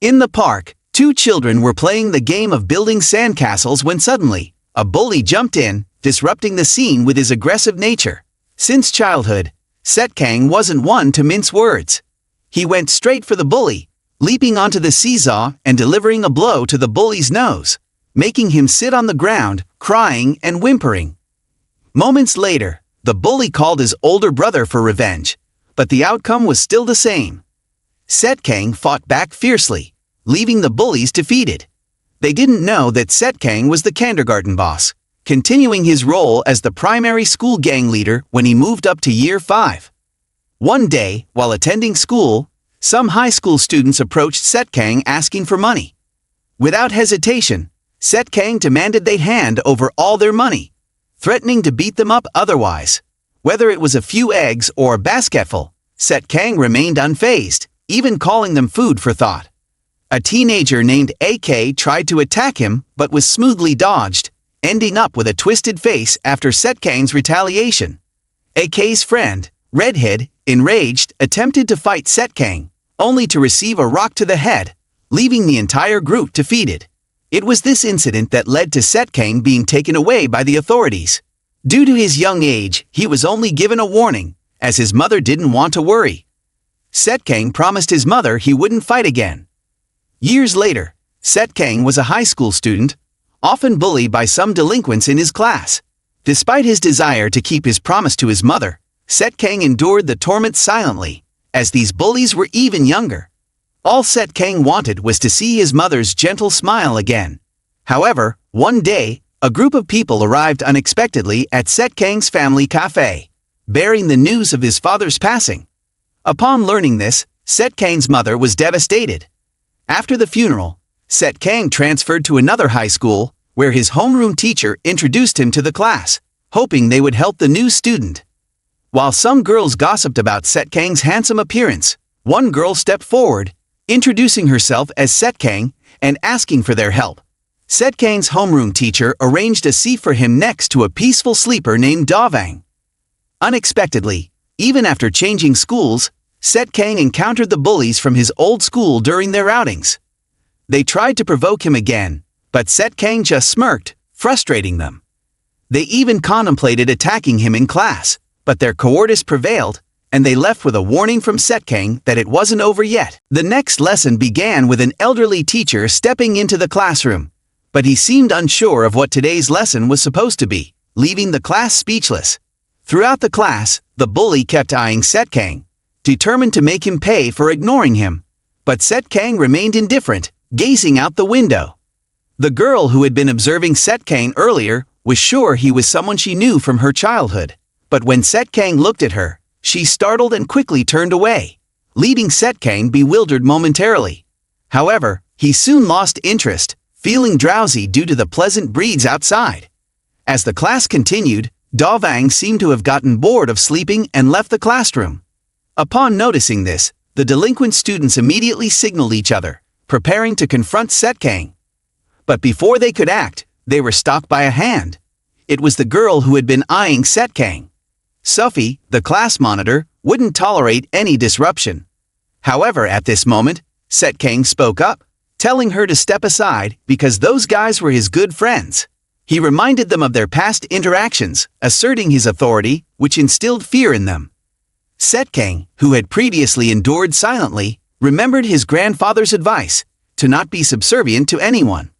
In the park, two children were playing the game of building sandcastles when suddenly, a bully jumped in, disrupting the scene with his aggressive nature. Since childhood, SetKang wasn't one to mince words. He went straight for the bully, leaping onto the seesaw and delivering a blow to the bully's nose, making him sit on the ground, crying and whimpering. Moments later, the bully called his older brother for revenge, but the outcome was still the same. SetKang fought back fiercely, leaving the bullies defeated. They didn't know that SetKang was the kindergarten boss, continuing his role as the primary school gang leader when he moved up to year 5. One day, while attending school, some high school students approached SetKang asking for money. Without hesitation, SetKang demanded they hand over all their money, threatening to beat them up otherwise. Whether it was a few eggs or a basketful, SetKang remained unfazed, even calling them food for thought. A teenager named AK tried to attack him but was smoothly dodged, ending up with a twisted face after SetKang's retaliation. AK's friend, Redhead, enraged, attempted to fight SetKang, only to receive a rock to the head, leaving the entire group defeated. It was this incident that led to SetKang being taken away by the authorities. Due to his young age, he was only given a warning, as his mother didn't want to worry. SetKang promised his mother he wouldn't fight again. Years later, SetKang was a high school student, often bullied by some delinquents in his class. Despite his desire to keep his promise to his mother, SetKang endured the torment silently, as these bullies were even younger. All SetKang wanted was to see his mother's gentle smile again. However, one day, a group of people arrived unexpectedly at SetKang's family cafe, bearing the news of his father's passing. Upon learning this, SetKang's mother was devastated. After the funeral, SetKang transferred to another high school, where his homeroom teacher introduced him to the class, hoping they would help the new student. While some girls gossiped about SetKang's handsome appearance, one girl stepped forward, introducing herself as SetKang and asking for their help. SetKang's homeroom teacher arranged a seat for him next to a peaceful sleeper named Davang. Unexpectedly, even after changing schools, SetKang encountered the bullies from his old school during their outings. They tried to provoke him again, but SetKang just smirked, frustrating them. They even contemplated attacking him in class, but their cowardice prevailed, and they left with a warning from SetKang that it wasn't over yet. The next lesson began with an elderly teacher stepping into the classroom, but he seemed unsure of what today's lesson was supposed to be, leaving the class speechless. Throughout the class, the bully kept eyeing SetKang, determined to make him pay for ignoring him. But SetKang remained indifferent, gazing out the window. The girl who had been observing SetKang earlier was sure he was someone she knew from her childhood. But when SetKang looked at her, she startled and quickly turned away, leaving SetKang bewildered momentarily. However, he soon lost interest, feeling drowsy due to the pleasant breeze outside. As the class continued, Davang seemed to have gotten bored of sleeping and left the classroom. Upon noticing this, the delinquent students immediately signaled each other, preparing to confront SetKang. But before they could act, they were stopped by a hand. It was the girl who had been eyeing SetKang. Sophie, the class monitor, wouldn't tolerate any disruption. However, at this moment, SetKang spoke up, telling her to step aside because those guys were his good friends. He reminded them of their past interactions, asserting his authority, which instilled fear in them. SetKang, who had previously endured silently, remembered his grandfather's advice to not be subservient to anyone.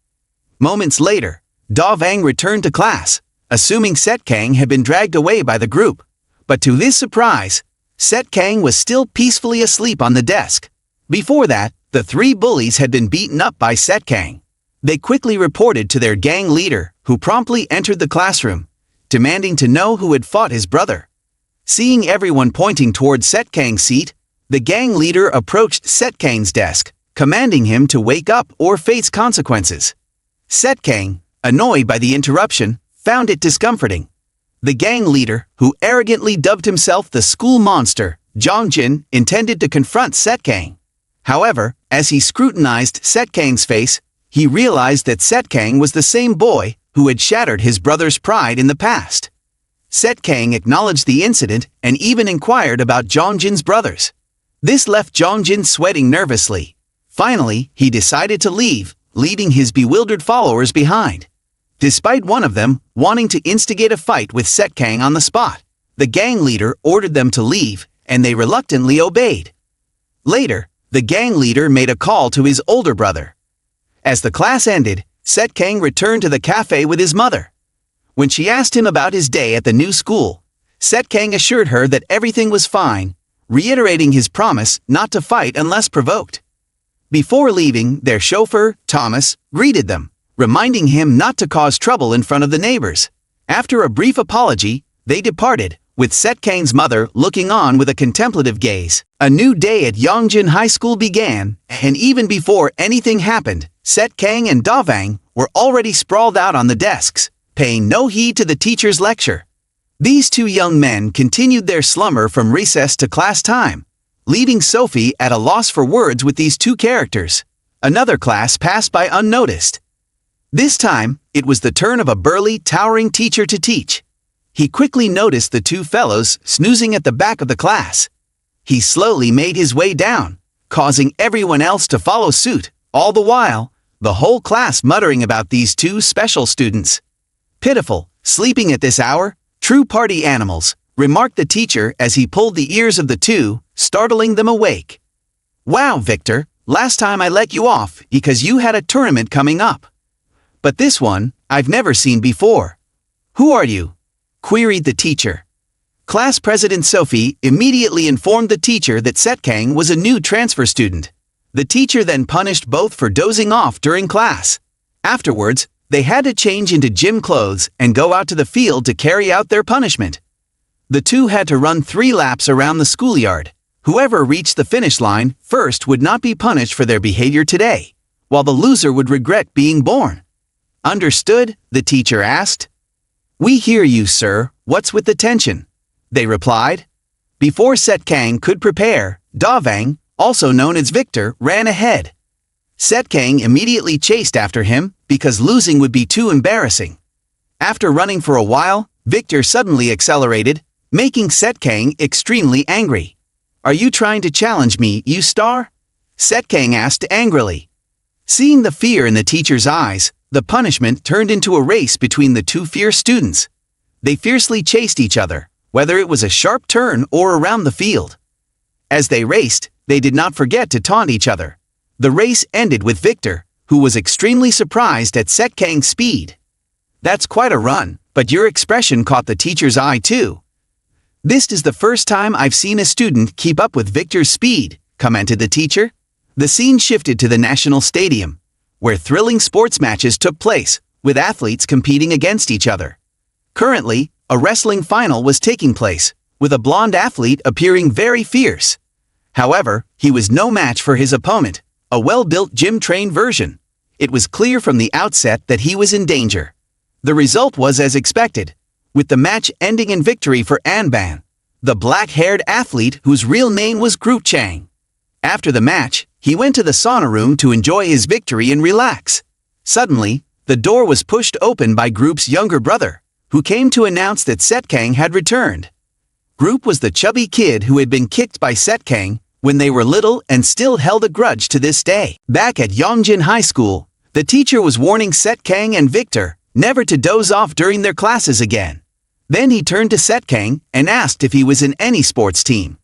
Moments later, Davang returned to class, assuming SetKang had been dragged away by the group. But to his surprise, SetKang was still peacefully asleep on the desk. Before that, the three bullies had been beaten up by SetKang. They quickly reported to their gang leader, who promptly entered the classroom, demanding to know who had fought his brother. Seeing everyone pointing toward SetKang's seat, the gang leader approached SetKang's desk, commanding him to wake up or face consequences. SetKang, annoyed by the interruption, found it discomforting. The gang leader, who arrogantly dubbed himself the school monster, Jongjin, intended to confront SetKang. However, as he scrutinized SetKang's face, he realized that SetKang was the same boy who had shattered his brother's pride in the past. SetKang acknowledged the incident and even inquired about Jongjin's brothers. This left Jongjin sweating nervously, Finally, he decided to leave, leaving his bewildered followers behind. Despite one of them wanting to instigate a fight with SetKang on the spot, the gang leader ordered them to leave, and they reluctantly obeyed. Later, the gang leader made a call to his older brother. As the class ended, SetKang returned to the cafe with his mother. When she asked him about his day at the new school, SetKang assured her that everything was fine, reiterating his promise not to fight unless provoked. Before leaving, their chauffeur, Thomas, greeted them, reminding him not to cause trouble in front of the neighbors. After a brief apology, they departed, with SetKang's mother looking on with a contemplative gaze. A new day at Yongjin High School began, and even before anything happened, SetKang and Davang were already sprawled out on the desks, paying no heed to the teacher's lecture. These two young men continued their slumber from recess to class time, leaving Sophie at a loss for words with these two characters. Another class passed by unnoticed. This time, it was the turn of a burly, towering teacher to teach. He quickly noticed the two fellows snoozing at the back of the class. He slowly made his way down, causing everyone else to follow suit, all the while, the whole class muttering about these two special students. Pitiful, sleeping at this hour, true party animals, remarked the teacher as he pulled the ears of the two, startling them awake. Wow, Victor, last time I let you off because you had a tournament coming up. But this one, I've never seen before. Who are you? Queried the teacher. Class President Sophie immediately informed the teacher that SetKang was a new transfer student. The teacher then punished both for dozing off during class. Afterwards, they had to change into gym clothes and go out to the field to carry out their punishment. The two had to run 3 laps around the schoolyard. Whoever reached the finish line first would not be punished for their behavior today, while the loser would regret being born. Understood? The teacher asked. We hear you, sir. What's with the tension? They replied. Before SetKang could prepare, Davang, also known as Victor, ran ahead. SetKang immediately chased after him because losing would be too embarrassing. After running for a while, Victor suddenly accelerated, making SetKang extremely angry. Are you trying to challenge me, you star? SetKang asked angrily. Seeing the fear in the teacher's eyes, the punishment turned into a race between the two fierce students. They fiercely chased each other, whether it was a sharp turn or around the field. As they raced, they did not forget to taunt each other. The race ended with Victor, who was extremely surprised at SetKang's speed. That's quite a run, but your expression caught the teacher's eye too. This is the first time I've seen a student keep up with Victor's speed, commented the teacher. The scene shifted to the National Stadium, where thrilling sports matches took place, with athletes competing against each other. Currently, a wrestling final was taking place, with a blonde athlete appearing very fierce. However, he was no match for his opponent, a well-built gym-trained version. It was clear from the outset that he was in danger. The result was as expected, with the match ending in victory for Anban, the black-haired athlete whose real name was Groot Chang. After the match, he went to the sauna room to enjoy his victory and relax. Suddenly, the door was pushed open by Group's younger brother, who came to announce that SetKang had returned. Group was the chubby kid who had been kicked by SetKang when they were little and still held a grudge to this day. Back at Yongjin High School, the teacher was warning SetKang and Victor never to doze off during their classes again. Then he turned to SetKang and asked if he was in any sports team.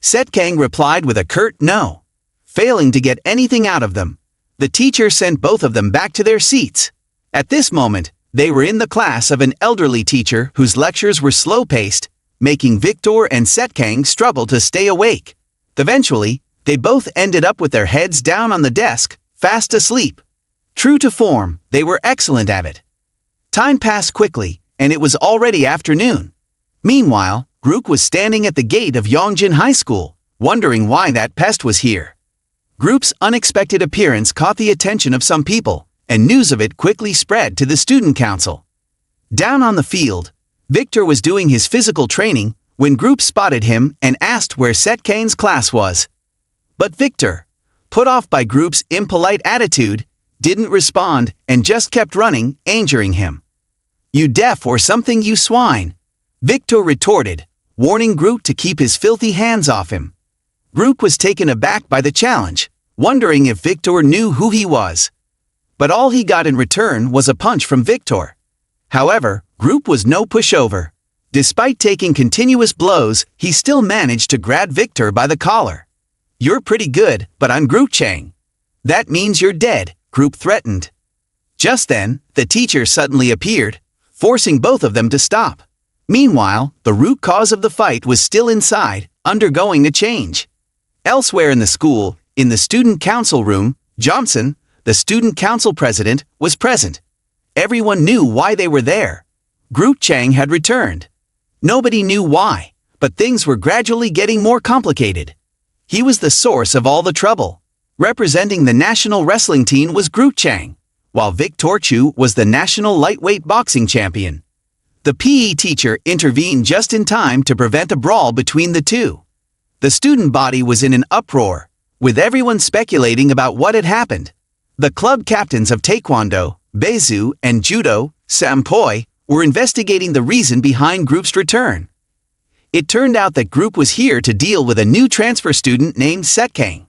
SetKang replied with a curt no. Failing to get anything out of them, the teacher sent both of them back to their seats. At this moment, they were in the class of an elderly teacher whose lectures were slow-paced, making Victor and SetKang struggle to stay awake. Eventually, they both ended up with their heads down on the desk, fast asleep. True to form, they were excellent at it. Time passed quickly, and it was already afternoon. Meanwhile, Grook was standing at the gate of Yongjin High School, wondering why that pest was here. Group's unexpected appearance caught the attention of some people, and news of it quickly spread to the student council. Down on the field, Victor was doing his physical training when Group spotted him and asked where SetKang's class was. But Victor, put off by Group's impolite attitude, didn't respond and just kept running, injuring him. You deaf or something, you swine, Victor retorted, warning Groot to keep his filthy hands off him. Groot was taken aback by the challenge, wondering if Victor knew who he was. But all he got in return was a punch from Victor. However, Group was no pushover. Despite taking continuous blows, he still managed to grab Victor by the collar. "You're pretty good, but I'm Group Chang." "That means you're dead," Group threatened. Just then, the teacher suddenly appeared, forcing both of them to stop. Meanwhile, the root cause of the fight was still inside, undergoing a change. Elsewhere in the school, in the student council room, Johnson, the student council president, was present. Everyone knew why they were there. Group Chang had returned. Nobody knew why, but things were gradually getting more complicated. He was the source of all the trouble. Representing the national wrestling team was Group Chang, while Victor Chu was the national lightweight boxing champion. The PE teacher intervened just in time to prevent a brawl between the two. The student body was in an uproar, with everyone speculating about what had happened. The club captains of Taekwondo, Beizu, and Judo, Sampoi, were investigating the reason behind Group's return. It turned out that Group was here to deal with a new transfer student named SetKang.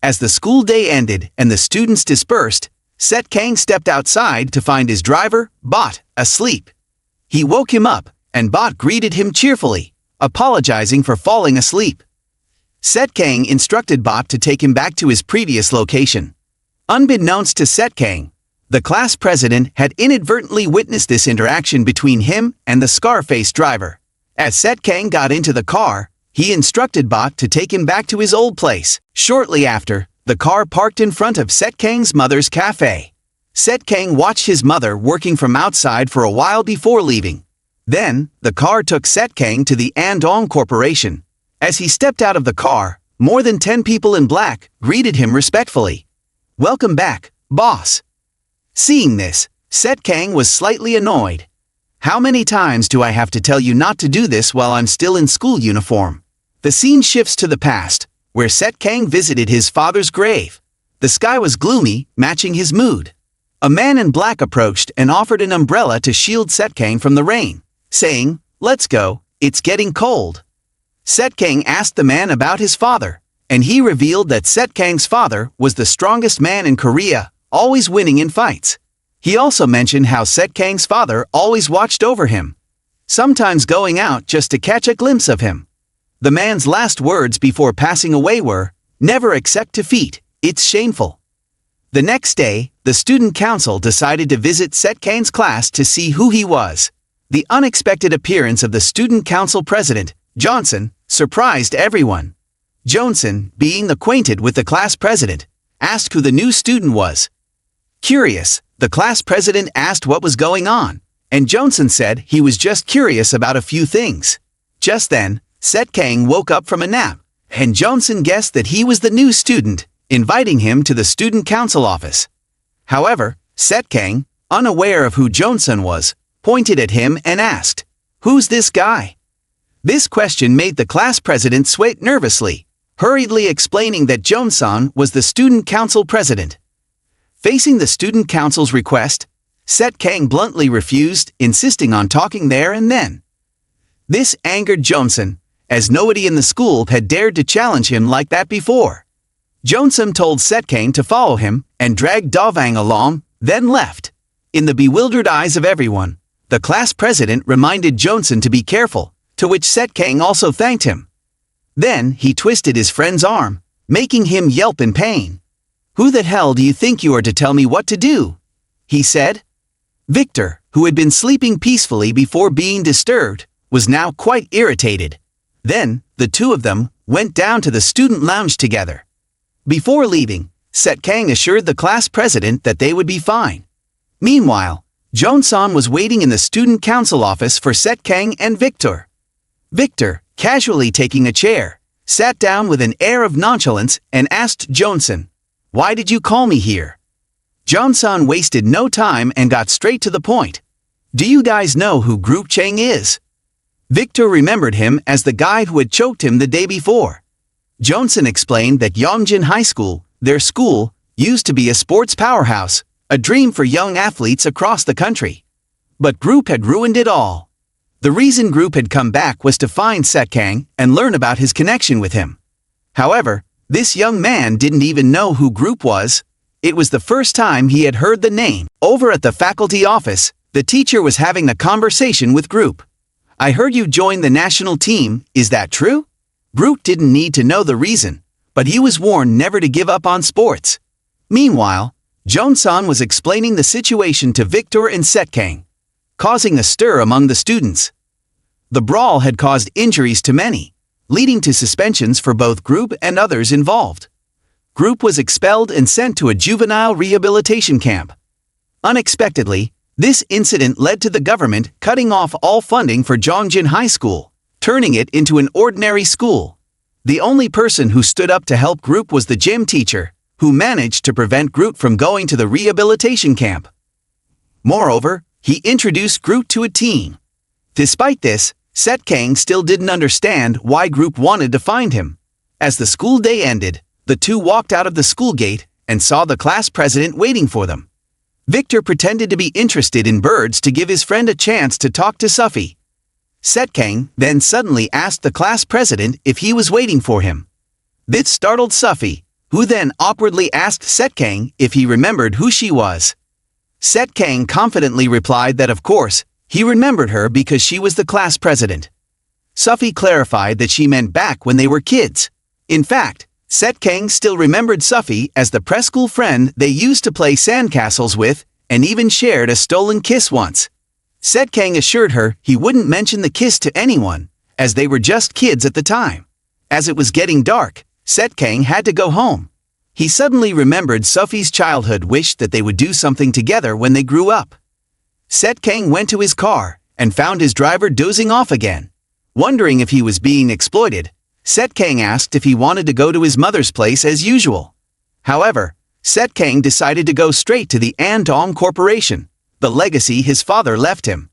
As the school day ended and the students dispersed, SetKang stepped outside to find his driver, Bot, asleep. He woke him up, and Bot greeted him cheerfully, apologizing for falling asleep. SetKang instructed Bot to take him back to his previous location. Unbeknownst to SetKang, the class president had inadvertently witnessed this interaction between him and the Scarface driver. As SetKang got into the car, he instructed Bot to take him back to his old place. Shortly after, the car parked in front of SetKang's mother's cafe. SetKang watched his mother working from outside for a while before leaving. Then, the car took SetKang to the Andong Corporation. As he stepped out of the car, more than 10 people in black greeted him respectfully. "Welcome back, boss." Seeing this, SetKang was slightly annoyed. "How many times do I have to tell you not to do this while I'm still in school uniform?" The scene shifts to the past, where SetKang visited his father's grave. The sky was gloomy, matching his mood. A man in black approached and offered an umbrella to shield SetKang from the rain, saying, "Let's go, it's getting cold." SetKang asked the man about his father, and he revealed that SetKang's father was the strongest man in Korea, always winning in fights. He also mentioned how SetKang's father always watched over him, sometimes going out just to catch a glimpse of him. The man's last words before passing away were, "Never accept defeat, it's shameful." The next day, the student council decided to visit SetKang's class to see who he was. The unexpected appearance of the student council president, Johnson, surprised everyone. Johnson, being acquainted with the class president, asked who the new student was. Curious, the class president asked what was going on, and Johnson said he was just curious about a few things. Just then, SetKang woke up from a nap, and Johnson guessed that he was the new student, inviting him to the student council office. However, SetKang, unaware of who Johnson was, pointed at him and asked, "Who's this guy?" This question made the class president sweat nervously, hurriedly explaining that Johnson was the student council president. Facing the student council's request, SetKang bluntly refused, insisting on talking there and then. This angered Johnson, as nobody in the school had dared to challenge him like that before. Johnson told SetKang to follow him and dragged Dovang along, then left. In the bewildered eyes of everyone, the class president reminded Johnson to be careful, to which SetKang also thanked him. Then he twisted his friend's arm, making him yelp in pain. "Who the hell do you think you are to tell me what to do?" he said. Victor, who had been sleeping peacefully before being disturbed, was now quite irritated. Then, the two of them went down to the student lounge together. Before leaving, SetKang assured the class president that they would be fine. Meanwhile, Johnson was waiting in the student council office for SetKang and Victor. Victor, casually taking a chair, sat down with an air of nonchalance and asked Johnson, "Why did you call me here?" Johnson wasted no time and got straight to the point. "Do you guys know who Group Chang is?" Victor remembered him as the guy who had choked him the day before. Johnson explained that Yongjin High School, their school, used to be a sports powerhouse, a dream for young athletes across the country. But Group had ruined it all. The reason Group had come back was to find SetKang and learn about his connection with him. However, This young man didn't even know who Group was. It was the first time he had heard the name. Over at the faculty office, the teacher was having a conversation with Group. "I heard you joined the national team, is that true?" Group didn't need to know the reason, but he was warned never to give up on sports. Meanwhile, Johnson was explaining the situation to Victor and SetKang, causing a stir among the students. The brawl had caused injuries to many, leading to suspensions for both Group and others involved. Group was expelled and sent to a juvenile rehabilitation camp. Unexpectedly, this incident led to the government cutting off all funding for Jongjin High School, turning it into an ordinary school. The only person who stood up to help Group was the gym teacher, who managed to prevent Group from going to the rehabilitation camp. Moreover, he introduced Group to a team. Despite this, SetKang still didn't understand why Group wanted to find him. As the school day ended, the two walked out of the school gate and saw the class president waiting for them. Victor pretended to be interested in birds to give his friend a chance to talk to Sufi. SetKang then suddenly asked the class president if he was waiting for him. This startled Sufi, who then awkwardly asked SetKang if he remembered who she was. SetKang confidently replied that of course, he remembered her because she was the class president. Sufi clarified that she meant back when they were kids. In fact, SetKang still remembered Sufi as the preschool friend they used to play sandcastles with and even shared a stolen kiss once. SetKang assured her he wouldn't mention the kiss to anyone, as they were just kids at the time. As it was getting dark, SetKang had to go home. He suddenly remembered Sufi's childhood wish that they would do something together when they grew up. SetKang went to his car and found his driver dozing off again. Wondering if he was being exploited, SetKang asked if he wanted to go to his mother's place as usual. However, SetKang decided to go straight to the Andong Corporation, the legacy his father left him.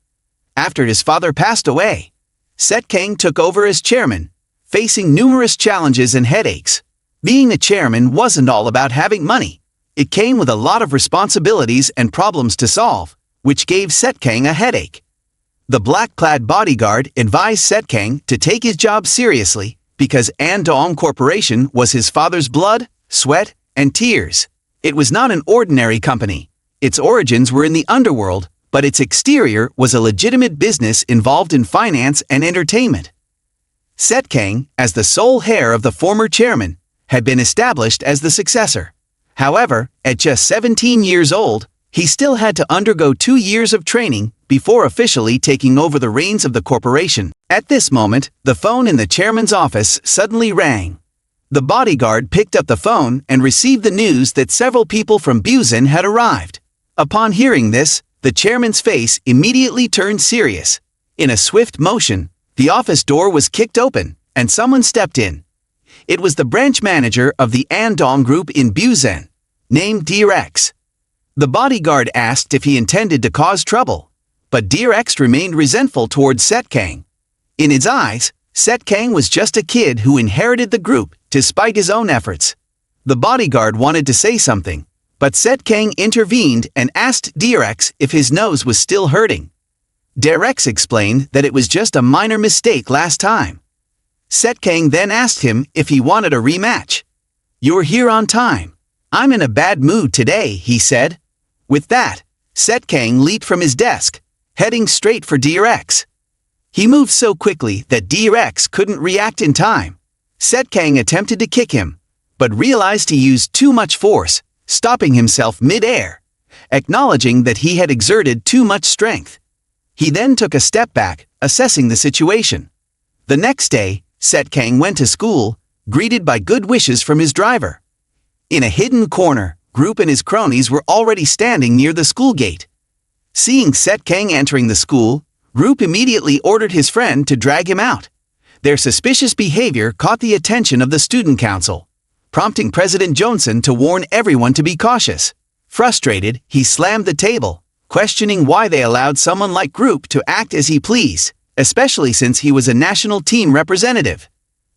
After his father passed away, SetKang took over as chairman, facing numerous challenges and headaches. Being a chairman wasn't all about having money. It came with a lot of responsibilities and problems to solve, which gave SetKang a headache. The black-clad bodyguard advised SetKang to take his job seriously because Andong Corporation was his father's blood, sweat, and tears. It was not an ordinary company. Its origins were in the underworld, but its exterior was a legitimate business involved in finance and entertainment. SetKang, as the sole heir of the former chairman, had been established as the successor. However, at just 17 years old, he still had to undergo 2 years of training before officially taking over the reins of the corporation. At this moment, the phone in the chairman's office suddenly rang. The bodyguard picked up the phone and received the news that several people from Busan had arrived. Upon hearing this, the chairman's face immediately turned serious. In a swift motion, the office door was kicked open, and someone stepped in. It was the branch manager of the Andong Group in Busan, named Drex. The bodyguard asked if he intended to cause trouble, but Drex remained resentful towards SetKang. In his eyes, SetKang was just a kid who inherited the group despite his own efforts. The bodyguard wanted to say something, but SetKang intervened and asked Drex if his nose was still hurting. Drex explained that it was just a minor mistake last time. SetKang then asked him if he wanted a rematch. "You're here on time. I'm in a bad mood today," he said. With that, SetKang leaped from his desk, heading straight for Drex. He moved so quickly that Drex couldn't react in time. SetKang attempted to kick him, but realized he used too much force, stopping himself mid-air, acknowledging that he had exerted too much strength. He then took a step back, assessing the situation. The next day, SetKang went to school, greeted by good wishes from his driver. In a hidden corner, Group and his cronies were already standing near the school gate. Seeing SetKang entering the school, Group immediately ordered his friend to drag him out. Their suspicious behavior caught the attention of the student council, prompting President Johnson to warn everyone to be cautious. Frustrated, he slammed the table, questioning why they allowed someone like Group to act as he pleased, especially since he was a national team representative.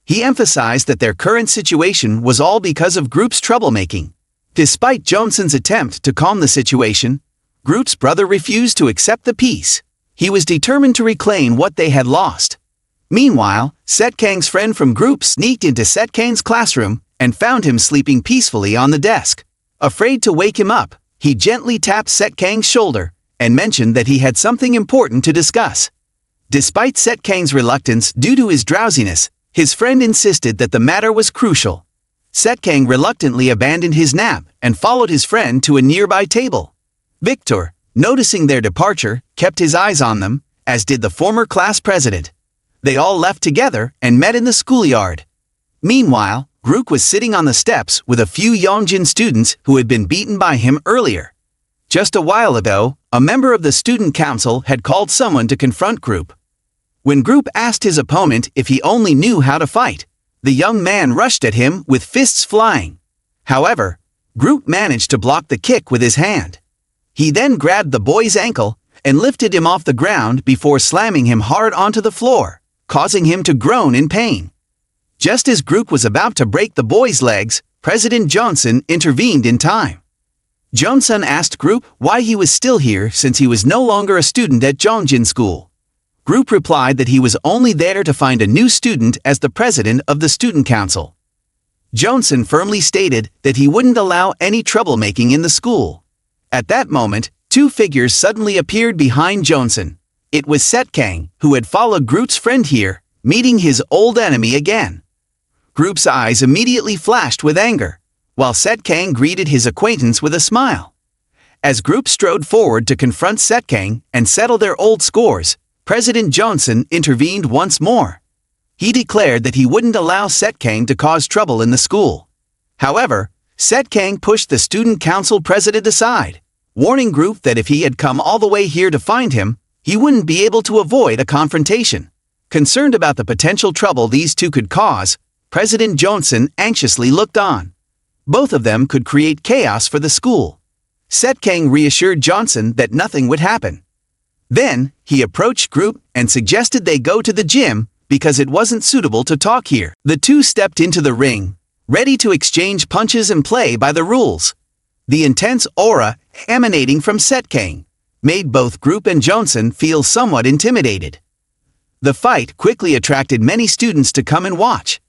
He emphasized that their current situation was all because of Group's troublemaking. Despite Johnson's attempt to calm the situation, Group's brother refused to accept the peace. He was determined to reclaim what they had lost. Meanwhile, SetKang's friend from Group sneaked into SetKang's classroom and found him sleeping peacefully on the desk. Afraid to wake him up, he gently tapped SetKang's shoulder and mentioned that he had something important to discuss. Despite SetKang's reluctance due to his drowsiness, his friend insisted that the matter was crucial. SetKang reluctantly abandoned his nap and followed his friend to a nearby table. Victor, noticing their departure, kept his eyes on them, as did the former class president. They all left together and met in the schoolyard. Meanwhile, Grook was sitting on the steps with a few Yongjin students who had been beaten by him earlier. Just a while ago, a member of the student council had called someone to confront Groop. When Groop asked his opponent if he only knew how to fight, the young man rushed at him with fists flying. However, Groop managed to block the kick with his hand. He then grabbed the boy's ankle and lifted him off the ground before slamming him hard onto the floor, causing him to groan in pain. Just as Groop was about to break the boy's legs, President Johnson intervened in time. Johnson asked Groop why he was still here since he was no longer a student at Jongjin School. Groop replied that he was only there to find a new student as the president of the student council. Johnson firmly stated that he wouldn't allow any troublemaking in the school. At that moment, two figures suddenly appeared behind Johnson. It was SetKang, who had followed Groop's friend here, meeting his old enemy again. Groop's eyes immediately flashed with anger, while SetKang greeted his acquaintance with a smile. As Groop strode forward to confront SetKang and settle their old scores, President Johnson intervened once more. He declared that he wouldn't allow SetKang to cause trouble in the school. However, SetKang pushed the student council president aside, warning Groop that if he had come all the way here to find him, he wouldn't be able to avoid a confrontation. Concerned about the potential trouble these two could cause, President Johnson anxiously looked on. Both of them could create chaos for the school. SetKang reassured Johnson that nothing would happen. Then, he approached Groop and suggested they go to the gym because it wasn't suitable to talk here. The two stepped into the ring, ready to exchange punches and play by the rules. The intense aura emanating from SetKang made both Groop and Johnson feel somewhat intimidated. The fight quickly attracted many students to come and watch.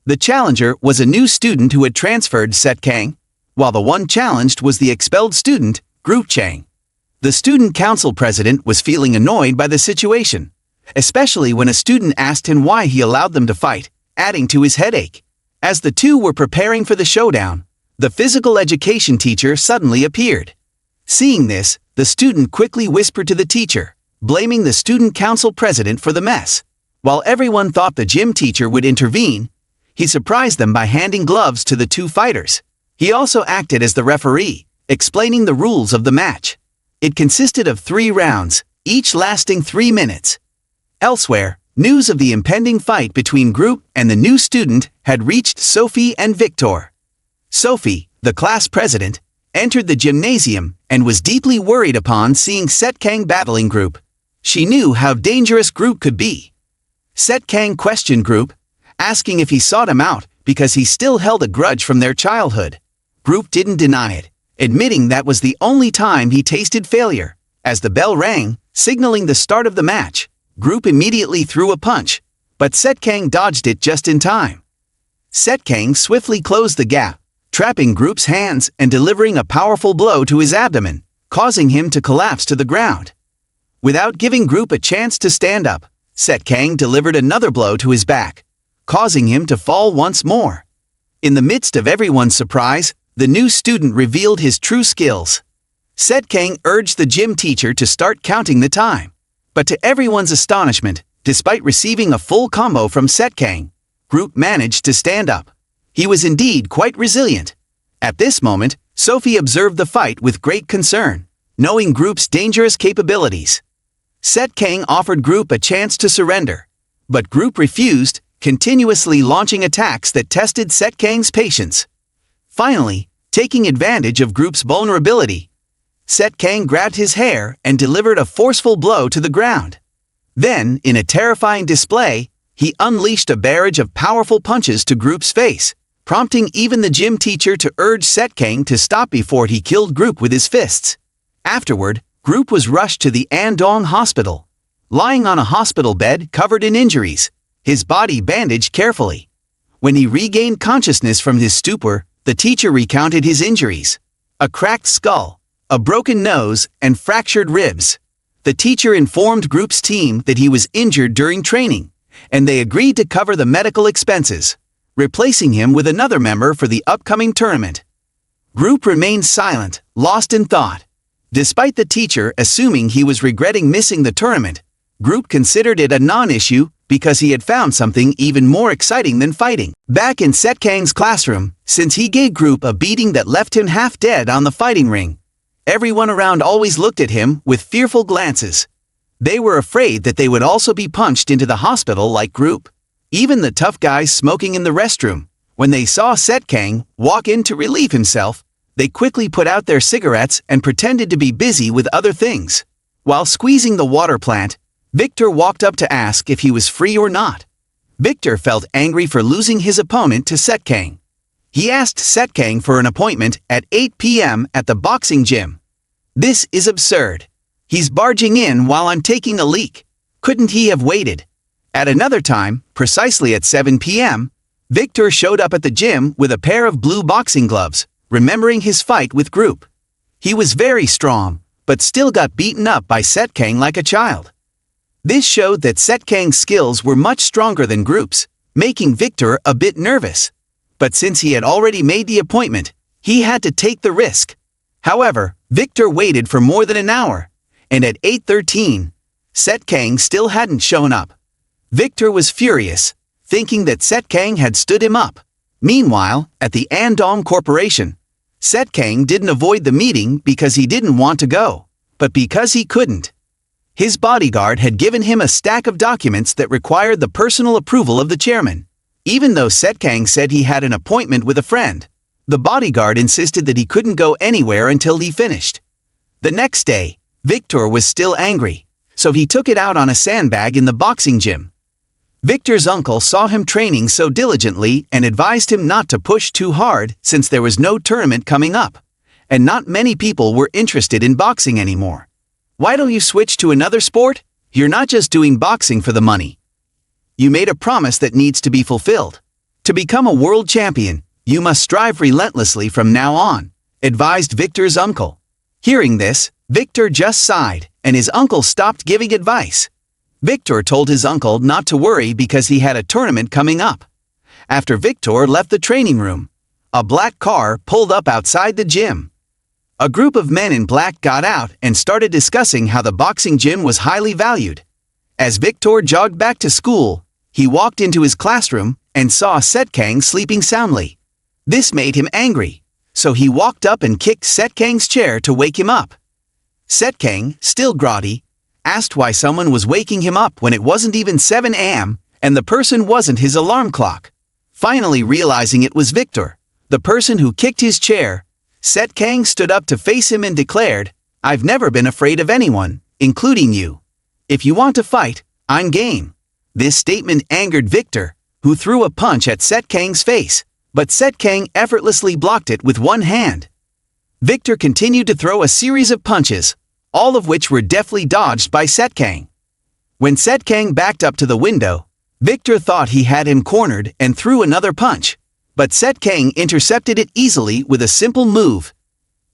The challenger was a new student who had transferred SetKang, while the one challenged was the expelled student, Groop Chang. The student council president was feeling annoyed by the situation, especially when a student asked him why he allowed them to fight, adding to his headache. As the two were preparing for the showdown, the physical education teacher suddenly appeared. Seeing this, the student quickly whispered to the teacher, blaming the student council president for the mess. While everyone thought the gym teacher would intervene, he surprised them by handing gloves to the two fighters. He also acted as the referee, explaining the rules of the match. It consisted of 3 rounds, each lasting 3 minutes. Elsewhere, news of the impending fight between Groop and the new student had reached Sophie and Victor. Sophie, the class president, entered the gymnasium and was deeply worried upon seeing SetKang battling Groop. She knew how dangerous Groop could be. SetKang questioned Groop, asking if he sought him out because he still held a grudge from their childhood. Groop didn't deny it, admitting that was the only time he tasted failure. As the bell rang, signaling the start of the match, Groop immediately threw a punch, but SetKang dodged it just in time. SetKang swiftly closed the gap, trapping Groop's hands and delivering a powerful blow to his abdomen, causing him to collapse to the ground. Without giving Groop a chance to stand up, SetKang delivered another blow to his back, causing him to fall once more. In the midst of everyone's surprise, the new student revealed his true skills. SetKang urged the gym teacher to start counting the time. But to everyone's astonishment, despite receiving a full combo from SetKang, Groop managed to stand up. He was indeed quite resilient. At this moment, Sophie observed the fight with great concern, knowing Groop's dangerous capabilities. SetKang offered Groop a chance to surrender, but Groop refused, continuously launching attacks that tested SetKang's patience. Finally, taking advantage of Groop's vulnerability, SetKang grabbed his hair and delivered a forceful blow to the ground. Then, in a terrifying display, he unleashed a barrage of powerful punches to Groop's face, prompting even the gym teacher to urge SetKang to stop before he killed Groop with his fists. Afterward, Groop was rushed to the Andong hospital. Lying on a hospital bed covered in injuries, his body bandaged carefully. When he regained consciousness from his stupor, the teacher recounted his injuries: a cracked skull, a broken nose, and fractured ribs. The teacher informed Group's team that he was injured during training, and they agreed to cover the medical expenses, replacing him with another member for the upcoming tournament. Group remained silent, lost in thought. Despite the teacher assuming he was regretting missing the tournament, Group considered it a non-issue because he had found something even more exciting than fighting. Back in SetKang's classroom, since he gave Group a beating that left him half dead on the fighting ring, everyone around always looked at him with fearful glances. They were afraid that they would also be punched into the hospital like Group. Even the tough guys smoking in the restroom, when they saw SetKang walk in to relieve himself, they quickly put out their cigarettes and pretended to be busy with other things. While squeezing the water plant, Victor walked up to ask if he was free or not. Victor felt angry for losing his opponent to SetKang. He asked SetKang for an appointment at 8 p.m. at the boxing gym. This is absurd. He's barging in while I'm taking a leak. Couldn't he have waited? At another time, precisely at 7 p.m., Victor showed up at the gym with a pair of blue boxing gloves, remembering his fight with Group. He was very strong, but still got beaten up by SetKang like a child. This showed that SetKang's skills were much stronger than Group's, making Victor a bit nervous. But since he had already made the appointment, he had to take the risk. However, Victor waited for more than an hour, and at 8:13, SetKang still hadn't shown up. Victor was furious, thinking that SetKang had stood him up. Meanwhile, at the Andom Corporation, SetKang didn't avoid the meeting because he didn't want to go, but because he couldn't. His bodyguard had given him a stack of documents that required the personal approval of the chairman. Even though SetKang said he had an appointment with a friend, the bodyguard insisted that he couldn't go anywhere until he finished. The next day, Victor was still angry, so he took it out on a sandbag in the boxing gym. Victor's uncle saw him training so diligently and advised him not to push too hard since there was no tournament coming up, and not many people were interested in boxing anymore. Why don't you switch to another sport? You're not just doing boxing for the money. You made a promise that needs to be fulfilled. To become a world champion, you must strive relentlessly from now on, advised Victor's uncle. Hearing this, Victor just sighed, and his uncle stopped giving advice. Victor told his uncle not to worry because he had a tournament coming up. After Victor left the training room, a black car pulled up outside the gym. A group of men in black got out and started discussing how the boxing gym was highly valued. As Victor jogged back to school, he walked into his classroom and saw SetKang sleeping soundly. This made him angry, so he walked up and kicked SetKang's chair to wake him up. SetKang, still groggy, asked why someone was waking him up when it wasn't even 7 a.m. and the person wasn't his alarm clock. Finally realizing it was Victor, the person who kicked his chair, SetKang stood up to face him and declared, "I've never been afraid of anyone, including you. If you want to fight, I'm game." This statement angered Victor, who threw a punch at SetKang's face, but SetKang effortlessly blocked it with one hand. Victor continued to throw a series of punches, all of which were deftly dodged by SetKang. When SetKang backed up to the window, Victor thought he had him cornered and threw another punch, but SetKang intercepted it easily with a simple move.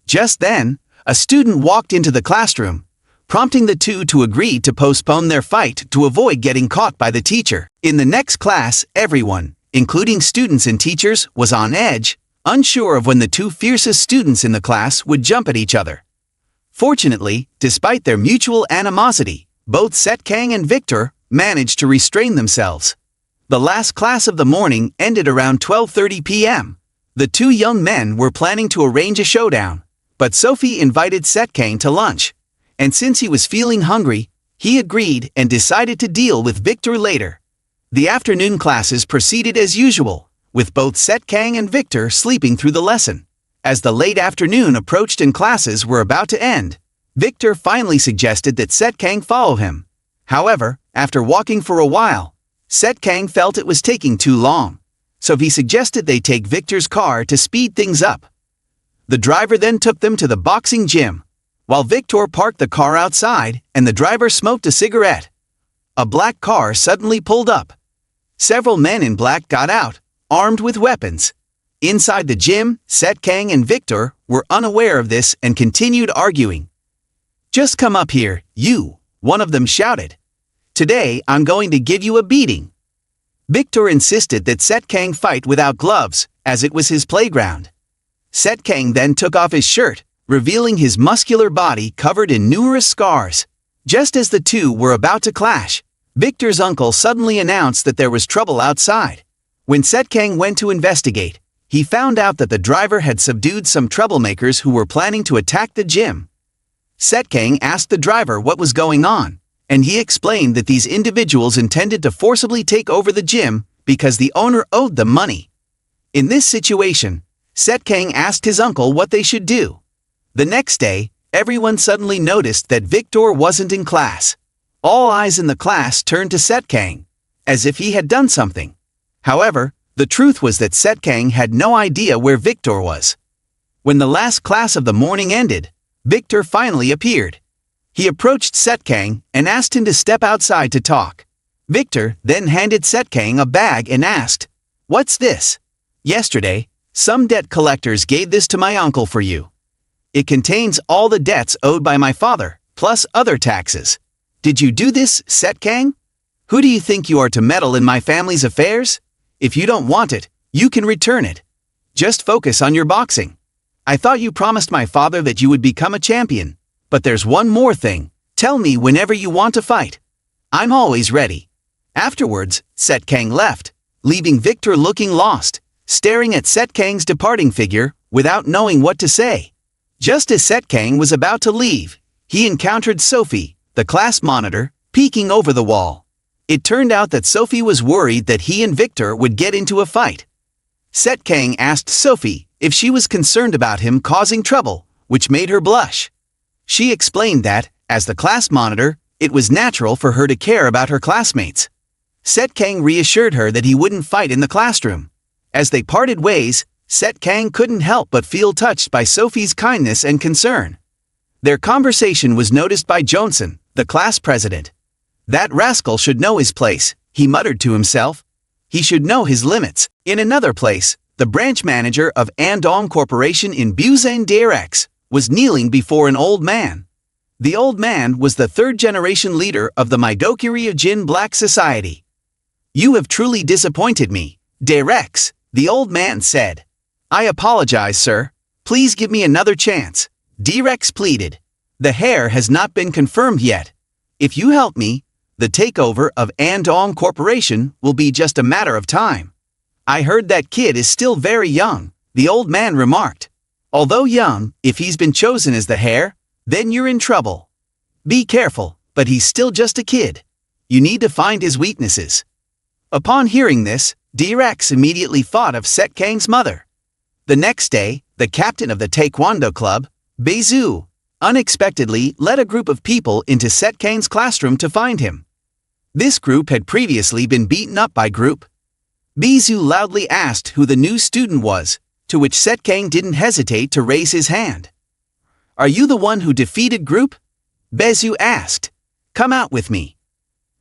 Just then, a student walked into the classroom, prompting the two to agree to postpone their fight to avoid getting caught by the teacher. In the next class, everyone, including students and teachers, was on edge, unsure of when the two fiercest students in the class would jump at each other. Fortunately, despite their mutual animosity, both SetKang and Victor managed to restrain themselves. The last class of the morning ended around 12:30 p.m. The two young men were planning to arrange a showdown, but Sophie invited SetKang to lunch, and since he was feeling hungry, he agreed and decided to deal with Victor later. The afternoon classes proceeded as usual, with both SetKang and Victor sleeping through the lesson. As the late afternoon approached and classes were about to end, Victor finally suggested that SetKang follow him. However, after walking for a while, SetKang felt it was taking too long, so he suggested they take Victor's car to speed things up. The driver then took them to the boxing gym, while Victor parked the car outside and the driver smoked a cigarette. A black car suddenly pulled up. Several men in black got out, armed with weapons. Inside the gym, SetKang and Victor were unaware of this and continued arguing. "Just come up here, you," one of them shouted. "Today I'm going to give you a beating." Victor insisted that SetKang fight without gloves, as it was his playground. SetKang then took off his shirt, revealing his muscular body covered in numerous scars. Just as the two were about to clash, Victor's uncle suddenly announced that there was trouble outside. When SetKang went to investigate, he found out that the driver had subdued some troublemakers who were planning to attack the gym. SetKang asked the driver what was going on, and he explained that these individuals intended to forcibly take over the gym because the owner owed them money. In this situation, SetKang asked his uncle what they should do. The next day, everyone suddenly noticed that Victor wasn't in class. All eyes in the class turned to SetKang, as if he had done something. However, the truth was that SetKang had no idea where Victor was. When the last class of the morning ended, Victor finally appeared. He approached SetKang and asked him to step outside to talk. Victor then handed SetKang a bag and asked, "What's this?" "Yesterday, some debt collectors gave this to my uncle for you. It contains all the debts owed by my father, plus other taxes. Did you do this, SetKang? Who do you think you are to meddle in my family's affairs? If you don't want it, you can return it. Just focus on your boxing. I thought you promised my father that you would become a champion. But there's one more thing. Tell me whenever you want to fight. I'm always ready." Afterwards, SetKang left, leaving Victor looking lost, staring at SetKang's departing figure without knowing what to say. Just as SetKang was about to leave, he encountered Sophie, the class monitor, peeking over the wall. It turned out that Sophie was worried that he and Victor would get into a fight. SetKang asked Sophie if she was concerned about him causing trouble, which made her blush. She explained that, as the class monitor, it was natural for her to care about her classmates. SetKang reassured her that he wouldn't fight in the classroom. As they parted ways, SetKang couldn't help but feel touched by Sophie's kindness and concern. Their conversation was noticed by Johnson, the class president. "That rascal should know his place," he muttered to himself. "He should know his limits." In another place, the branch manager of Andong Corporation in Busan DRX was kneeling before an old man. The old man was the third-generation leader of the Midokiri Jin Black Society. "You have truly disappointed me, DRX," the old man said. "I apologize, sir. Please give me another chance," DRX pleaded. "The heir has not been confirmed yet. If you help me, the takeover of Andong Corporation will be just a matter of time." "I heard that kid is still very young," the old man remarked. "Although young, if he's been chosen as the heir, then you're in trouble. Be careful, but he's still just a kid. You need to find his weaknesses." Upon hearing this, DRX immediately thought of SetKang's mother. The next day, the captain of the Taekwondo club, Beizhu, unexpectedly led a group of people into SetKang's classroom to find him. This group had previously been beaten up by group. Beizhu loudly asked who the new student was, to which SetKang didn't hesitate to raise his hand. "Are you the one who defeated group?" Beizhu asked. "Come out with me."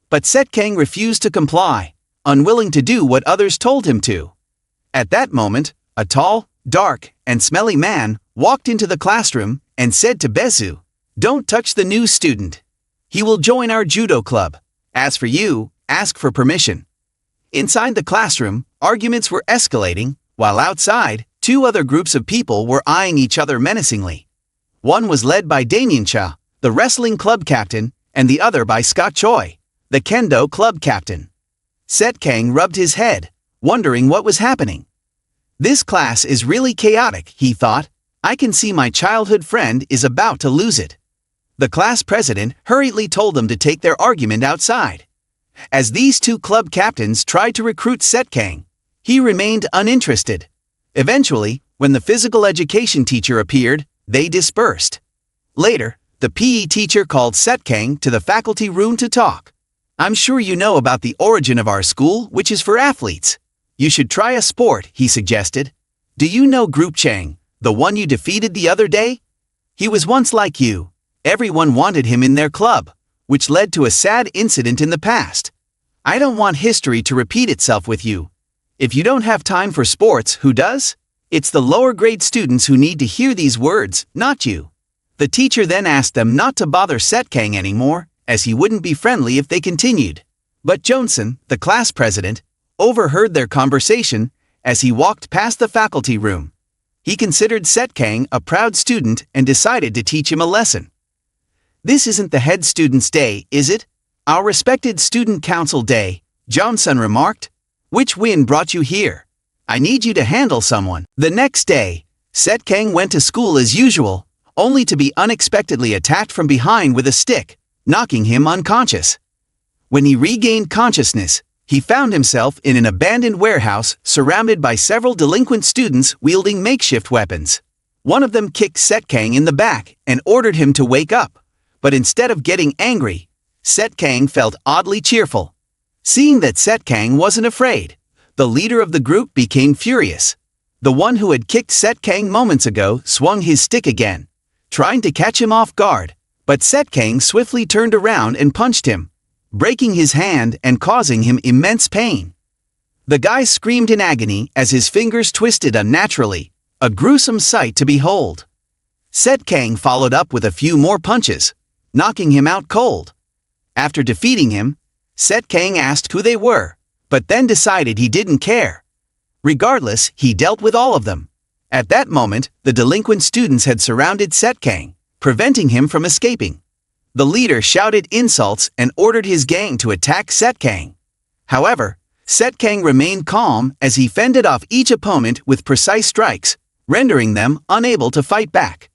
But SetKang refused to comply, unwilling to do what others told him to. At that moment, a tall, dark, and smelly man walked into the classroom and said to Beizhu, "Don't touch the new student. He will join our judo club. As for you, ask for permission." Inside the classroom, arguments were escalating, while outside, two other groups of people were eyeing each other menacingly. One was led by Damien Cha, the wrestling club captain, and the other by Scott Choi, the kendo club captain. SetKang rubbed his head, wondering what was happening. This class is really chaotic, he thought. I can see my childhood friend is about to lose it. The class president hurriedly told them to take their argument outside. As these two club captains tried to recruit SetKang, he remained uninterested. Eventually, when the physical education teacher appeared, they dispersed. Later, the PE teacher called SetKang to the faculty room to talk. "I'm sure you know about the origin of our school, which is for athletes. You should try a sport," he suggested. "Do you know Group Chang, the one you defeated the other day? He was once like you. Everyone wanted him in their club, which led to a sad incident in the past. I don't want history to repeat itself with you. If you don't have time for sports, who does? It's the lower grade students who need to hear these words, not you. The teacher then asked them not to bother SetKang anymore, as he wouldn't be friendly if they continued. But Johnson, the class president, overheard their conversation as he walked past the faculty room. He considered SetKang a proud student and decided to teach him a lesson. "This isn't the head student's day, is it? Our respected student council day," Johnson remarked. "Which wind brought you here? I need you to handle someone." The next day, SetKang went to school as usual, only to be unexpectedly attacked from behind with a stick, knocking him unconscious. When he regained consciousness, he found himself in an abandoned warehouse surrounded by several delinquent students wielding makeshift weapons. One of them kicked SetKang in the back and ordered him to wake up, but instead of getting angry, SetKang felt oddly cheerful. Seeing that SetKang wasn't afraid, the leader of the group became furious. The one who had kicked SetKang moments ago swung his stick again, trying to catch him off guard, but SetKang swiftly turned around and punched him, breaking his hand and causing him immense pain. The guy screamed in agony as his fingers twisted unnaturally, a gruesome sight to behold. SetKang followed up with a few more punches, knocking him out cold. After defeating him, SetKang asked who they were, but then decided he didn't care. Regardless, he dealt with all of them. At that moment, the delinquent students had surrounded SetKang, preventing him from escaping. The leader shouted insults and ordered his gang to attack SetKang. However, SetKang remained calm as he fended off each opponent with precise strikes, rendering them unable to fight back.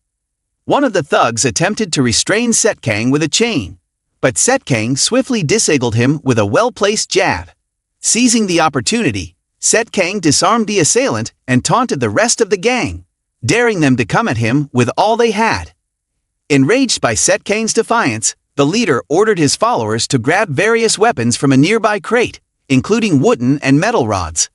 One of the thugs attempted to restrain SetKang with a chain, but SetKang swiftly disabled him with a well-placed jab. Seizing the opportunity, SetKang disarmed the assailant and taunted the rest of the gang, daring them to come at him with all they had. Enraged by SetKang's defiance, the leader ordered his followers to grab various weapons from a nearby crate, including wooden and metal rods.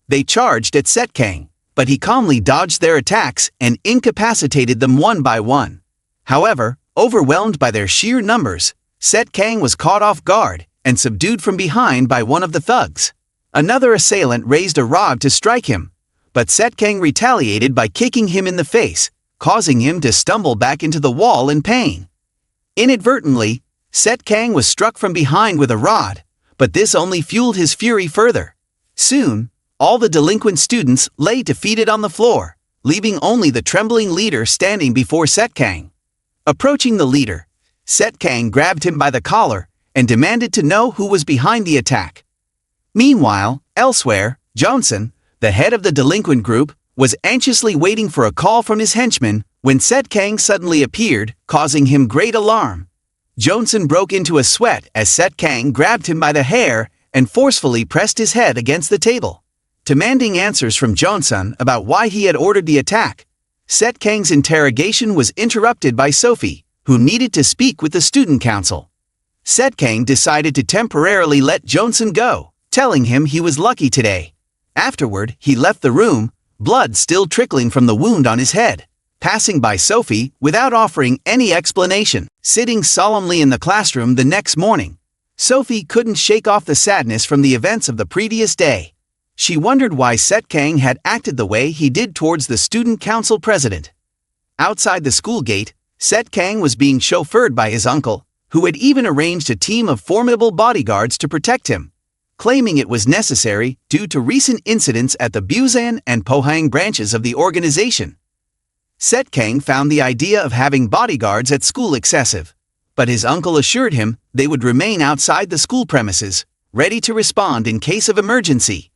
They charged at SetKang, but he calmly dodged their attacks and incapacitated them one by one. However, overwhelmed by their sheer numbers, SetKang was caught off guard and subdued from behind by one of the thugs. Another assailant raised a rod to strike him, but SetKang retaliated by kicking him in the face, causing him to stumble back into the wall in pain. Inadvertently, SetKang was struck from behind with a rod, but this only fueled his fury further. Soon, all the delinquent students lay defeated on the floor, leaving only the trembling leader standing before SetKang. Approaching the leader, SetKang grabbed him by the collar and demanded to know who was behind the attack. Meanwhile, elsewhere, Johnson, the head of the delinquent group, was anxiously waiting for a call from his henchmen when SetKang suddenly appeared, causing him great alarm. Johnson broke into a sweat as SetKang grabbed him by the hair and forcefully pressed his head against the table, demanding answers from Johnson about why he had ordered the attack. SetKang's interrogation was interrupted by Sophie, who needed to speak with the student council. SetKang decided to temporarily let Johnson go, telling him he was lucky today. Afterward, he left the room, blood still trickling from the wound on his head, passing by Sophie without offering any explanation. Sitting solemnly in the classroom the next morning, Sophie couldn't shake off the sadness from the events of the previous day. She wondered why SetKang had acted the way he did towards the student council president. Outside the school gate, SetKang was being chauffeured by his uncle, who had even arranged a team of formidable bodyguards to protect him, claiming it was necessary due to recent incidents at the Busan and Pohang branches of the organization. SetKang found the idea of having bodyguards at school excessive, but his uncle assured him they would remain outside the school premises, ready to respond in case of emergency.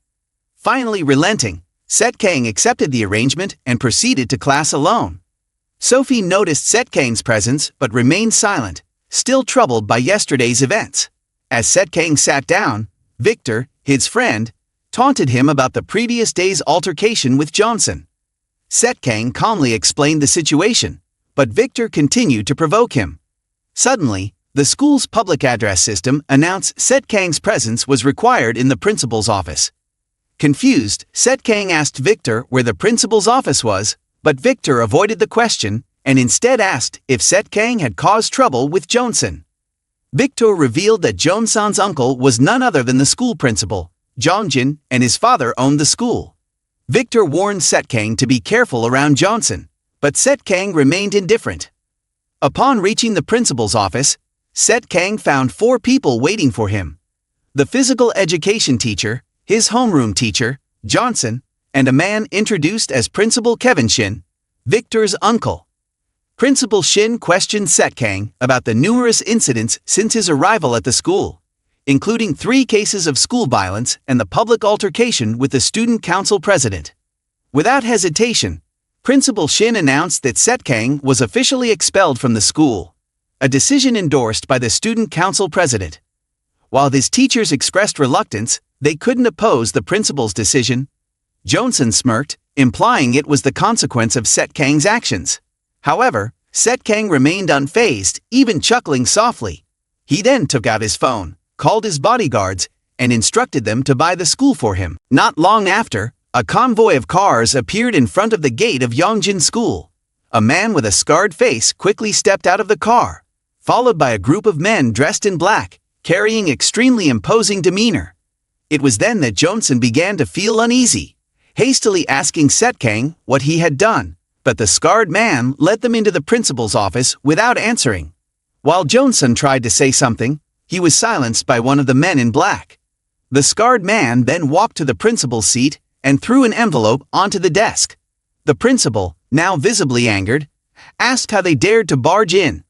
Finally relenting, SetKang accepted the arrangement and proceeded to class alone. Sophie noticed SetKang's presence but remained silent, still troubled by yesterday's events. As SetKang sat down, Victor, his friend, taunted him about the previous day's altercation with Johnson. SetKang calmly explained the situation, but Victor continued to provoke him. Suddenly, the school's public address system announced SetKang's presence was required in the principal's office. Confused, SetKang asked Victor where the principal's office was, but Victor avoided the question and instead asked if SetKang had caused trouble with Johnson. Victor revealed that Johnson's uncle was none other than the school principal, Jongjin and his father owned the school. Victor warned SetKang to be careful around Johnson, but SetKang remained indifferent. Upon reaching the principal's office, SetKang found 4 people waiting for him. The physical education teacher, his homeroom teacher, Johnson, and a man introduced as Principal Kevin Shin, Victor's uncle. Principal Shin questioned SetKang about the numerous incidents since his arrival at the school, including 3 cases of school violence and the public altercation with the student council president. Without hesitation, Principal Shin announced that SetKang was officially expelled from the school, a decision endorsed by the student council president. While his teachers expressed reluctance, they couldn't oppose the principal's decision. Johnson smirked, implying it was the consequence of SetKang's actions. However, SetKang remained unfazed, even chuckling softly. He then took out his phone, called his bodyguards, and instructed them to buy the school for him. Not long after, a convoy of cars appeared in front of the gate of Yongjin School. A man with a scarred face quickly stepped out of the car, followed by a group of men dressed in black, carrying extremely imposing demeanor. It was then that Johnson began to feel uneasy, hastily asking SetKang what he had done, but the scarred man led them into the principal's office without answering. While Johnson tried to say something, he was silenced by one of the men in black. The scarred man then walked to the principal's seat and threw an envelope onto the desk. The principal, now visibly angered, asked how they dared to barge in.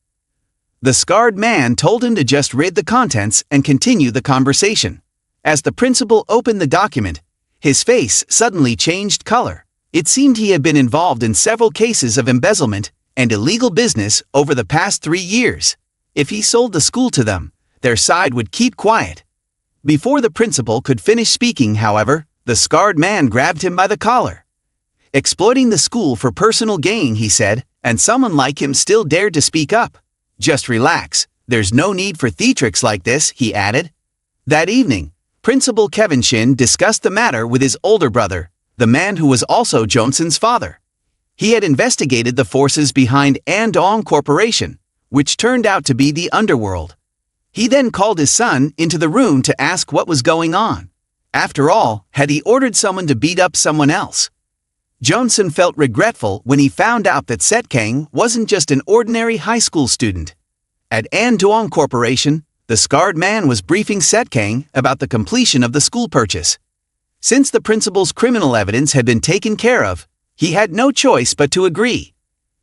The scarred man told him to just read the contents and continue the conversation. As the principal opened the document, his face suddenly changed color. It seemed he had been involved in several cases of embezzlement and illegal business over the past 3 years. If he sold the school to them, their side would keep quiet. Before the principal could finish speaking, however, the scarred man grabbed him by the collar. Exploiting the school for personal gain, he said, and someone like him still dared to speak up. Just relax, there's no need for theatrics like this, he added. That evening, Principal Kevin Shin discussed the matter with his older brother, the man who was also Johnson's father. He had investigated the forces behind Andong Corporation, which turned out to be the underworld. He then called his son into the room to ask what was going on. After all, had he ordered someone to beat up someone else? Johnson felt regretful when he found out that SetKang wasn't just an ordinary high school student. At Andong Corporation, the scarred man was briefing SetKang about the completion of the school purchase. Since the principal's criminal evidence had been taken care of, he had no choice but to agree.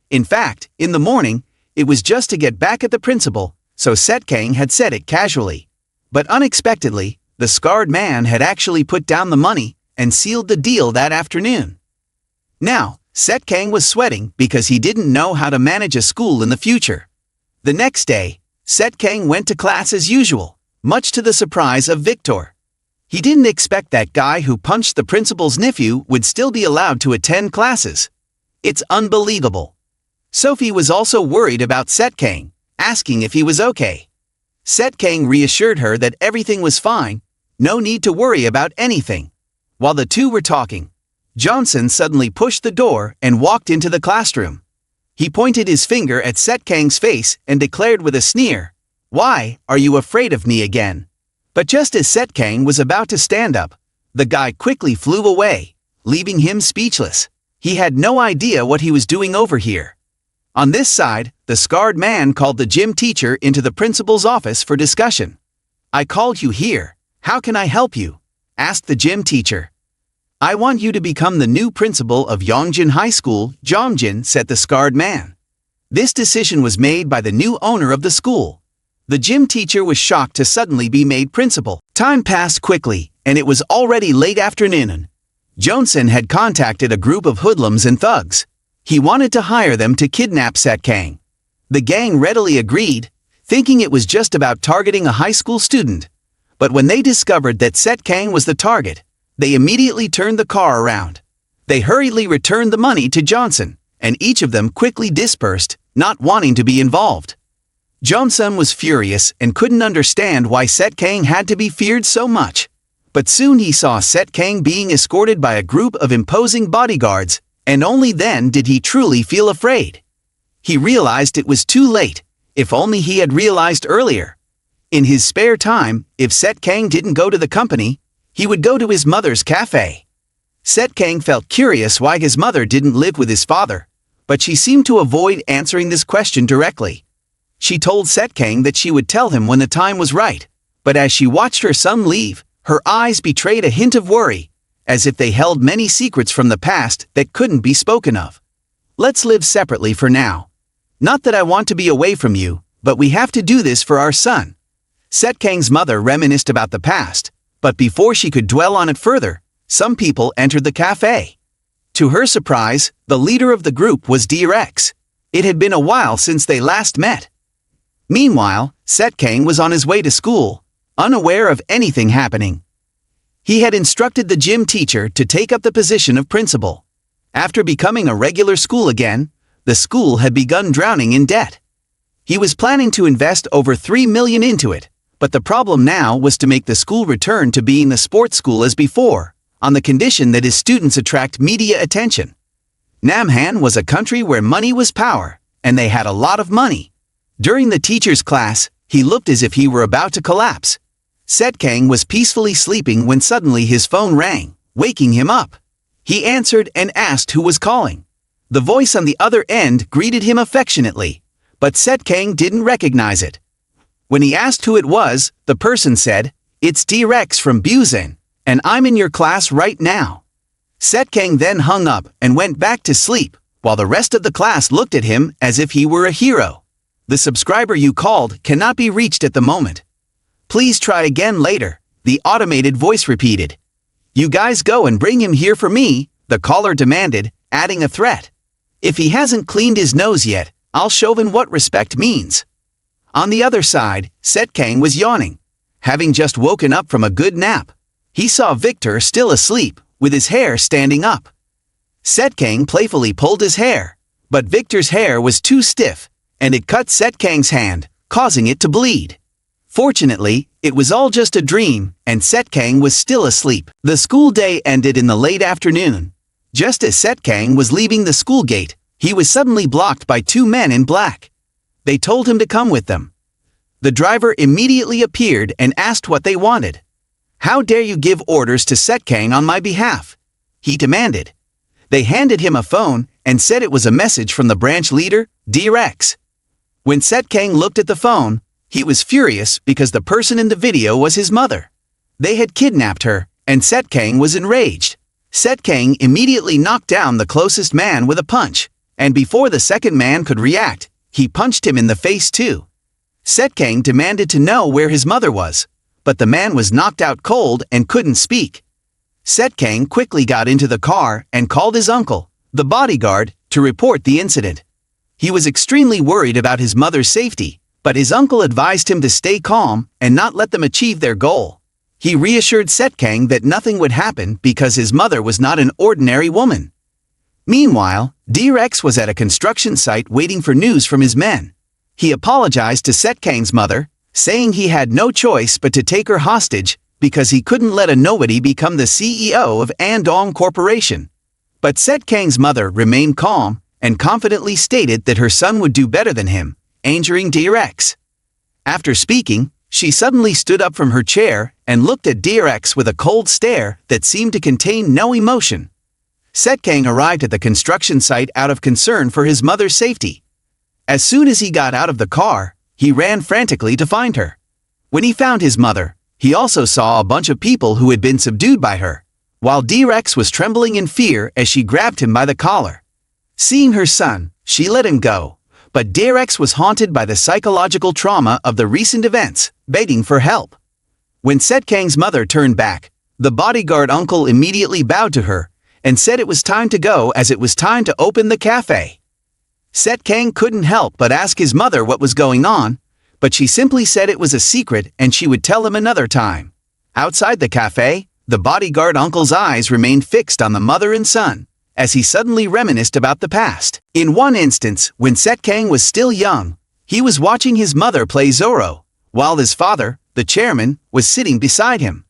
In fact, in the morning, it was just to get back at the principal, so SetKang had said it casually. But unexpectedly, the scarred man had actually put down the money and sealed the deal that afternoon. Now, SetKang was sweating because he didn't know how to manage a school in the future. The next day, SetKang went to class as usual, much to the surprise of Victor. He didn't expect that guy who punched the principal's nephew would still be allowed to attend classes. It's unbelievable. Sophie was also worried about SetKang, asking if he was okay. SetKang reassured her that everything was fine, no need to worry about anything. While the two were talking, Johnson suddenly pushed the door and walked into the classroom. He pointed his finger at SetKang's face and declared with a sneer, "Why are you afraid of me again?" But just as SetKang was about to stand up, the guy quickly flew away, leaving him speechless. He had no idea what he was doing over here. On this side, the scarred man called the gym teacher into the principal's office for discussion. "I called you here. How can I help you?" asked the gym teacher. "I want you to become the new principal of Yongjin High School," Jongjin said the scarred man. This decision was made by the new owner of the school. The gym teacher was shocked to suddenly be made principal. Time passed quickly, and it was already late afternoon. Johnson had contacted a group of hoodlums and thugs. He wanted to hire them to kidnap SetKang. The gang readily agreed, thinking it was just about targeting a high school student. But when they discovered that SetKang was the target, they immediately turned the car around. They hurriedly returned the money to Johnson, and each of them quickly dispersed, not wanting to be involved. Johnson was furious and couldn't understand why SetKang had to be feared so much. But soon he saw SetKang being escorted by a group of imposing bodyguards, and only then did he truly feel afraid. He realized it was too late, if only he had realized earlier. In his spare time, if SetKang didn't go to the company, He would go to his mother's cafe. SetKang felt curious why his mother didn't live with his father, but she seemed to avoid answering this question directly. She told SetKang that she would tell him when the time was right, but as she watched her son leave, her eyes betrayed a hint of worry, as if they held many secrets from the past that couldn't be spoken of. Let's live separately for now. Not that I want to be away from you, but we have to do this for our son. SetKang's mother reminisced about the past, but before she could dwell on it further, some people entered the cafe. To her surprise, the leader of the group was D-Rex. It had been a while since they last met. Meanwhile, SetKang was on his way to school, unaware of anything happening. He had instructed the gym teacher to take up the position of principal. After becoming a regular school again, the school had begun drowning in debt. He was planning to invest over $3 million into it, but the problem now was to make the school return to being the sports school as before, on the condition that his students attract media attention. Namhan was a country where money was power, and they had a lot of money. During the teacher's class, he looked as if he were about to collapse. SetKang was peacefully sleeping when suddenly his phone rang, waking him up. He answered and asked who was calling. The voice on the other end greeted him affectionately, but SetKang didn't recognize it. When he asked who it was, the person said, "It's D-Rex from Busan, and I'm in your class right now." SetKang then hung up and went back to sleep, while the rest of the class looked at him as if he were a hero. "The subscriber you called cannot be reached at the moment. Please try again later," the automated voice repeated. "You guys go and bring him here for me," the caller demanded, adding a threat. "If he hasn't cleaned his nose yet, I'll show him what respect means." On the other side, SetKang was yawning. Having just woken up from a good nap, he saw Victor still asleep, with his hair standing up. SetKang playfully pulled his hair, but Victor's hair was too stiff, and it cut SetKang's hand, causing it to bleed. Fortunately, it was all just a dream, and SetKang was still asleep. The school day ended in the late afternoon. Just as SetKang was leaving the school gate, he was suddenly blocked by two men in black. They told him to come with them. The driver immediately appeared and asked what they wanted. "How dare you give orders to SetKang on my behalf?" he demanded. They handed him a phone and said it was a message from the branch leader, D-Rex. When SetKang looked at the phone, he was furious because the person in the video was his mother. They had kidnapped her, and SetKang was enraged. SetKang immediately knocked down the closest man with a punch, and before the second man could react, he punched him in the face too. SetKang demanded to know where his mother was, but the man was knocked out cold and couldn't speak. SetKang quickly got into the car and called his uncle, the bodyguard, to report the incident. He was extremely worried about his mother's safety, but his uncle advised him to stay calm and not let them achieve their goal. He reassured SetKang that nothing would happen because his mother was not an ordinary woman. Meanwhile, D-Rex was at a construction site waiting for news from his men. He apologized to SetKang's mother, saying he had no choice but to take her hostage because he couldn't let a nobody become the CEO of Andong Corporation. But SetKang's mother remained calm and confidently stated that her son would do better than him, angering D-Rex. After speaking, she suddenly stood up from her chair and looked at D-Rex with a cold stare that seemed to contain no emotion. SetKang arrived at the construction site out of concern for his mother's safety. As soon as he got out of the car, he ran frantically to find her. When he found his mother, he also saw a bunch of people who had been subdued by her, while D-Rex was trembling in fear as she grabbed him by the collar. Seeing her son, she let him go, but D-Rex was haunted by the psychological trauma of the recent events, begging for help. When SetKang's mother turned back, the bodyguard uncle immediately bowed to her and said it was time to go as it was time to open the cafe. SetKang couldn't help but ask his mother what was going on, but she simply said it was a secret and she would tell him another time. Outside the cafe, the bodyguard uncle's eyes remained fixed on the mother and son, as he suddenly reminisced about the past. In one instance, when SetKang was still young, he was watching his mother play Zorro, while his father, the chairman, was sitting beside him.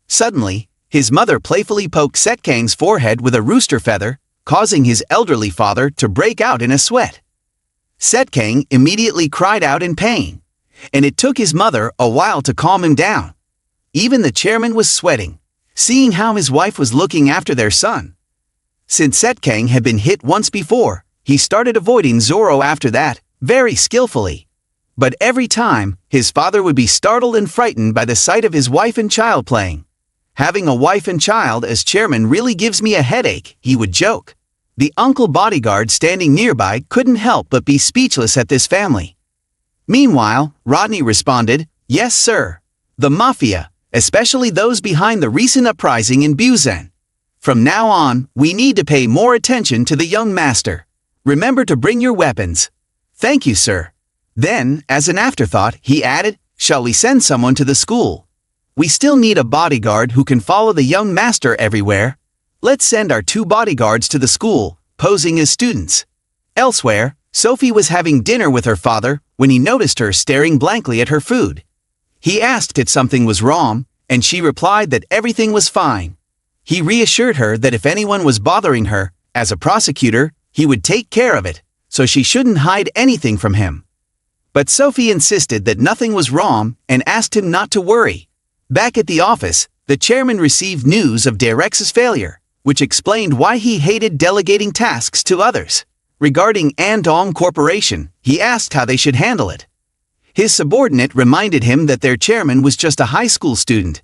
Suddenly, his mother playfully poked SetKang's forehead with a rooster feather, causing his elderly father to break out in a sweat. SetKang immediately cried out in pain, and it took his mother a while to calm him down. Even the chairman was sweating, seeing how his wife was looking after their son. Since SetKang had been hit once before, he started avoiding Zoro after that, very skillfully. But every time, his father would be startled and frightened by the sight of his wife and child playing. "Having a wife and child as chairman really gives me a headache," he would joke. The uncle bodyguard standing nearby couldn't help but be speechless at this family. Meanwhile, Rodney responded, "Yes, sir. The mafia, especially those behind the recent uprising in Busan. From now on, we need to pay more attention to the young master. Remember to bring your weapons." "Thank you, sir." Then, as an afterthought, he added, "Shall we send someone to the school? We still need a bodyguard who can follow the young master everywhere. Let's send our 2 bodyguards to the school, posing as students." Elsewhere, Sophie was having dinner with her father when he noticed her staring blankly at her food. He asked if something was wrong, and she replied that everything was fine. He reassured her that if anyone was bothering her, as a prosecutor, he would take care of it, so she shouldn't hide anything from him. But Sophie insisted that nothing was wrong and asked him not to worry. Back at the office, the chairman received news of Derex's failure, which explained why he hated delegating tasks to others. Regarding Andong Corporation, he asked how they should handle it. His subordinate reminded him that their chairman was just a high school student.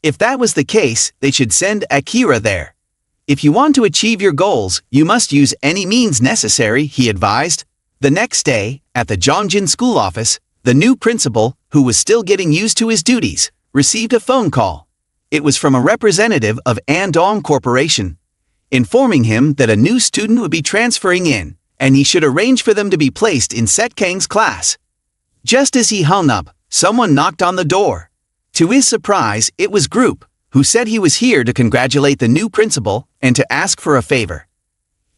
If that was the case, they should send Akira there. "If you want to achieve your goals, you must use any means necessary," he advised. The next day, at the Jongjin school office, the new principal, who was still getting used to his duties, received a phone call. It was from a representative of Andong Corporation, informing him that a new student would be transferring in, and he should arrange for them to be placed in SetKang's class. Just as he hung up, someone knocked on the door. To his surprise, it was Group, who said he was here to congratulate the new principal and to ask for a favor.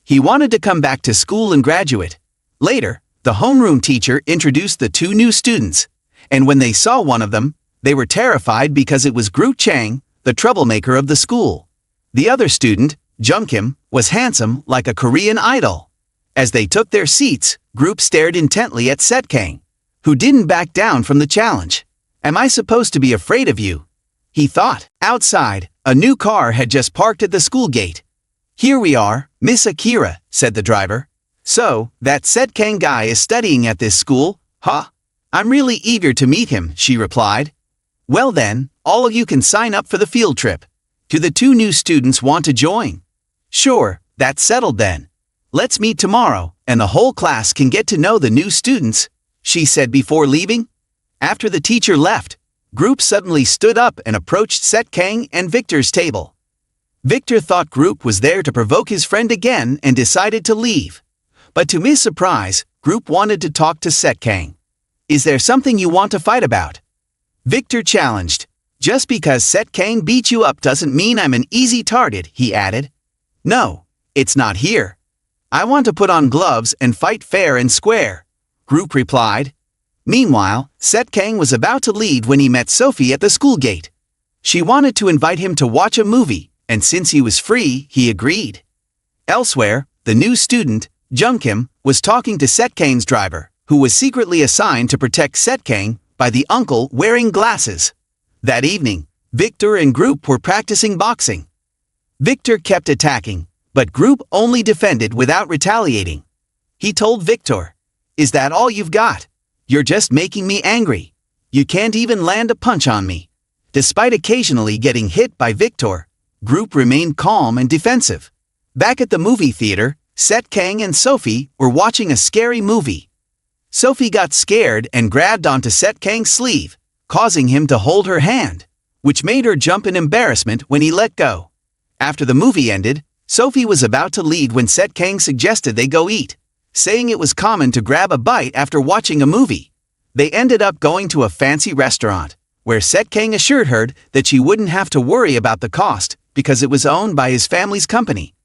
He wanted to come back to school and graduate. Later, the homeroom teacher introduced the 2 new students, and when they saw one of them, they were terrified because it was Group Chang, the troublemaker of the school. The other student, Jung Kim, was handsome like a Korean idol. As they took their seats, Group stared intently at SetKang, who didn't back down from the challenge. "Am I supposed to be afraid of you?" he thought. Outside, a new car had just parked at the school gate. "Here we are, Miss Akira," said the driver. "So, that SetKang guy is studying at this school, huh? I'm really eager to meet him," she replied. "Well then, all of you can sign up for the field trip. Do the 2 new students want to join?" "Sure, that's settled then. Let's meet tomorrow, and the whole class can get to know the new students," she said before leaving. After the teacher left, Group suddenly stood up and approached SetKang and Victor's table. Victor thought Group was there to provoke his friend again and decided to leave. But to his surprise, Group wanted to talk to SetKang. "Is there something you want to fight about?" Victor challenged. "Just because SetKang beat you up doesn't mean I'm an easy target," he added. "No, it's not here. I want to put on gloves and fight fair and square," Group replied. Meanwhile, SetKang was about to leave when he met Sophie at the school gate. She wanted to invite him to watch a movie, and since he was free, he agreed. Elsewhere, the new student, Jung Kim, was talking to SetKang's driver, who was secretly assigned to protect SetKang by the uncle wearing glasses. That evening, Victor and Group were practicing boxing. Victor kept attacking, but Group only defended without retaliating. He told Victor, "Is that all you've got? You're just making me angry. You can't even land a punch on me." Despite occasionally getting hit by Victor, Group remained calm and defensive. Back at the movie theater, SetKang and Sophie were watching a scary movie. Sophie got scared and grabbed onto SetKang's sleeve, causing him to hold her hand, which made her jump in embarrassment when he let go. After the movie ended, Sophie was about to leave when SetKang suggested they go eat, saying it was common to grab a bite after watching a movie. They ended up going to a fancy restaurant, where SetKang assured her that she wouldn't have to worry about the cost because it was owned by his family's company.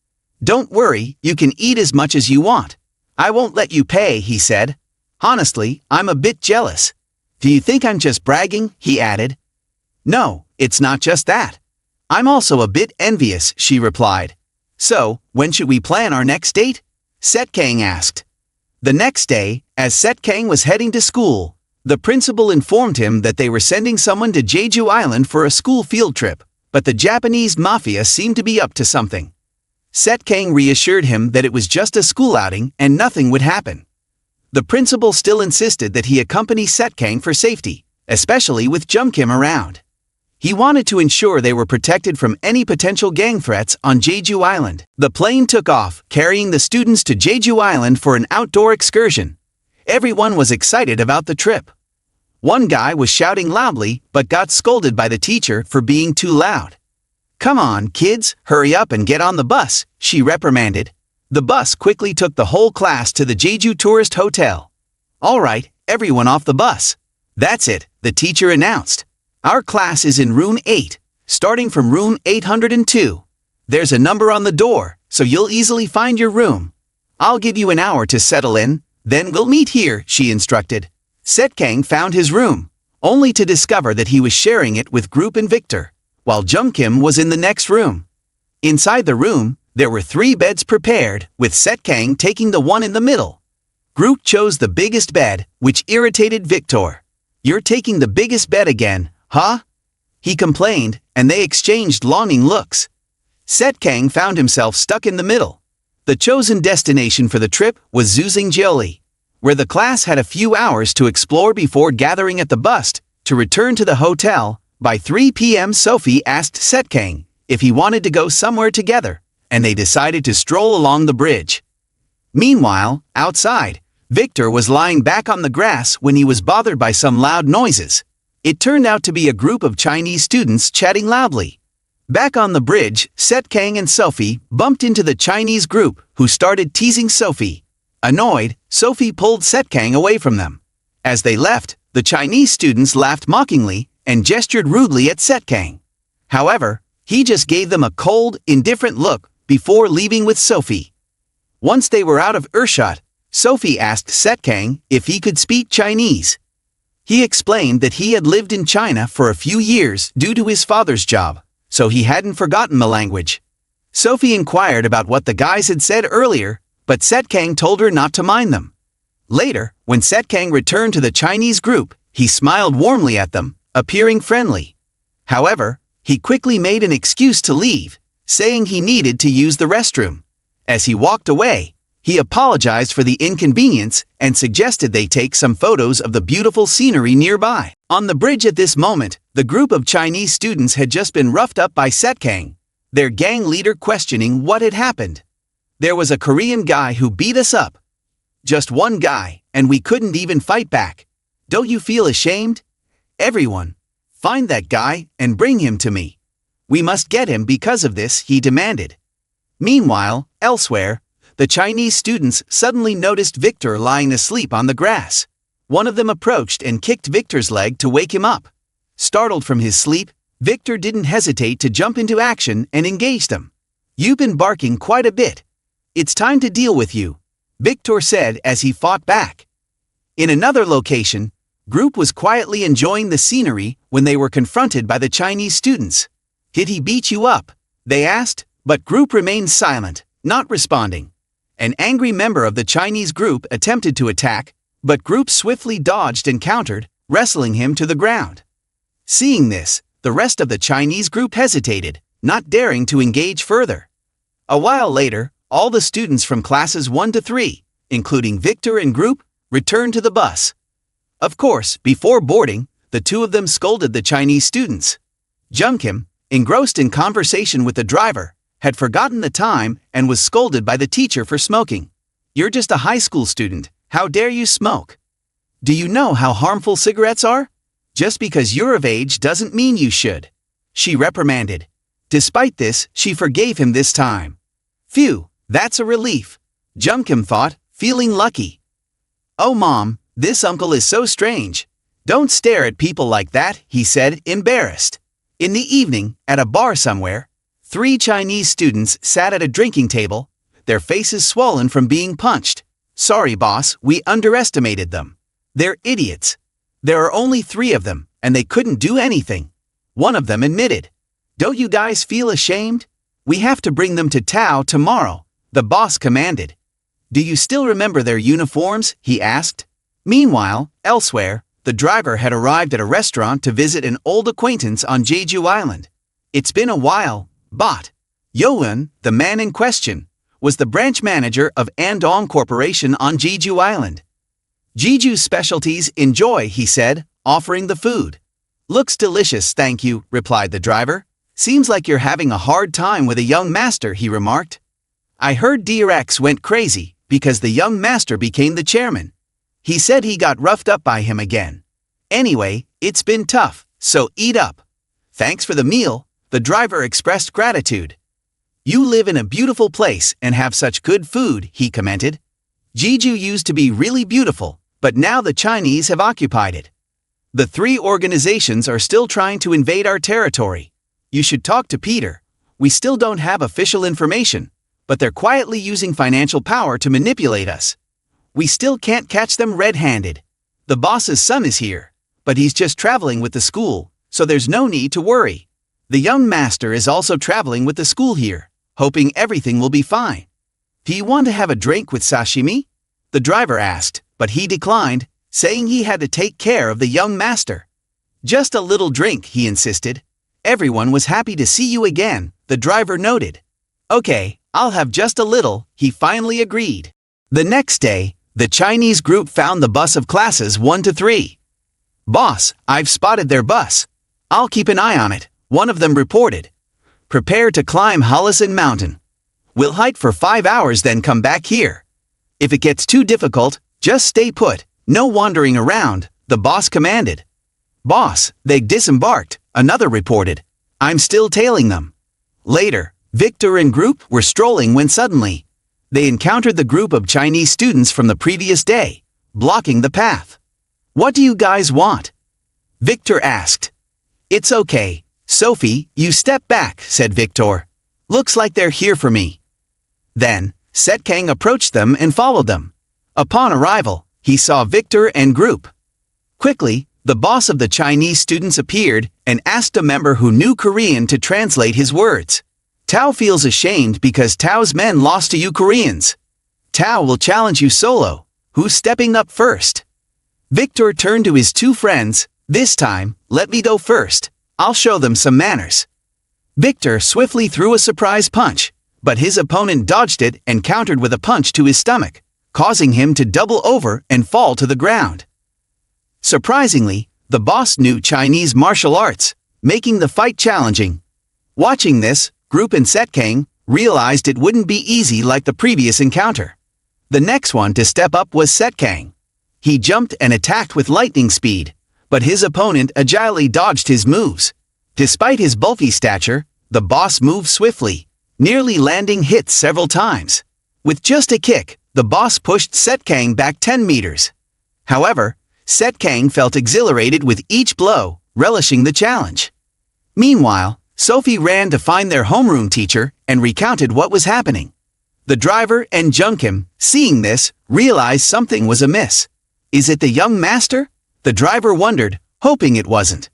"Don't worry, you can eat as much as you want. I won't let you pay," he said. "Honestly, I'm a bit jealous." "Do you think I'm just bragging?" he added. "No, it's not just that. I'm also a bit envious," she replied. "So, when should we plan our next date?" SetKang asked. The next day, as SetKang was heading to school, the principal informed him that they were sending someone to Jeju Island for a school field trip, but the Japanese mafia seemed to be up to something. SetKang reassured him that it was just a school outing and nothing would happen. The principal still insisted that he accompany SetKang for safety, especially with Jumkim around. He wanted to ensure they were protected from any potential gang threats on Jeju Island. The plane took off, carrying the students to Jeju Island for an outdoor excursion. Everyone was excited about the trip. One guy was shouting loudly but got scolded by the teacher for being too loud. "Come on, kids, hurry up and get on the bus," she reprimanded. The bus quickly took the whole class to the Jeju Tourist Hotel. "All right, everyone off the bus." "That's it," the teacher announced. "Our class is in room 8, starting from room 802. There's a number on the door, so you'll easily find your room. I'll give you an hour to settle in, then we'll meet here," she instructed. SetKang found his room, only to discover that he was sharing it with Group and Victor, while Jumkim was in the next room. Inside the room, there were 3 beds prepared, with SetKang taking the one in the middle. Group chose the biggest bed, which irritated Victor. "You're taking the biggest bed again, huh?" he complained, and they exchanged longing looks. SetKang found himself stuck in the middle. The chosen destination for the trip was Zuzingjioli, where the class had a few hours to explore before gathering at the bus to return to the hotel. By 3 p.m. Sophie asked SetKang if he wanted to go somewhere together, and they decided to stroll along the bridge. Meanwhile, outside, Victor was lying back on the grass when he was bothered by some loud noises. It turned out to be a group of Chinese students chatting loudly. Back on the bridge, SetKang and Sophie bumped into the Chinese group, who started teasing Sophie. Annoyed, Sophie pulled SetKang away from them. As they left, the Chinese students laughed mockingly and gestured rudely at SetKang. However, he just gave them a cold, indifferent look before leaving with Sophie. Once they were out of earshot, Sophie asked SetKang if he could speak Chinese. He explained that he had lived in China for a few years due to his father's job, so he hadn't forgotten the language. Sophie inquired about what the guys had said earlier, but SetKang told her not to mind them. Later, when SetKang returned to the Chinese group, he smiled warmly at them, appearing friendly. However, he quickly made an excuse to leave, saying he needed to use the restroom. As he walked away, he apologized for the inconvenience and suggested they take some photos of the beautiful scenery nearby. On the bridge at this moment, the group of Chinese students had just been roughed up by SetKang, their gang leader questioning what had happened. "There was a Korean guy who beat us up. Just one guy, and we couldn't even fight back. Don't you feel ashamed? Everyone, find that guy and bring him to me. We must get him because of this," he demanded. Meanwhile, elsewhere, the Chinese students suddenly noticed Victor lying asleep on the grass. One of them approached and kicked Victor's leg to wake him up. Startled from his sleep, Victor didn't hesitate to jump into action and engage them. "You've been barking quite a bit. It's time to deal with you," Victor said as he fought back. In another location, Group was quietly enjoying the scenery when they were confronted by the Chinese students. "Did he beat you up?" they asked, but Group remained silent, not responding. An angry member of the Chinese group attempted to attack, but Group swiftly dodged and countered, wrestling him to the ground. Seeing this, the rest of the Chinese group hesitated, not daring to engage further. A while later, all the students from classes 1 to 3, including Victor and Group, returned to the bus. Of course, before boarding, the two of them scolded the Chinese students. Jumkim, engrossed in conversation with the driver, had forgotten the time and was scolded by the teacher for smoking. "You're just a high school student, how dare you smoke? Do you know how harmful cigarettes are? Just because you're of age doesn't mean you should," she reprimanded. Despite this, she forgave him this time. Phew, that's a relief, Jumkim thought, feeling lucky. "Oh Mom, this uncle is so strange. Don't stare at people like that," he said, embarrassed. In the evening, at a bar somewhere, 3 Chinese students sat at a drinking table, their faces swollen from being punched. "Sorry boss, we underestimated them. They're idiots. There are only 3 of them, and they couldn't do anything," one of them admitted. "Don't you guys feel ashamed? We have to bring them to Tao tomorrow," the boss commanded. "Do you still remember their uniforms?" he asked. Meanwhile, elsewhere, the driver had arrived at a restaurant to visit an old acquaintance on Jeju Island. It's been a while, bot. Yoeun, the man in question, was the branch manager of Andong Corporation on Jeju Island. Jeju's specialties enjoy, he said, offering the food. Looks delicious, thank you, replied the driver. Seems like you're having a hard time with a young master, he remarked. I heard DRX went crazy because the young master became the chairman. He said he got roughed up by him again. Anyway, it's been tough, so eat up. Thanks for the meal, the driver expressed gratitude. You live in a beautiful place and have such good food, he commented. Jeju used to be really beautiful, but now the Chinese have occupied it. The three organizations are still trying to invade our territory. You should talk to Peter. We still don't have official information, but they're quietly using financial power to manipulate us. We still can't catch them red-handed. The boss's son is here, but he's just traveling with the school, so there's no need to worry. The young master is also traveling with the school here, hoping everything will be fine. Do you want to have a drink with sashimi? The driver asked, but he declined, saying he had to take care of the young master. Just a little drink, he insisted. Everyone was happy to see you again, the driver noted. Okay, I'll have just a little, he finally agreed. The next day, the Chinese group found the bus of classes 1 to 3. Boss, I've spotted their bus. I'll keep an eye on it, one of them reported. Prepare to climb Holison Mountain. We'll hike for 5 hours then come back here. If it gets too difficult, just stay put, no wandering around, the boss commanded. Boss, they disembarked, another reported. I'm still tailing them. Later, Victor and group were strolling when suddenly, they encountered the group of Chinese students from the previous day, blocking the path. What do you guys want? Victor asked. It's okay, Sophie, you step back, said Victor. Looks like they're here for me. Then, SetKang approached them and followed them. Upon arrival, he saw Victor and group. Quickly, the boss of the Chinese students appeared and asked a member who knew Korean to translate his words. Tao feels ashamed because Tao's men lost to you Koreans. Tao will challenge you solo. Who's stepping up first? Victor turned to his two friends. This time, let me go first. I'll show them some manners. Victor swiftly threw a surprise punch, but his opponent dodged it and countered with a punch to his stomach, causing him to double over and fall to the ground. Surprisingly, the boss knew Chinese martial arts, making the fight challenging. Watching this, Group and SetKang realized it wouldn't be easy like the previous encounter. The next one to step up was SetKang. He jumped and attacked with lightning speed, but his opponent agilely dodged his moves. Despite his bulky stature, the boss moved swiftly, nearly landing hits several times. With just a kick, the boss pushed SetKang back 10 meters. However, SetKang felt exhilarated with each blow, relishing the challenge. Meanwhile, Sophie ran to find their homeroom teacher and recounted what was happening. The driver and Jungkim, seeing this, realized something was amiss. Is it the young master? The driver wondered, hoping it wasn't.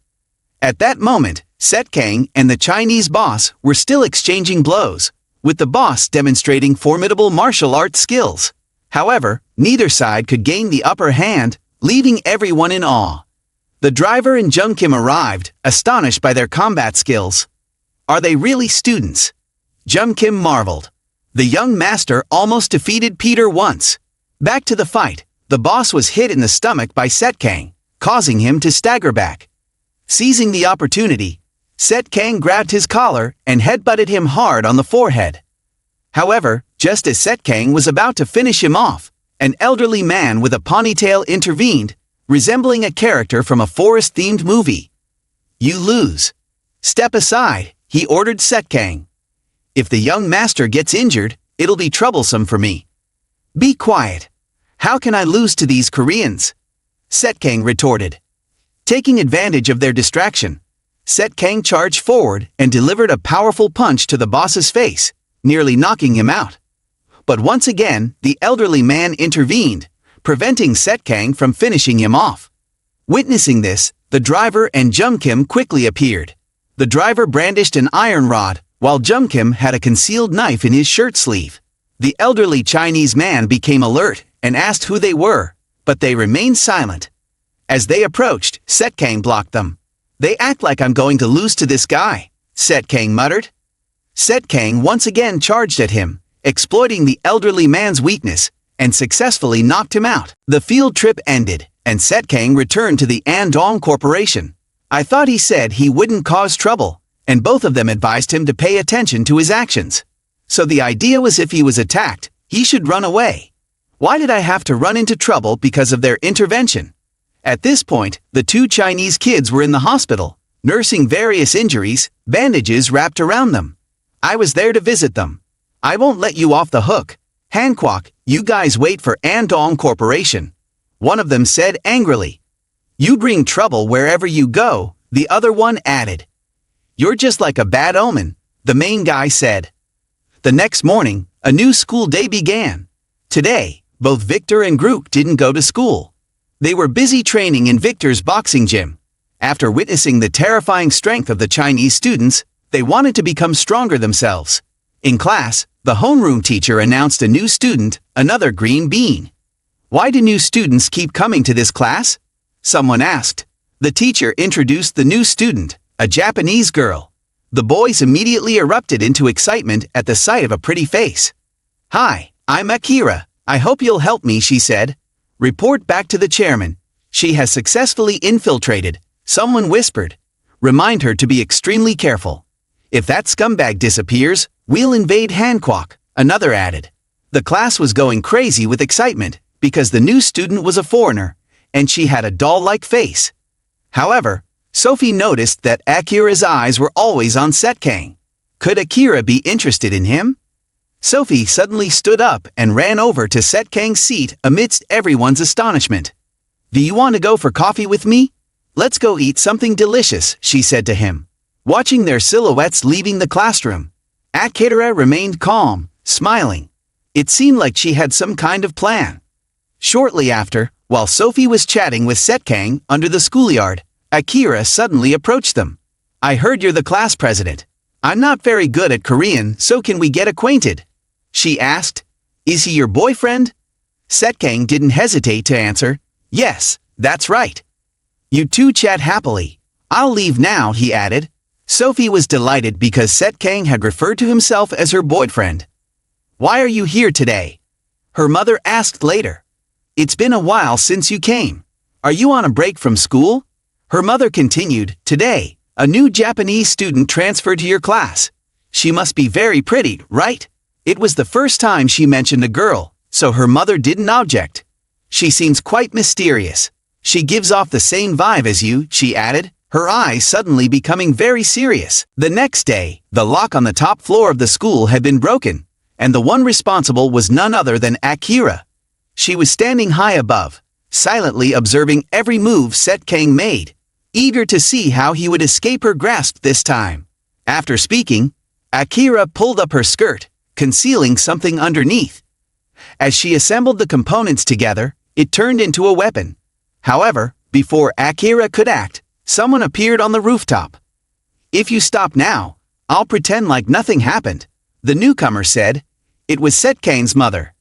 At that moment, SetKang and the Chinese boss were still exchanging blows, with the boss demonstrating formidable martial arts skills. However, neither side could gain the upper hand, leaving everyone in awe. The driver and Jungkim arrived, astonished by their combat skills. Are they really students? Jungkim marveled. The young master almost defeated Peter once. Back to the fight, the boss was hit in the stomach by SetKang, causing him to stagger back. Seizing the opportunity, SetKang grabbed his collar and headbutted him hard on the forehead. However, just as SetKang was about to finish him off, an elderly man with a ponytail intervened, resembling a character from a forest-themed movie. You lose. Step aside, he ordered SetKang. If the young master gets injured, it'll be troublesome for me. Be quiet. How can I lose to these Koreans? SetKang retorted. Taking advantage of their distraction, SetKang charged forward and delivered a powerful punch to the boss's face, nearly knocking him out. But once again, the elderly man intervened, preventing SetKang from finishing him off. Witnessing this, the driver and Jungkim quickly appeared. The driver brandished an iron rod, while Jungkim had a concealed knife in his shirt sleeve. The elderly Chinese man became alert and asked who they were, but they remained silent. As they approached, SetKang blocked them. They act like I'm going to lose to this guy, SetKang muttered. SetKang once again charged at him, exploiting the elderly man's weakness, and successfully knocked him out. The field trip ended, and SetKang returned to the Andong Corporation. I thought he said he wouldn't cause trouble, and both of them advised him to pay attention to his actions. So the idea was if he was attacked, he should run away. Why did I have to run into trouble because of their intervention? At this point, the two Chinese kids were in the hospital, nursing various injuries, bandages wrapped around them. I was there to visit them. I won't let you off the hook. Hankwok, you guys wait for Andong Corporation. One of them said angrily. You bring trouble wherever you go, the other one added. You're just like a bad omen, the main guy said. The next morning, a new school day began. Today, both Victor and Grook didn't go to school. They were busy training in Victor's boxing gym. After witnessing the terrifying strength of the Chinese students, they wanted to become stronger themselves. In class, the homeroom teacher announced a new student, another green bean. Why do new students keep coming to this class? Someone asked. The teacher introduced the new student, a Japanese girl. The boys immediately erupted into excitement at the sight of a pretty face. Hi, I'm Akira. I hope you'll help me, she said. Report back to the chairman. She has successfully infiltrated, someone whispered. Remind her to be extremely careful. If that scumbag disappears, we'll invade Hankwok, another added. The class was going crazy with excitement because the new student was a foreigner, and she had a doll-like face. However, Sophie noticed that Akira's eyes were always on SetKang. Could Akira be interested in him? Sophie suddenly stood up and ran over to SetKang's seat amidst everyone's astonishment. Do you want to go for coffee with me? Let's go eat something delicious, she said to him. Watching their silhouettes leaving the classroom, Akira remained calm, smiling. It seemed like she had some kind of plan. Shortly after, while Sophie was chatting with SetKang under the schoolyard, Akira suddenly approached them. I heard you're the class president. I'm not very good at Korean, so can we get acquainted? She asked. Is he your boyfriend? SetKang didn't hesitate to answer. Yes, that's right. You two chat happily. I'll leave now, he added. Sophie was delighted because SetKang had referred to himself as her boyfriend. Why are you here today? Her mother asked later. It's been a while since you came. Are you on a break from school? Her mother continued, Today, a new Japanese student transferred to your class. She must be very pretty, right? It was the first time she mentioned a girl, so her mother didn't object. She seems quite mysterious. She gives off the same vibe as you, she added, her eyes suddenly becoming very serious. The next day, the lock on the top floor of the school had been broken, and the one responsible was none other than Akira. She was standing high above, silently observing every move SetKang made, eager to see how he would escape her grasp this time. After speaking, Akira pulled up her skirt, concealing something underneath. As she assembled the components together, it turned into a weapon. However, before Akira could act, someone appeared on the rooftop. If you stop now, I'll pretend like nothing happened, the newcomer said. It was SetKang's mother.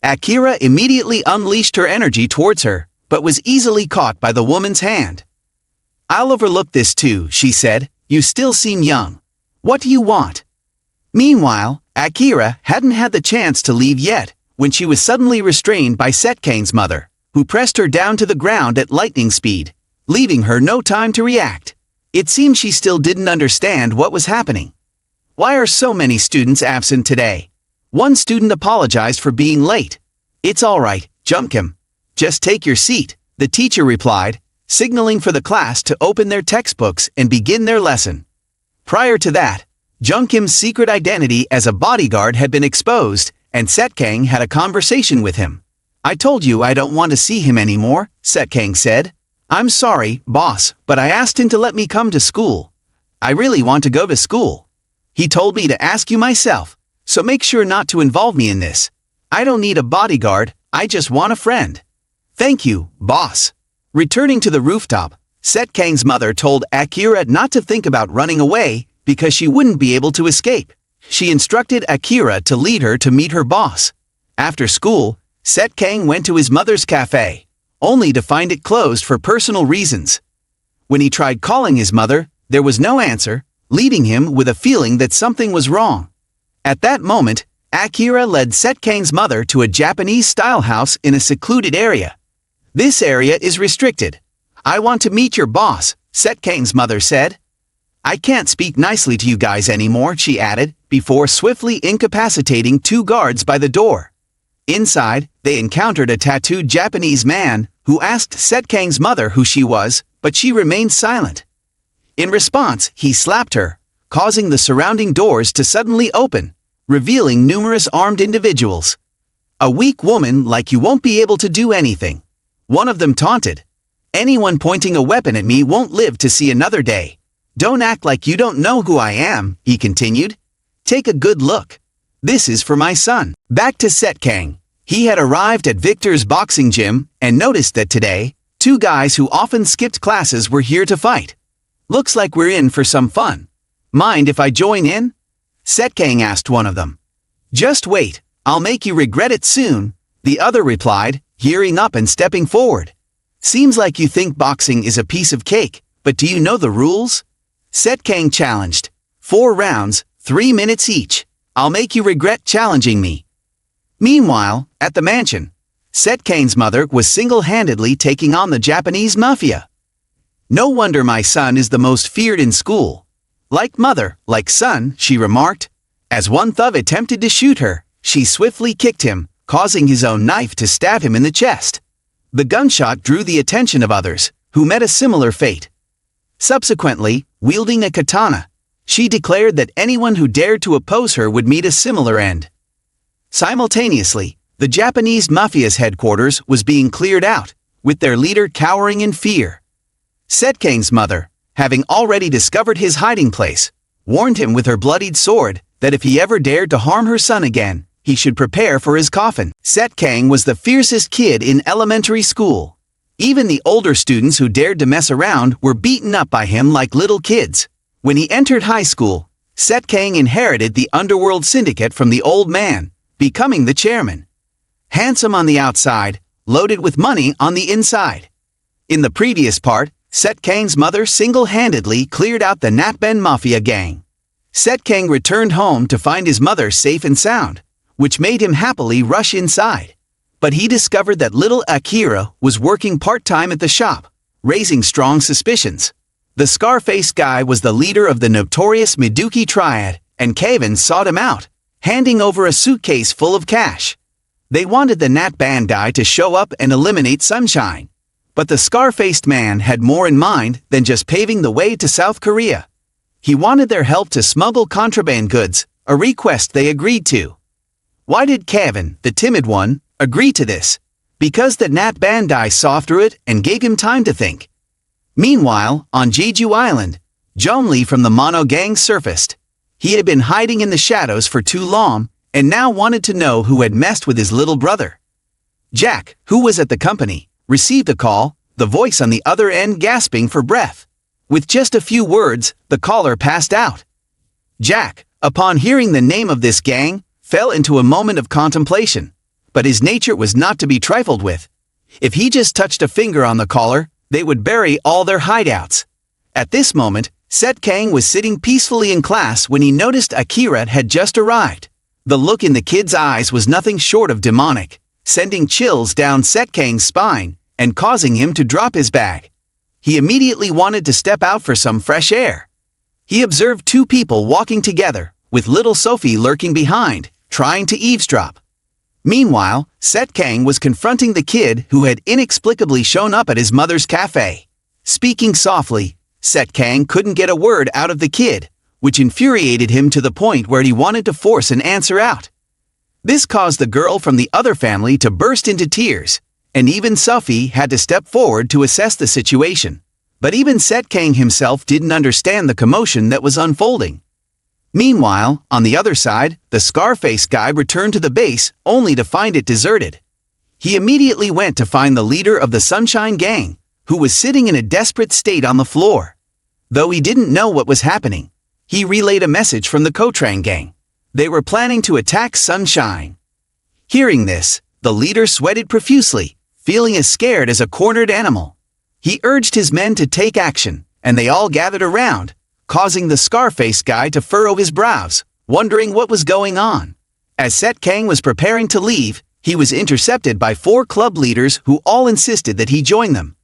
Akira immediately unleashed her energy towards her, but was easily caught by the woman's hand. I'll overlook this too, she said. You still seem young. What do you want? Meanwhile, Akira hadn't had the chance to leave yet, when she was suddenly restrained by SetKang's mother, who pressed her down to the ground at lightning speed, leaving her no time to react. It seemed she still didn't understand what was happening. Why are so many students absent today? One student apologized for being late. It's all right, Jungkim. Just take your seat, the teacher replied, signaling for the class to open their textbooks and begin their lesson. Prior to that, Jungkim's secret identity as a bodyguard had been exposed, and SetKang had a conversation with him. I told you I don't want to see him anymore, SetKang said. I'm sorry, boss, but I asked him to let me come to school. I really want to go to school. He told me to ask you myself, so make sure not to involve me in this. I don't need a bodyguard, I just want a friend. Thank you, boss. Returning to the rooftop, SetKang's mother told Akira not to think about running away because she wouldn't be able to escape. She instructed Akira to lead her to meet her boss. After school, SetKang went to his mother's cafe, only to find it closed for personal reasons. When he tried calling his mother, there was no answer, leaving him with a feeling that something was wrong. At that moment, Akira led SetKang's mother to a Japanese-style house in a secluded area. "This area is restricted. I want to meet your boss," SetKang's mother said. "I can't speak nicely to you guys anymore," she added, before swiftly incapacitating 2 guards by the door. Inside, they encountered a tattooed Japanese man who asked SetKang's mother who she was, but she remained silent. In response, he slapped her, causing the surrounding doors to suddenly open, revealing numerous armed individuals. "A weak woman like you won't be able to do anything," one of them taunted. "Anyone pointing a weapon at me won't live to see another day. Don't act like you don't know who I am," he continued. "Take a good look. This is for my son." Back to SetKang. He had arrived at Victor's boxing gym and noticed that today, 2 guys who often skipped classes were here to fight. "Looks like we're in for some fun. Mind if I join in?" SetKang asked one of them. "Just wait, I'll make you regret it soon," the other replied, gearing up and stepping forward. "Seems like you think boxing is a piece of cake, but do you know the rules?" SetKang challenged. 4 rounds, 3 minutes each. I'll make you regret challenging me." Meanwhile, at the mansion, SetKang's mother was single-handedly taking on the Japanese mafia. "No wonder my son is the most feared in school. Like mother, like son," she remarked. As one thug attempted to shoot her, she swiftly kicked him, causing his own knife to stab him in the chest. The gunshot drew the attention of others, who met a similar fate. Subsequently, wielding a katana, she declared that anyone who dared to oppose her would meet a similar end. Simultaneously, the Japanese mafia's headquarters was being cleared out, with their leader cowering in fear. SetKang's mother, having already discovered his hiding place, warned him with her bloodied sword that if he ever dared to harm her son again, he should prepare for his coffin. SetKang was the fiercest kid in elementary school. Even the older students who dared to mess around were beaten up by him like little kids. When he entered high school, SetKang inherited the underworld syndicate from the old man, becoming the chairman. Handsome on the outside, loaded with money on the inside. In the previous part, SetKang's mother single-handedly cleared out the Natben Mafia gang. SetKang returned home to find his mother safe and sound, which made him happily rush inside. But he discovered that little Akira was working part-time at the shop, raising strong suspicions. The Scarface guy was the leader of the notorious Miduki Triad, and Kevin sought him out, handing over a suitcase full of cash. They wanted the Nat Band guy to show up and eliminate Sunshine. But the scar-faced man had more in mind than just paving the way to South Korea. He wanted their help to smuggle contraband goods, a request they agreed to. Why did Kevin, the timid one, agree to this? Because the Nat Bandai saw through it and gave him time to think. Meanwhile, on Jeju Island, Jong-Lee from the Mono gang surfaced. He had been hiding in the shadows for too long and now wanted to know who had messed with his little brother. Jack, who was at the company, received a call, the voice on the other end gasping for breath. With just a few words, the caller passed out. Jack, upon hearing the name of this gang, fell into a moment of contemplation. But his nature was not to be trifled with. If he just touched a finger on the caller, they would bury all their hideouts. At this moment, SetKang was sitting peacefully in class when he noticed Akira had just arrived. The look in the kid's eyes was nothing short of demonic, sending chills down SetKang's spine and causing him to drop his bag. He immediately wanted to step out for some fresh air. He observed 2 people walking together, with little Sophie lurking behind, trying to eavesdrop. Meanwhile, SetKang was confronting the kid who had inexplicably shown up at his mother's cafe. Speaking softly, SetKang couldn't get a word out of the kid, which infuriated him to the point where he wanted to force an answer out. This caused the girl from the other family to burst into tears, and even Sophie had to step forward to assess the situation. But even SetKang himself didn't understand the commotion that was unfolding. Meanwhile, on the other side, the Scarface guy returned to the base only to find it deserted. He immediately went to find the leader of the Sunshine Gang, who was sitting in a desperate state on the floor. Though he didn't know what was happening, he relayed a message from the Kotrang Gang. They were planning to attack Sunshine. Hearing this, the leader sweated profusely, feeling as scared as a cornered animal. He urged his men to take action, and they all gathered around, causing the scar-faced guy to furrow his brows, wondering what was going on. As SetKang was preparing to leave, he was intercepted by 4 club leaders who all insisted that he join them.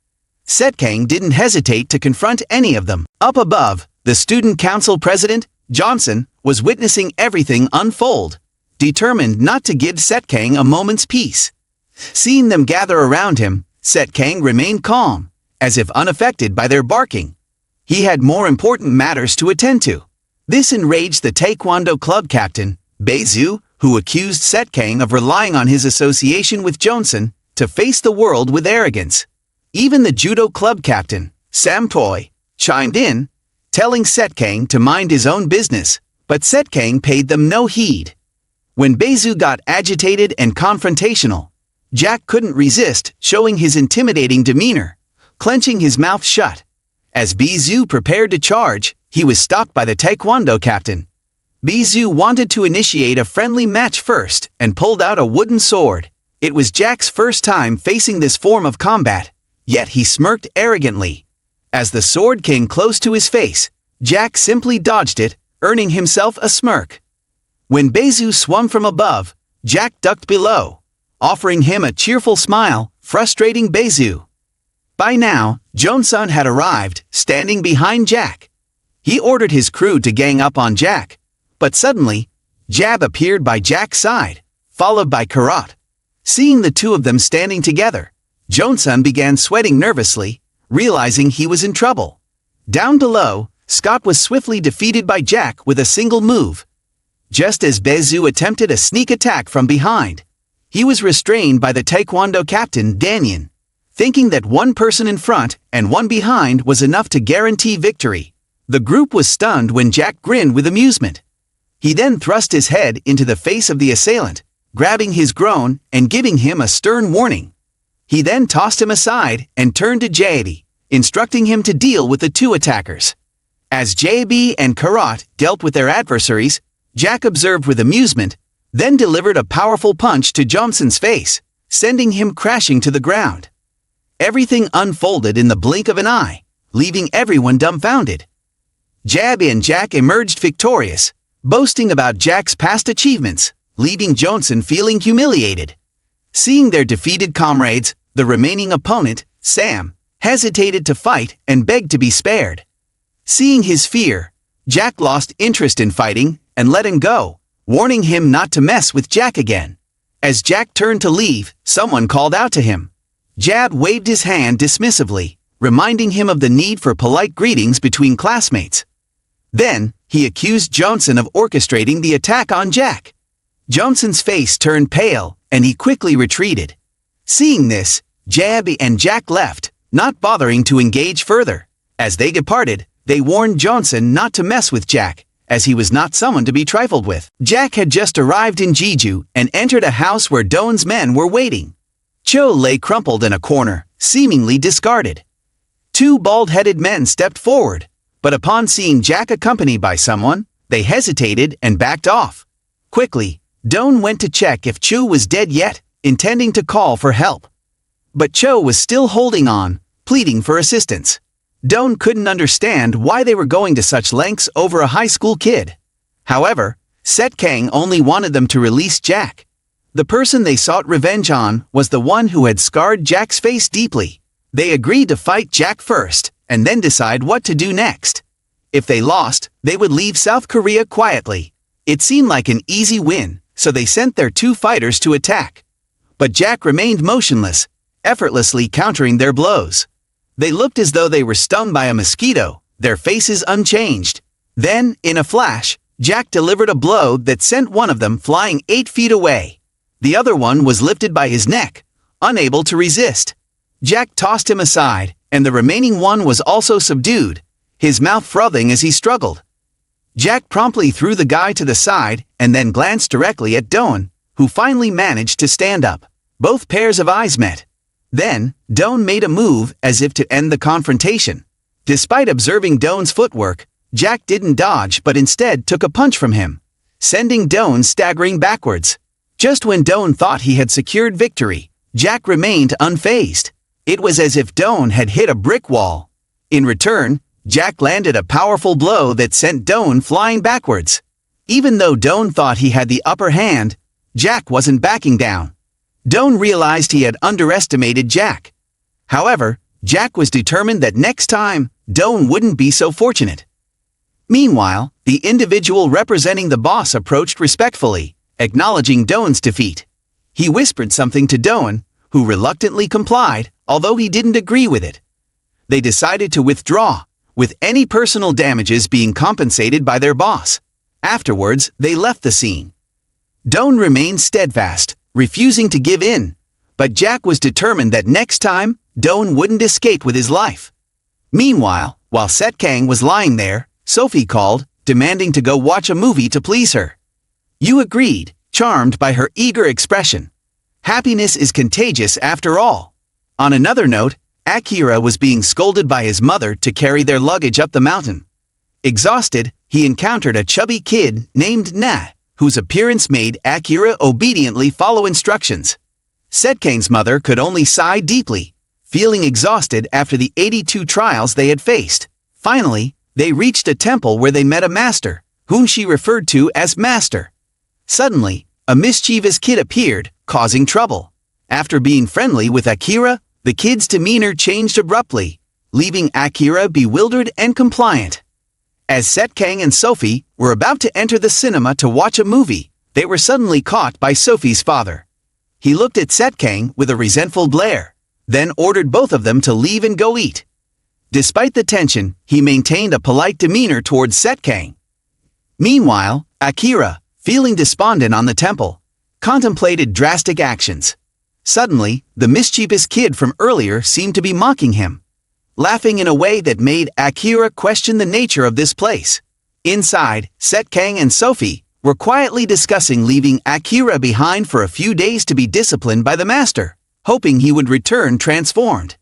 SetKang didn't hesitate to confront any of them. Up above, the student council president, Johnson, was witnessing everything unfold, determined not to give SetKang a moment's peace. Seeing them gather around him, SetKang remained calm, as if unaffected by their barking. He had more important matters to attend to. This enraged the Taekwondo club captain, Baezu, who accused SetKang of relying on his association with Johnson to face the world with arrogance. Even the judo club captain, Sam Toy, chimed in, telling SetKang to mind his own business, but SetKang paid them no heed. When Baezu got agitated and confrontational, Jack couldn't resist showing his intimidating demeanor, clenching his mouth shut. As Baezu prepared to charge, he was stopped by the Taekwondo captain. Baezu wanted to initiate a friendly match first and pulled out a wooden sword. It was Jack's first time facing this form of combat, yet he smirked arrogantly. As the sword came close to his face, Jack simply dodged it, earning himself a smirk. When Baezu swung from above, Jack ducked below, offering him a cheerful smile, frustrating Baezu. By now, Johnson had arrived, standing behind Jack. He ordered his crew to gang up on Jack, but suddenly, Jab appeared by Jack's side, followed by Karat. Seeing the two of them standing together, Johnson began sweating nervously, realizing he was in trouble. Down below, Scott was swiftly defeated by Jack with a single move. Just as Baezu attempted a sneak attack from behind, he was restrained by the Taekwondo captain, Danyan. Thinking that one person in front and one behind was enough to guarantee victory, the group was stunned when Jack grinned with amusement. He then thrust his head into the face of the assailant, grabbing his groin and giving him a stern warning. He then tossed him aside and turned to Jaebi, instructing him to deal with the two attackers. As Jaebi and Karat dealt with their adversaries, Jack observed with amusement, then delivered a powerful punch to Johnson's face, sending him crashing to the ground. Everything unfolded in the blink of an eye, leaving everyone dumbfounded. Jab and Jack emerged victorious, boasting about Jack's past achievements, leaving Johnson feeling humiliated. Seeing their defeated comrades, the remaining opponent, Sam, hesitated to fight and begged to be spared. Seeing his fear, Jack lost interest in fighting and let him go, warning him not to mess with Jack again. As Jack turned to leave, someone called out to him. Jab waved his hand dismissively, reminding him of the need for polite greetings between classmates. Then, he accused Johnson of orchestrating the attack on Jack. Johnson's face turned pale, and he quickly retreated. Seeing this, Jab and Jack left, not bothering to engage further. As they departed, they warned Johnson not to mess with Jack, as he was not someone to be trifled with. Jack had just arrived in Jeju and entered a house where Doan's men were waiting. Cho lay crumpled in a corner, seemingly discarded. 2 bald-headed men stepped forward, but upon seeing Jack accompanied by someone, they hesitated and backed off. Quickly, Doan went to check if Cho was dead yet, intending to call for help. But Cho was still holding on, pleading for assistance. Doan couldn't understand why they were going to such lengths over a high school kid. However, SetKang only wanted them to release Jack. The person they sought revenge on was the one who had scarred Jack's face deeply. They agreed to fight Jack first, and then decide what to do next. If they lost, they would leave South Korea quietly. It seemed like an easy win, so they sent their 2 fighters to attack. But Jack remained motionless, effortlessly countering their blows. They looked as though they were stung by a mosquito, their faces unchanged. Then, in a flash, Jack delivered a blow that sent one of them flying 8 feet away. The other one was lifted by his neck, unable to resist. Jack tossed him aside, and the remaining one was also subdued, his mouth frothing as he struggled. Jack promptly threw the guy to the side and then glanced directly at Doan, who finally managed to stand up. Both pairs of eyes met. Then, Doan made a move as if to end the confrontation. Despite observing Doan's footwork, Jack didn't dodge but instead took a punch from him, sending Doan staggering backwards. Just when Doan thought he had secured victory, Jack remained unfazed. It was as if Doan had hit a brick wall. In return, Jack landed a powerful blow that sent Doan flying backwards. Even though Doan thought he had the upper hand, Jack wasn't backing down. Doan realized he had underestimated Jack. However, Jack was determined that next time, Doan wouldn't be so fortunate. Meanwhile, the individual representing the boss approached respectfully, acknowledging Doan's defeat. He whispered something to Doan, who reluctantly complied, although he didn't agree with it. They decided to withdraw, with any personal damages being compensated by their boss. Afterwards, they left the scene. Doan remained steadfast, refusing to give in, but Jack was determined that next time, Doan wouldn't escape with his life. Meanwhile, while SetKang was lying there, Sophie called, demanding to go watch a movie to please her. Yu agreed, charmed by her eager expression. Happiness is contagious after all. On another note, Akira was being scolded by his mother to carry their luggage up the mountain. Exhausted, he encountered a chubby kid named Na, whose appearance made Akira obediently follow instructions. SetKang's mother could only sigh deeply, feeling exhausted after the 82 trials they had faced. Finally, they reached a temple where they met a master, whom she referred to as Master. Suddenly, a mischievous kid appeared, causing trouble. After being friendly with Akira, the kid's demeanor changed abruptly, leaving Akira bewildered and compliant. As SetKang and Sophie were about to enter the cinema to watch a movie, they were suddenly caught by Sophie's father. He looked at SetKang with a resentful glare, then ordered both of them to leave and go eat. Despite the tension, he maintained a polite demeanor towards SetKang. Meanwhile, Akira, feeling despondent on the temple, contemplated drastic actions. Suddenly, the mischievous kid from earlier seemed to be mocking him, laughing in a way that made Akira question the nature of this place. Inside, SetKang and Sophie were quietly discussing leaving Akira behind for a few days to be disciplined by the master, hoping he would return transformed.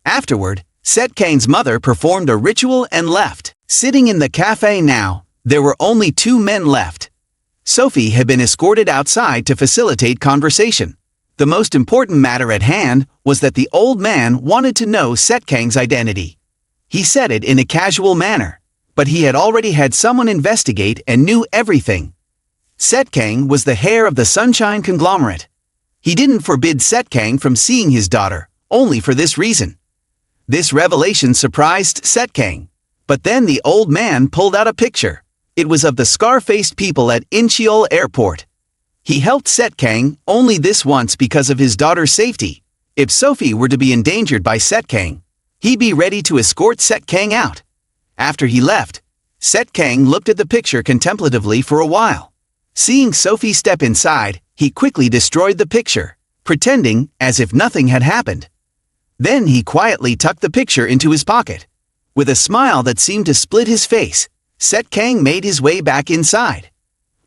Afterward, SetKang's mother performed a ritual and left. Sitting in the cafe now, there were only 2 men left. Sophie had been escorted outside to facilitate conversation. The most important matter at hand was that the old man wanted to know SetKang's identity. He said it in a casual manner, but he had already had someone investigate and knew everything. SetKang was the heir of the Sunshine conglomerate. He didn't forbid SetKang from seeing his daughter, only for this reason. This revelation surprised SetKang, but then the old man pulled out a picture. It was of the scar-faced people at Incheon Airport. He helped SetKang only this once because of his daughter's safety. If Sophie were to be endangered by SetKang, he'd be ready to escort SetKang out. After he left, SetKang looked at the picture contemplatively for a while. Seeing Sophie step inside, he quickly destroyed the picture, pretending as if nothing had happened. Then he quietly tucked the picture into his pocket. With a smile that seemed to split his face, SetKang made his way back inside.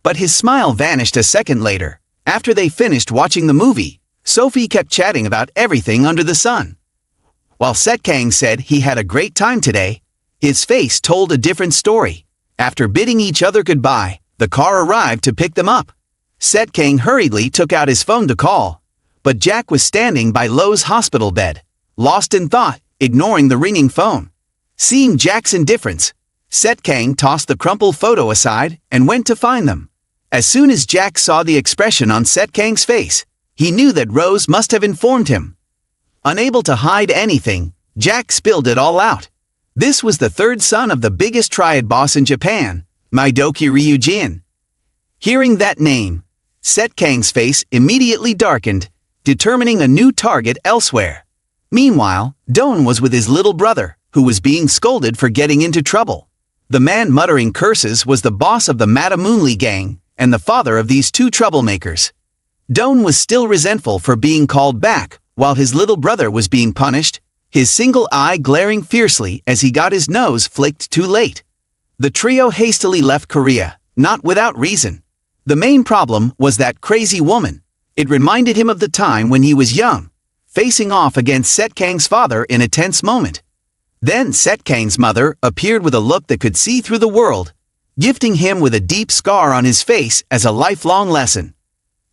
But his smile vanished a second later. After they finished watching the movie, Sophie kept chatting about everything under the sun. While SetKang said he had a great time today, his face told a different story. After bidding each other goodbye, the car arrived to pick them up. SetKang hurriedly took out his phone to call, but Jack was standing by Lo's hospital bed, lost in thought, ignoring the ringing phone. Seeing Jack's indifference, SetKang tossed the crumpled photo aside and went to find them. As soon as Jack saw the expression on SetKang's face, he knew that Rose must have informed him. Unable to hide anything, Jack spilled it all out. This was the 3rd son of the biggest triad boss in Japan, Maidoki Ryujin. Hearing that name, SetKang's face immediately darkened, determining a new target elsewhere. Meanwhile, Doan was with his little brother, who was being scolded for getting into trouble. The man muttering curses was the boss of the Matamoonli gang, and the father of these 2 troublemakers. Doan was still resentful for being called back, while his little brother was being punished, his single eye glaring fiercely as he got his nose flicked too late. The trio hastily left Korea, not without reason. The main problem was that crazy woman. It reminded him of the time when he was young, facing off against SetKang's father in a tense moment. Then SetKang's mother appeared with a look that could see through the world, gifting him with a deep scar on his face as a lifelong lesson.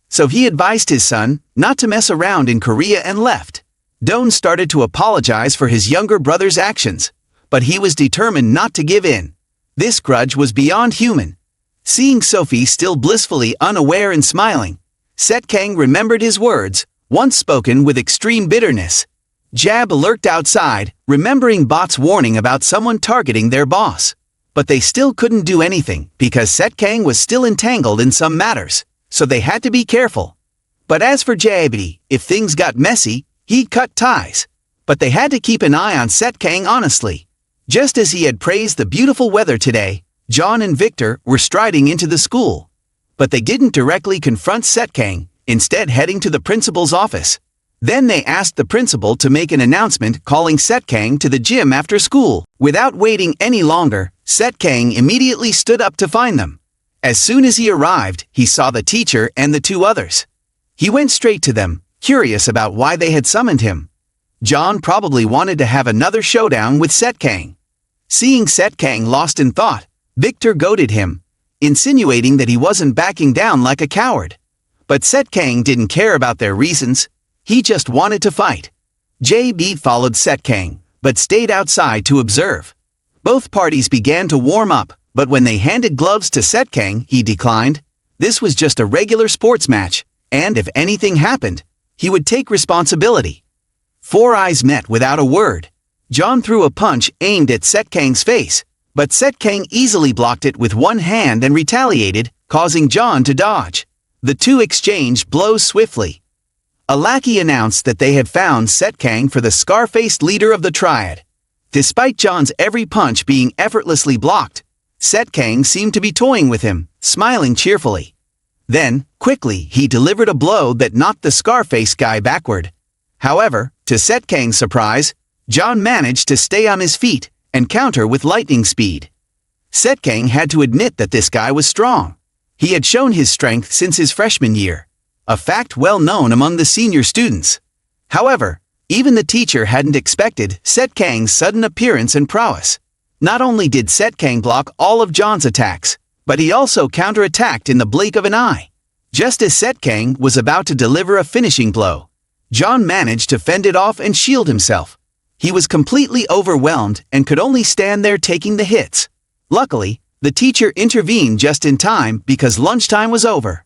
So he advised his son not to mess around in Korea and left. Doan started to apologize for his younger brother's actions, but he was determined not to give in. This grudge was beyond human. Seeing Sophie still blissfully unaware and smiling, SetKang remembered his words, once spoken with extreme bitterness. Jab lurked outside, remembering Bot's warning about someone targeting their boss. But they still couldn't do anything because SetKang was still entangled in some matters, so they had to be careful. But as for Jab, if things got messy, he'd cut ties. But they had to keep an eye on SetKang honestly. Just as he had praised the beautiful weather today, John and Victor were striding into the school. But they didn't directly confront SetKang, instead heading to the principal's office. Then they asked the principal to make an announcement calling SetKang to the gym after school. Without waiting any longer, SetKang immediately stood up to find them. As soon as he arrived, he saw the teacher and the two others. He went straight to them, curious about why they had summoned him. John probably wanted to have another showdown with SetKang. Seeing SetKang lost in thought, Victor goaded him, insinuating that he wasn't backing down like a coward. But SetKang didn't care about their reasons. He just wanted to fight. JB followed SetKang, but stayed outside to observe. Both parties began to warm up, but when they handed gloves to SetKang, he declined. This was just a regular sports match, and if anything happened, he would take responsibility. Four eyes met without a word. John threw a punch aimed at SetKang's face, but SetKang easily blocked it with one hand and retaliated, causing John to dodge. The two exchanged blows swiftly. A lackey announced that they had found SetKang for the scar-faced leader of the triad. Despite John's every punch being effortlessly blocked, SetKang seemed to be toying with him, smiling cheerfully. Then, quickly, he delivered a blow that knocked the scar-faced guy backward. However, to SetKang's surprise, John managed to stay on his feet and counter with lightning speed. SetKang had to admit that this guy was strong. He had shown his strength since his freshman year, a fact well known among the senior students. However, even the teacher hadn't expected SetKang's sudden appearance and prowess. Not only did SetKang block all of John's attacks, but he also counterattacked in the blink of an eye. Just as SetKang was about to deliver a finishing blow, John managed to fend it off and shield himself. He was completely overwhelmed and could only stand there taking the hits. Luckily, the teacher intervened just in time because lunchtime was over.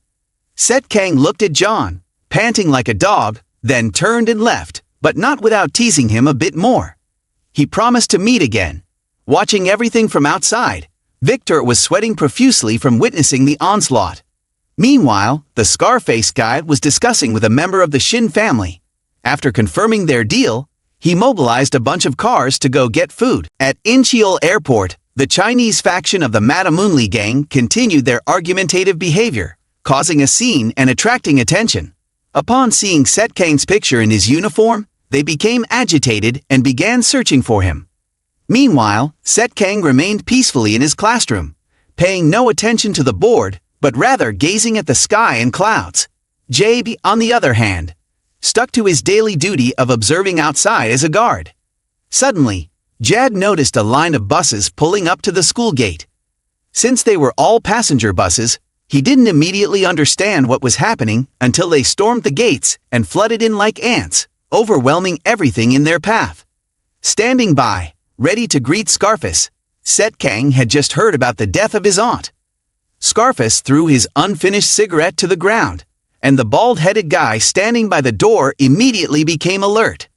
SetKang looked at John, panting like a dog, then turned and left, but not without teasing him a bit more. He promised to meet again. Watching everything from outside, Victor was sweating profusely from witnessing the onslaught. Meanwhile, the Scarface guy was discussing with a member of the Shin family. After confirming their deal, he mobilized a bunch of cars to go get food. At Incheon Airport, the Chinese faction of the Matamoonli gang continued their argumentative behavior, causing a scene and attracting attention. Upon seeing SetKang's picture in his uniform, they became agitated and began searching for him. Meanwhile, SetKang remained peacefully in his classroom, paying no attention to the board, but rather gazing at the sky and clouds. JB, on the other hand, stuck to his daily duty of observing outside as a guard. Suddenly, Jad noticed a line of buses pulling up to the school gate. Since they were all passenger buses, he didn't immediately understand what was happening until they stormed the gates and flooded in like ants, overwhelming everything in their path. Standing by, ready to greet Scarface, SetKang had just heard about the death of his aunt. Scarface threw his unfinished cigarette to the ground, and the bald-headed guy standing by the door immediately became alert.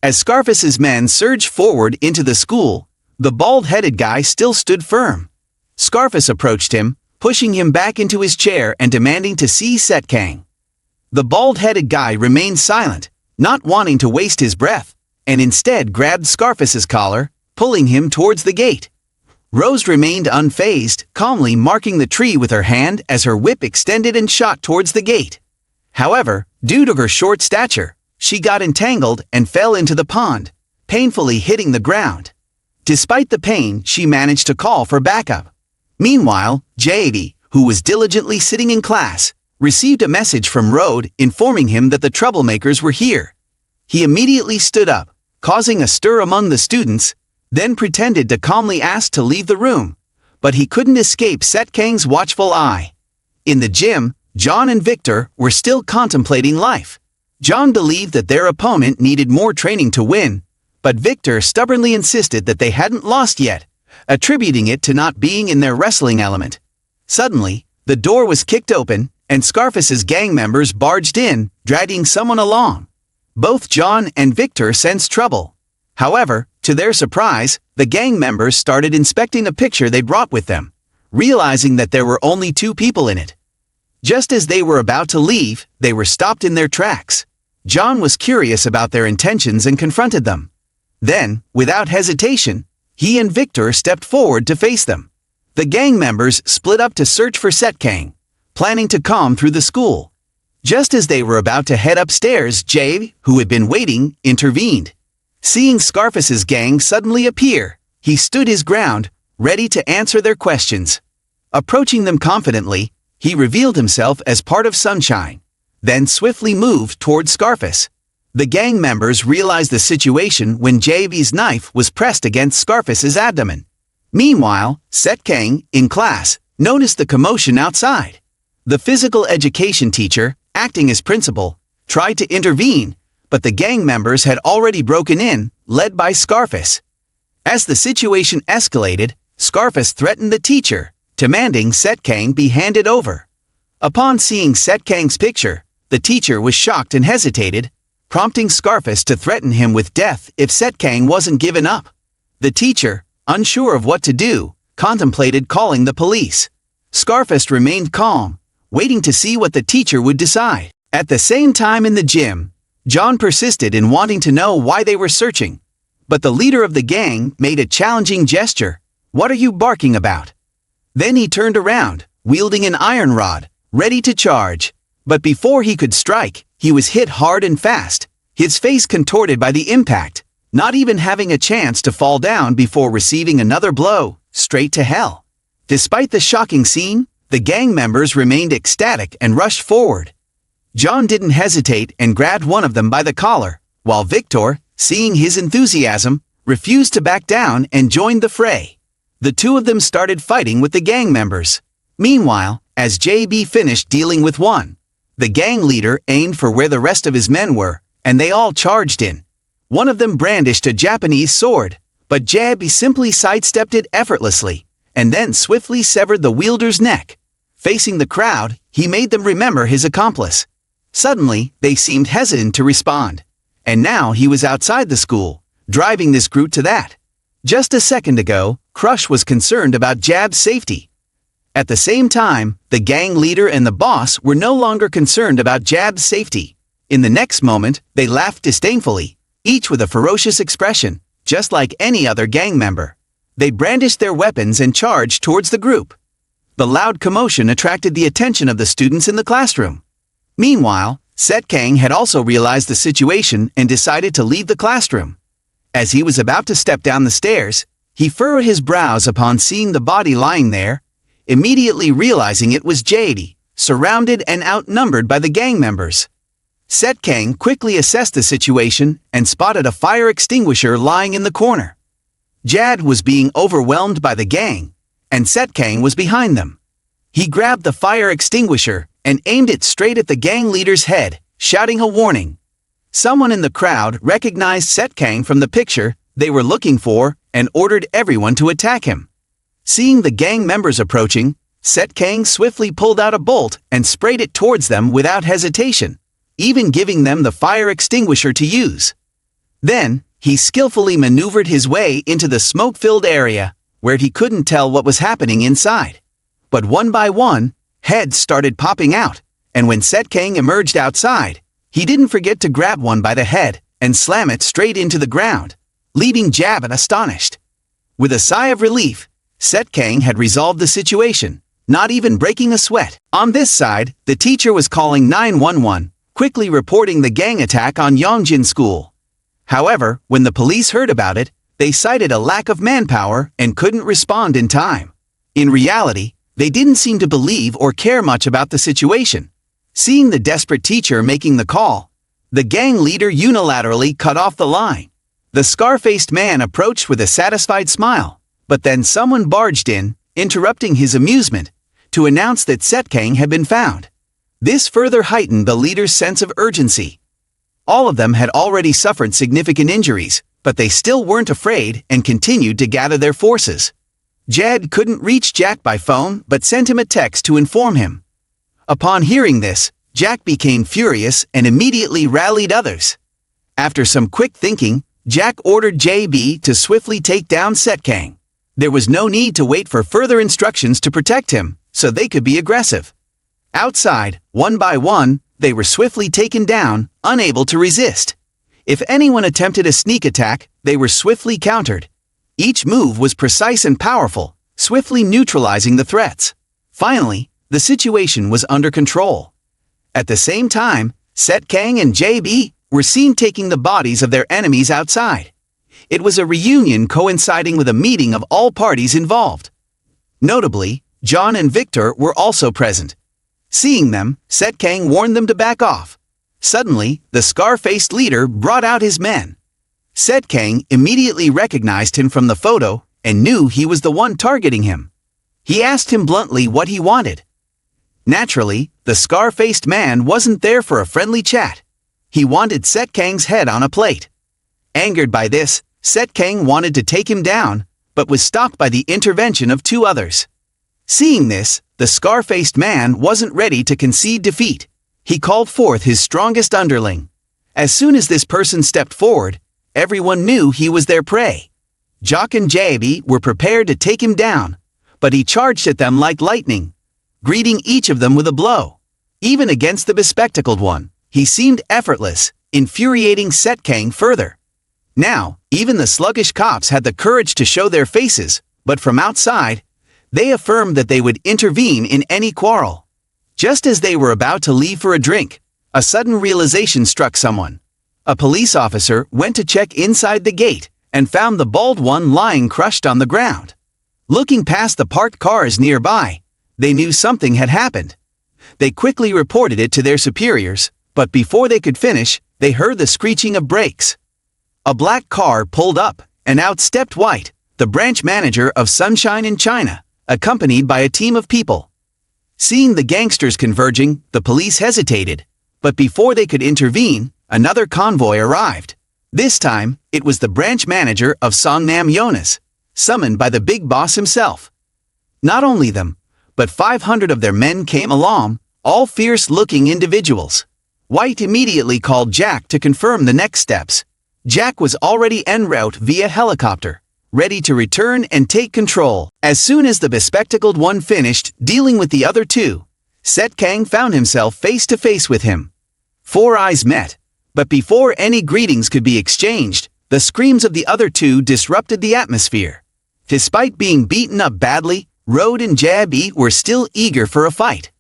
As Scarface's men surged forward into the school, the bald-headed guy still stood firm. Scarface approached him, pushing him back into his chair and demanding to see SetKang. The bald-headed guy remained silent, not wanting to waste his breath, and instead grabbed Scarface's collar, pulling him towards the gate. Rose remained unfazed, calmly marking the tree with her hand as her whip extended and shot towards the gate. However, due to her short stature, she got entangled and fell into the pond, painfully hitting the ground. Despite the pain, she managed to call for backup. Meanwhile, J.D., who was diligently sitting in class, received a message from Rode informing him that the troublemakers were here. He immediately stood up, causing a stir among the students, then pretended to calmly ask to leave the room, but he couldn't escape SetKang's watchful eye. In the gym, John and Victor were still contemplating life. John believed that their opponent needed more training to win, But Victor stubbornly insisted that they hadn't lost yet, attributing it to not being in their wrestling element. Suddenly, the door was kicked open, and Scarface's gang members barged in, dragging someone along. Both John and Victor sensed trouble. However, to their surprise, the gang members started inspecting a picture they brought with them, realizing that there were only 2 people in it. Just as they were about to leave, they were stopped in their tracks. John was curious about their intentions and confronted them. Then, without hesitation, he and Victor stepped forward to face them. The gang members split up to search for SetKang, planning to comb through the school. Just as they were about to head upstairs, Jay, who had been waiting, intervened. Seeing Scarface's gang suddenly appear, he stood his ground, ready to answer their questions. Approaching them confidently, he revealed himself as part of Sunshine, then swiftly moved toward Scarface. The gang members realized the situation when JB's knife was pressed against Scarface's abdomen. Meanwhile, SetKang, in class, noticed the commotion outside. The physical education teacher, acting as principal, tried to intervene, but the gang members had already broken in, led by Scarface. As the situation escalated, Scarface threatened the teacher, demanding SetKang be handed over. Upon seeing SetKang's picture, the teacher was shocked and hesitated, prompting Scarface to threaten him with death if SetKang wasn't given up. The teacher, unsure of what to do, contemplated calling the police. Scarface remained calm, waiting to see what the teacher would decide. At the same time in the gym, John persisted in wanting to know why they were searching. But the leader of the gang made a challenging gesture. "What are you barking about?" Then he turned around, wielding an iron rod, ready to charge. But before he could strike, he was hit hard and fast, his face contorted by the impact, not even having a chance to fall down before receiving another blow, straight to hell. Despite the shocking scene, the gang members remained ecstatic and rushed forward. John didn't hesitate and grabbed one of them by the collar, while Victor, seeing his enthusiasm, refused to back down and joined the fray. The 2 of them started fighting with the gang members. Meanwhile, as JB finished dealing with one, the gang leader aimed for where the rest of his men were, and they all charged in. One of them brandished a Japanese sword, but JB simply sidestepped it effortlessly, and then swiftly severed the wielder's neck. Facing the crowd, he made them remember his accomplice. Suddenly, they seemed hesitant to respond. And now he was outside the school, driving this group to that. Just a second ago, Crush was concerned about Jab's safety. At the same time, the gang leader and the boss were no longer concerned about Jab's safety. In the next moment, they laughed disdainfully, each with a ferocious expression, just like any other gang member. They brandished their weapons and charged towards the group. The loud commotion attracted the attention of the students in the classroom. Meanwhile, SetKang had also realized the situation and decided to leave the classroom. As he was about to step down the stairs, he furrowed his brows upon seeing the body lying there, immediately realizing it was JD, surrounded and outnumbered by the gang members. SetKang quickly assessed the situation and spotted a fire extinguisher lying in the corner. Jad was being overwhelmed by the gang, and SetKang was behind them. He grabbed the fire extinguisher and aimed it straight at the gang leader's head, shouting a warning. Someone in the crowd recognized SetKang from the picture they were looking for and ordered everyone to attack him. Seeing the gang members approaching, SetKang swiftly pulled out a bolt and sprayed it towards them without hesitation, even giving them the fire extinguisher to use. Then, he skillfully maneuvered his way into the smoke-filled area, where he couldn't tell what was happening inside. But one by one, heads started popping out, and when SetKang emerged outside, he didn't forget to grab one by the head and slam it straight into the ground, leaving Jabin astonished. With a sigh of relief, SetKang had resolved the situation, not even breaking a sweat. On this side, the teacher was calling 911, quickly reporting the gang attack on Yongjin School. However, when the police heard about it, they cited a lack of manpower and couldn't respond in time. In reality, they didn't seem to believe or care much about the situation. Seeing the desperate teacher making the call, the gang leader unilaterally cut off the line. The scar-faced man approached with a satisfied smile, but then someone barged in, interrupting his amusement, to announce that SetKang had been found. This further heightened the leader's sense of urgency. All of them had already suffered significant injuries, but they still weren't afraid and continued to gather their forces. Jed couldn't reach Jack by phone but sent him a text to inform him. Upon hearing this, Jack became furious and immediately rallied others. After some quick thinking, Jack ordered JB to swiftly take down SetKang. There was no need to wait for further instructions to protect him, so they could be aggressive. Outside, one by one, they were swiftly taken down, unable to resist. If anyone attempted a sneak attack, they were swiftly countered. Each move was precise and powerful, swiftly neutralizing the threats. Finally, the situation was under control. At the same time, SetKang and JB were seen taking the bodies of their enemies outside. It was a reunion coinciding with a meeting of all parties involved. Notably, John and Victor were also present. Seeing them, SetKang warned them to back off. Suddenly, the scar-faced leader brought out his men. SetKang immediately recognized him from the photo and knew he was the one targeting him. He asked him bluntly what he wanted. Naturally, the scar-faced man wasn't there for a friendly chat. He wanted SetKang's head on a plate. Angered by this, SetKang wanted to take him down, but was stopped by the intervention of two others. Seeing this, the scar-faced man wasn't ready to concede defeat. He called forth his strongest underling. As soon as this person stepped forward, everyone knew he was their prey. Jock and JB were prepared to take him down, but he charged at them like lightning, greeting each of them with a blow. Even against the bespectacled one, he seemed effortless, infuriating SetKang further. Now, even the sluggish cops had the courage to show their faces, but from outside, they affirmed that they would intervene in any quarrel. Just as they were about to leave for a drink, a sudden realization struck someone. A police officer went to check inside the gate and found the bald one lying crushed on the ground. Looking past the parked cars nearby, they knew something had happened. They quickly reported it to their superiors, but before they could finish, they heard the screeching of brakes. A black car pulled up, and out stepped White, the branch manager of Sunshine in China, accompanied by a team of people. Seeing the gangsters converging, the police hesitated, but before they could intervene, another convoy arrived. This time, it was the branch manager of Songnam Jonas, summoned by the big boss himself. Not only them, but 500 of their men came along, all fierce-looking individuals. White immediately called Jack to confirm the next steps. Jack was already en route via helicopter, ready to return and take control. As soon as the bespectacled one finished dealing with the other two, SetKang found himself face to face with him. Four eyes met, but before any greetings could be exchanged, the screams of the other two disrupted the atmosphere. Despite being beaten up badly, Road and Jabi were still eager for a fight.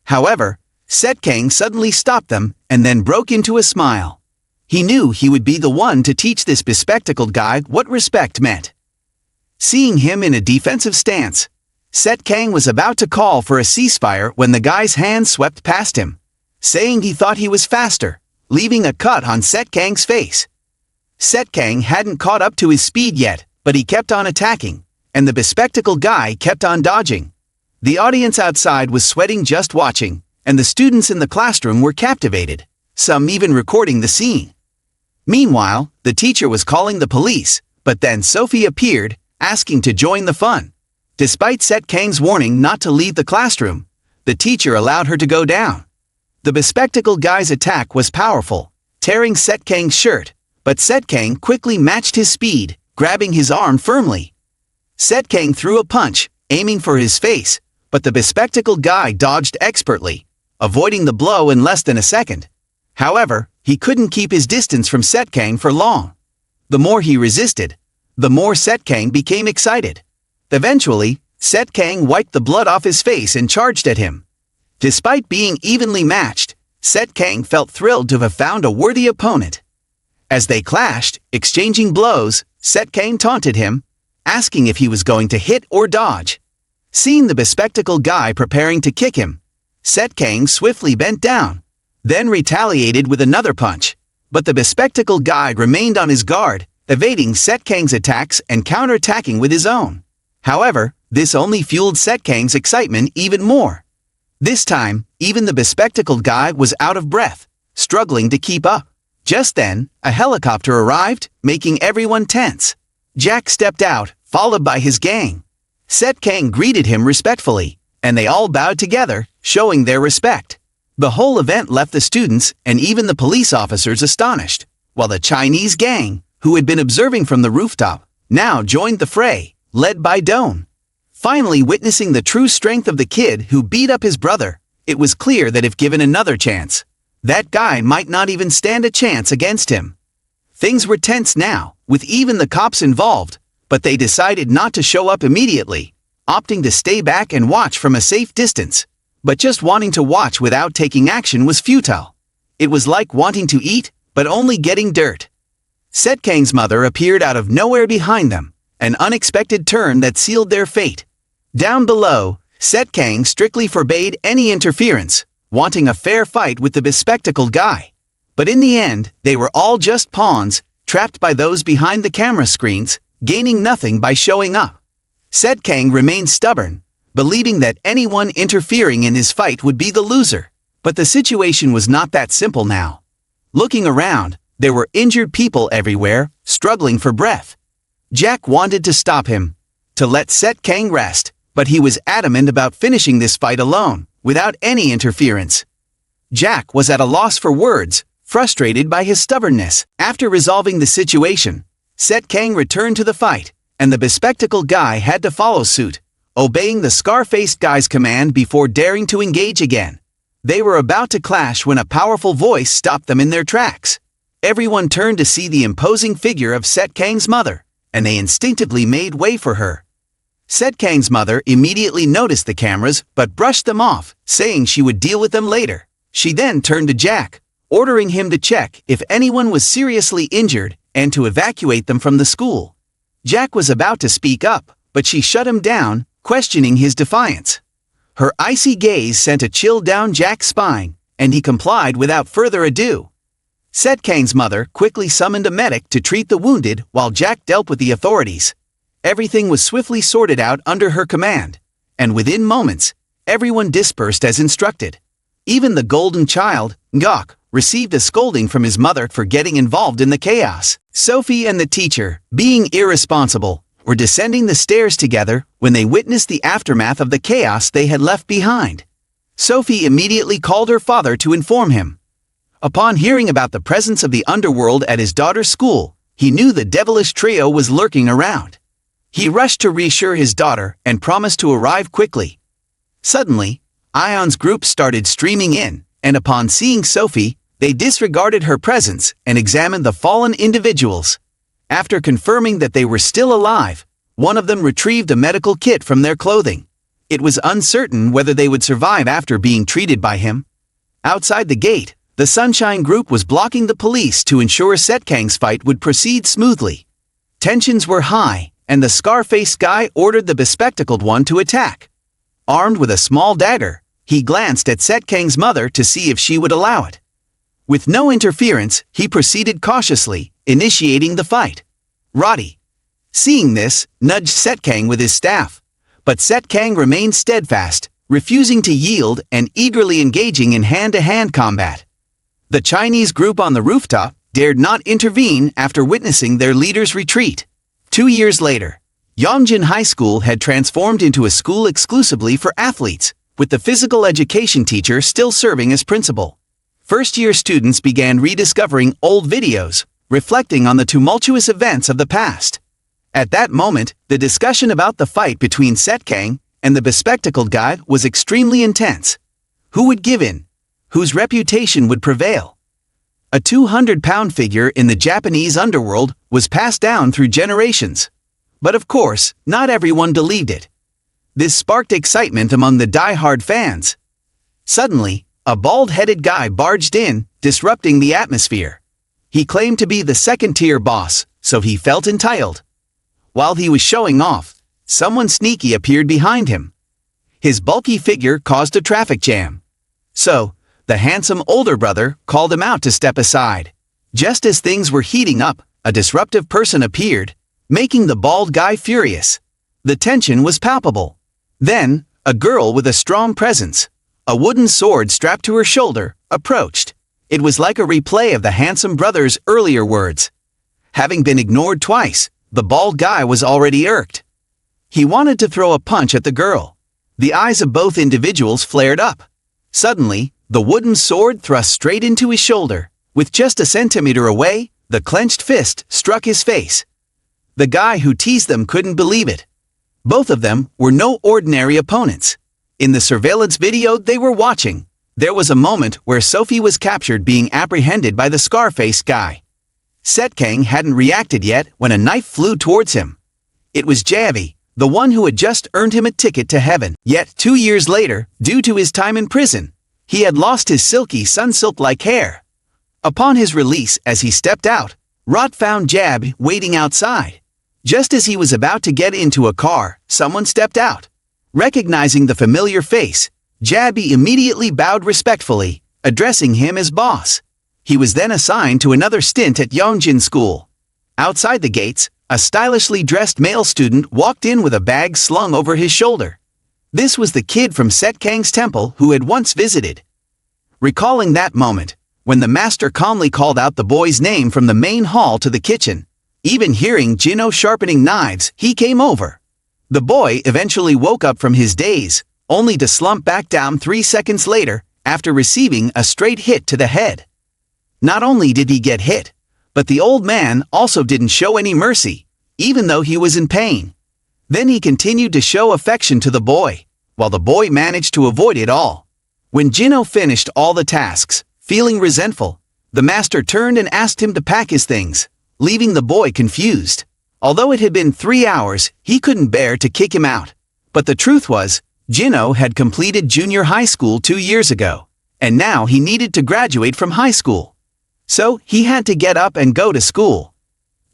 However, SetKang suddenly stopped them and then broke into a smile. He knew he would be the one to teach this bespectacled guy what respect meant. Seeing him in a defensive stance, SetKang was about to call for a ceasefire when the guy's hand swept past him, saying he thought he was faster, leaving a cut on SetKang's face. SetKang hadn't caught up to his speed yet, but he kept on attacking, and the bespectacled guy kept on dodging. The audience outside was sweating just watching, and the students in the classroom were captivated, some even recording the scene. Meanwhile, the teacher was calling the police, but then Sophie appeared, asking to join the fun. Despite SetKang's warning not to leave the classroom, the teacher allowed her to go down. The bespectacled guy's attack was powerful, tearing SetKang's shirt, but SetKang quickly matched his speed, grabbing his arm firmly. SetKang threw a punch, aiming for his face, but the bespectacled guy dodged expertly, avoiding the blow in less than a second. However, he couldn't keep his distance from SetKang for long. The more he resisted, the more SetKang became excited. Eventually, SetKang wiped the blood off his face and charged at him. Despite being evenly matched, SetKang felt thrilled to have found a worthy opponent. As they clashed, exchanging blows, SetKang taunted him, asking if he was going to hit or dodge. Seeing the bespectacled guy preparing to kick him, SetKang swiftly bent down, then retaliated with another punch, but the bespectacled guy remained on his guard, evading SetKang's attacks and counterattacking with his own. However, this only fueled SetKang's excitement even more. This time, even the bespectacled guy was out of breath, struggling to keep up. Just then, a helicopter arrived, making everyone tense. Jack stepped out, followed by his gang. SetKang greeted him respectfully, and they all bowed together, showing their respect. The whole event left the students and even the police officers astonished, while the Chinese gang, who had been observing from the rooftop, now joined the fray, led by Don. Finally witnessing the true strength of the kid who beat up his brother, it was clear that if given another chance, that guy might not even stand a chance against him. Things were tense now, with even the cops involved, but they decided not to show up immediately, opting to stay back and watch from a safe distance. But just wanting to watch without taking action was futile. It was like wanting to eat, but only getting dirt. SetKang's mother appeared out of nowhere behind them, an unexpected turn that sealed their fate. Down below, SetKang strictly forbade any interference, wanting a fair fight with the bespectacled guy. But in the end, they were all just pawns, trapped by those behind the camera screens, gaining nothing by showing up. SetKang remained stubborn, believing that anyone interfering in his fight would be the loser. But the situation was not that simple now. Looking around, there were injured people everywhere, struggling for breath. Jack wanted to stop him, to let SetKang rest, but he was adamant about finishing this fight alone, without any interference. Jack was at a loss for words, frustrated by his stubbornness. After resolving the situation, SetKang returned to the fight, and the bespectacled guy had to follow suit, obeying the scar-faced guy's command before daring to engage again. They were about to clash when a powerful voice stopped them in their tracks. Everyone turned to see the imposing figure of SetKang's mother, and they instinctively made way for her. SetKang's mother immediately noticed the cameras but brushed them off, saying she would deal with them later. She then turned to Jack, ordering him to check if anyone was seriously injured and to evacuate them from the school. Jack was about to speak up, but she shut him down, questioning his defiance. Her icy gaze sent a chill down Jack's spine, and he complied without further ado. SetKang's mother quickly summoned a medic to treat the wounded while Jack dealt with the authorities. Everything was swiftly sorted out under her command, and within moments, everyone dispersed as instructed. Even the golden child, Ngok, received a scolding from his mother for getting involved in the chaos. Sophie and the teacher, being irresponsible, were descending the stairs together when they witnessed the aftermath of the chaos they had left behind. Sophie immediately called her father to inform him. Upon hearing about the presence of the underworld at his daughter's school, he knew the devilish trio was lurking around. He rushed to reassure his daughter and promised to arrive quickly. Suddenly, Ion's group started streaming in, and upon seeing Sophie, they disregarded her presence and examined the fallen individuals. After confirming that they were still alive, one of them retrieved a medical kit from their clothing. It was uncertain whether they would survive after being treated by him. Outside the gate, the Sunshine Group was blocking the police to ensure SetKang's fight would proceed smoothly. Tensions were high, and the scar-faced guy ordered the bespectacled one to attack. Armed with a small dagger, he glanced at SetKang's mother to see if she would allow it. With no interference, he proceeded cautiously, initiating the fight. Roddy, seeing this, nudged SetKang with his staff, but SetKang remained steadfast, refusing to yield and eagerly engaging in hand-to-hand combat. The Chinese group on the rooftop dared not intervene after witnessing their leader's retreat. 2 years later, Yongjin High School had transformed into a school exclusively for athletes, with the physical education teacher still serving as principal. First-year students began rediscovering old videos, reflecting on the tumultuous events of the past. At that moment, the discussion about the fight between SetKang and the bespectacled guy was extremely intense. Who would give in? Whose reputation would prevail? A 200-pound figure in the Japanese underworld was passed down through generations. But of course, not everyone believed it. This sparked excitement among the die-hard fans. Suddenly, a bald-headed guy barged in, disrupting the atmosphere. He claimed to be the second-tier boss, so he felt entitled. While he was showing off, someone sneaky appeared behind him. His bulky figure caused a traffic jam. So, the handsome older brother called him out to step aside. Just as things were heating up, a disruptive person appeared, making the bald guy furious. The tension was palpable. Then, a girl with a strong presence, a wooden sword strapped to her shoulder, approached. It was like a replay of the handsome brother's earlier words. Having been ignored twice, the bald guy was already irked. He wanted to throw a punch at the girl. The eyes of both individuals flared up. Suddenly, the wooden sword thrust straight into his shoulder. With just a centimeter away, the clenched fist struck his face. The guy who teased them couldn't believe it. Both of them were no ordinary opponents. In the surveillance video they were watching, there was a moment where Sophie was captured being apprehended by the scar-faced guy. SetKang hadn't reacted yet when a knife flew towards him. It was Javi, the one who had just earned him a ticket to heaven. Yet 2 years later, due to his time in prison, he had lost his silky sunsilk-like hair. Upon his release as he stepped out, Rot found Jab waiting outside. Just as he was about to get into a car, someone stepped out. Recognizing the familiar face, Jabby immediately bowed respectfully, addressing him as boss. He was then assigned to another stint at Yongjin School. Outside the gates, a stylishly dressed male student walked in with a bag slung over his shoulder. This was the kid from SetKang's temple who had once visited. Recalling that moment, when the master calmly called out the boy's name from the main hall to the kitchen, even hearing Jino sharpening knives, he came over. The boy eventually woke up from his daze, only to slump back down 3 seconds later after receiving a straight hit to the head. Not only did he get hit, but the old man also didn't show any mercy, even though he was in pain. Then he continued to show affection to the boy, while the boy managed to avoid it all. When Jino finished all the tasks, feeling resentful, the master turned and asked him to pack his things, leaving the boy confused. Although it had been 3 hours, he couldn't bear to kick him out. But the truth was, Jino had completed junior high school 2 years ago, and now he needed to graduate from high school. So he had to get up and go to school.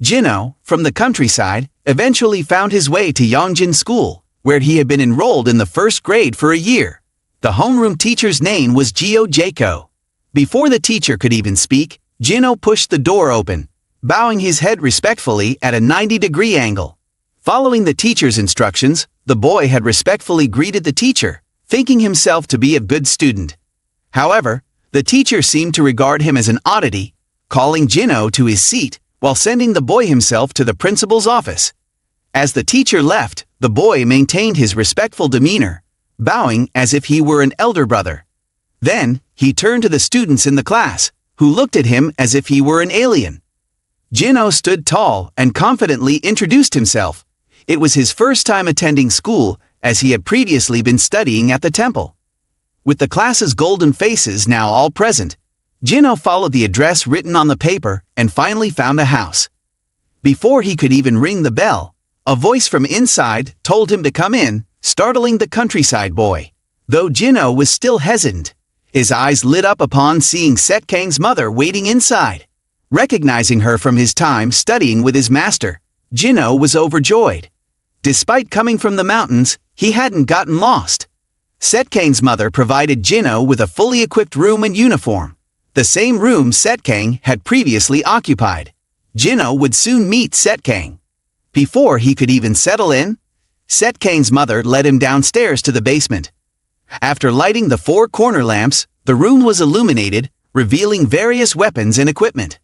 Jino, from the countryside, eventually found his way to Yongjin School, where he had been enrolled in the first grade for a year. The homeroom teacher's name was Gio Jaco. Before the teacher could even speak, Jino pushed the door open, bowing his head respectfully at a 90-degree angle. Following the teacher's instructions, the boy had respectfully greeted the teacher, thinking himself to be a good student. However, the teacher seemed to regard him as an oddity, calling Jino to his seat while sending the boy himself to the principal's office. As the teacher left, the boy maintained his respectful demeanor, bowing as if he were an elder brother. Then, he turned to the students in the class, who looked at him as if he were an alien. Jino stood tall and confidently introduced himself. It was his first time attending school, as he had previously been studying at the temple. With the class's golden faces now all present, Jino followed the address written on the paper and finally found a house. Before he could even ring the bell, a voice from inside told him to come in, startling the countryside boy. Though Jino was still hesitant, his eyes lit up upon seeing SetKang's mother waiting inside. Recognizing her from his time studying with his master, Jino was overjoyed. Despite coming from the mountains, he hadn't gotten lost. SetKang's mother provided Jino with a fully equipped room and uniform, the same room SetKang had previously occupied. Jino would soon meet SetKang. Before he could even settle in, SetKang's mother led him downstairs to the basement. After lighting the 4 corner lamps, the room was illuminated, revealing various weapons and equipment.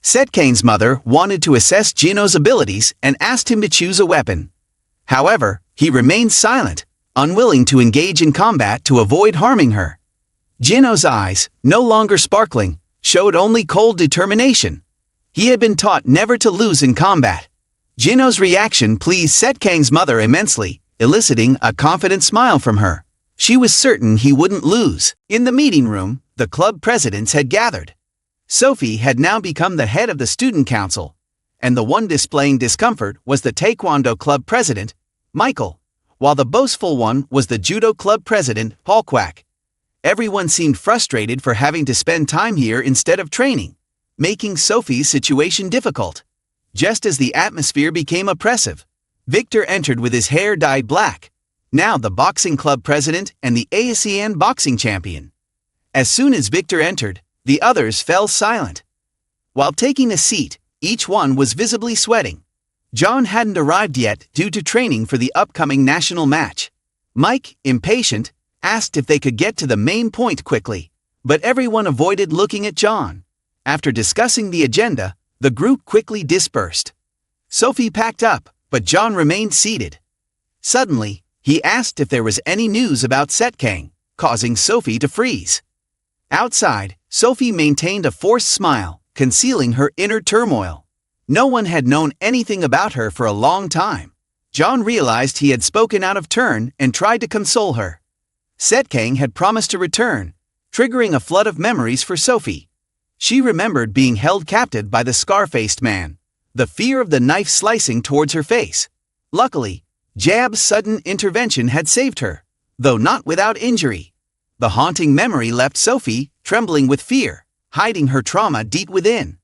SetKang's mother wanted to assess Jino's abilities and asked him to choose a weapon. However, he remained silent, unwilling to engage in combat to avoid harming her. Jino's eyes, no longer sparkling, showed only cold determination. He had been taught never to lose in combat. Jino's reaction pleased SetKang's mother immensely, eliciting a confident smile from her. She was certain he wouldn't lose. In the meeting room, the club presidents had gathered. Sophie had now become the head of the student council, and the one displaying discomfort was the Taekwondo club president, Michael, while the boastful one was the judo club president, Paul Quack. Everyone seemed frustrated for having to spend time here instead of training, making Sophie's situation difficult. Just as the atmosphere became oppressive, Victor entered with his hair dyed black, now the boxing club president and the ASEAN boxing champion. As soon as Victor entered, the others fell silent. While taking a seat, each one was visibly sweating. John hadn't arrived yet due to training for the upcoming national match. Mike, impatient, asked if they could get to the main point quickly, but everyone avoided looking at John. After discussing the agenda, the group quickly dispersed. Sophie packed up, but John remained seated. Suddenly, he asked if there was any news about SetKang, causing Sophie to freeze. Outside, Sophie maintained a forced smile, concealing her inner turmoil. No one had known anything about her for a long time. John realized he had spoken out of turn and tried to console her. SetKang had promised to return, triggering a flood of memories for Sophie. She remembered being held captive by the scar-faced man, the fear of the knife slicing towards her face. Luckily, Jab's sudden intervention had saved her, though not without injury. The haunting memory left Sophie trembling with fear, hiding her trauma deep within.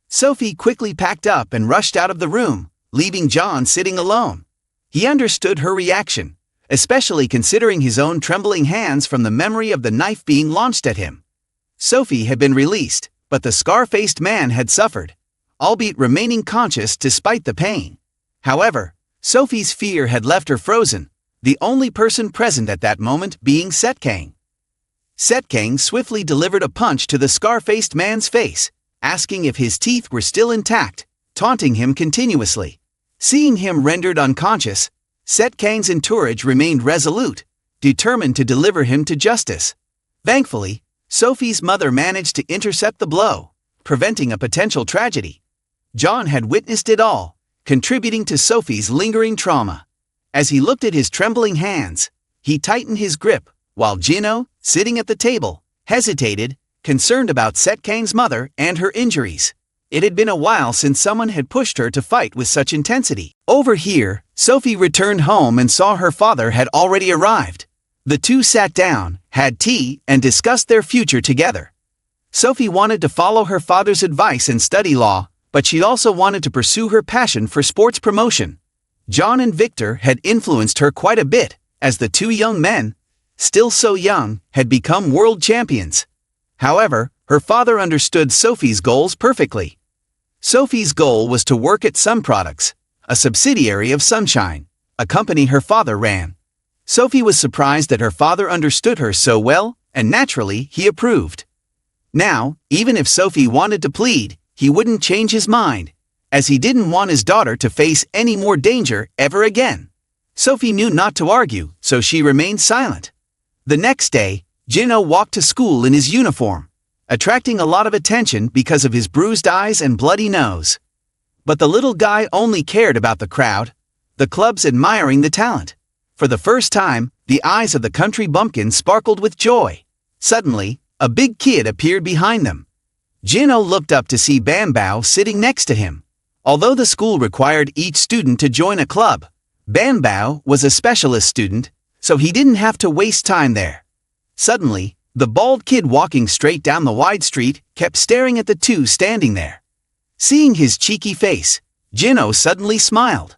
Sophie quickly packed up and rushed out of the room, leaving John sitting alone. He understood her reaction, especially considering his own trembling hands from the memory of the knife being launched at him. Sophie had been released, but the scar-faced man had suffered, albeit remaining conscious despite the pain. However, Sophie's fear had left her frozen, the only person present at that moment being SetKang. SetKang swiftly delivered a punch to the scar-faced man's face, asking if his teeth were still intact, taunting him continuously. Seeing him rendered unconscious, SetKang's entourage remained resolute, determined to deliver him to justice. Thankfully, Sophie's mother managed to intercept the blow, preventing a potential tragedy. John had witnessed it all, contributing to Sophie's lingering trauma. As he looked at his trembling hands, he tightened his grip, while Jino, sitting at the table, hesitated, concerned about SetKang's mother and her injuries. It had been a while since someone had pushed her to fight with such intensity. Over here, Sophie returned home and saw her father had already arrived. The two sat down, had tea, and discussed their future together. Sophie wanted to follow her father's advice and study law, but she also wanted to pursue her passion for sports promotion. John and Victor had influenced her quite a bit, as the two young men, still so young, had become world champions. However, her father understood Sophie's goals perfectly. Sophie's goal was to work at Sun Products, a subsidiary of Sunshine, a company her father ran. Sophie was surprised that her father understood her so well, and naturally, he approved. Now, even if Sophie wanted to plead, he wouldn't change his mind, as he didn't want his daughter to face any more danger ever again. Sophie knew not to argue, so she remained silent. The next day, Jino walked to school in his uniform, attracting a lot of attention because of his bruised eyes and bloody nose. But the little guy only cared about the crowd, the clubs admiring the talent. For the first time, the eyes of the country bumpkin sparkled with joy. Suddenly, a big kid appeared behind them. Jino looked up to see Banbao sitting next to him. Although the school required each student to join a club, Banbao was a specialist student, so he didn't have to waste time there. Suddenly, the bald kid walking straight down the wide street kept staring at the two standing there. Seeing his cheeky face, Jino suddenly smiled.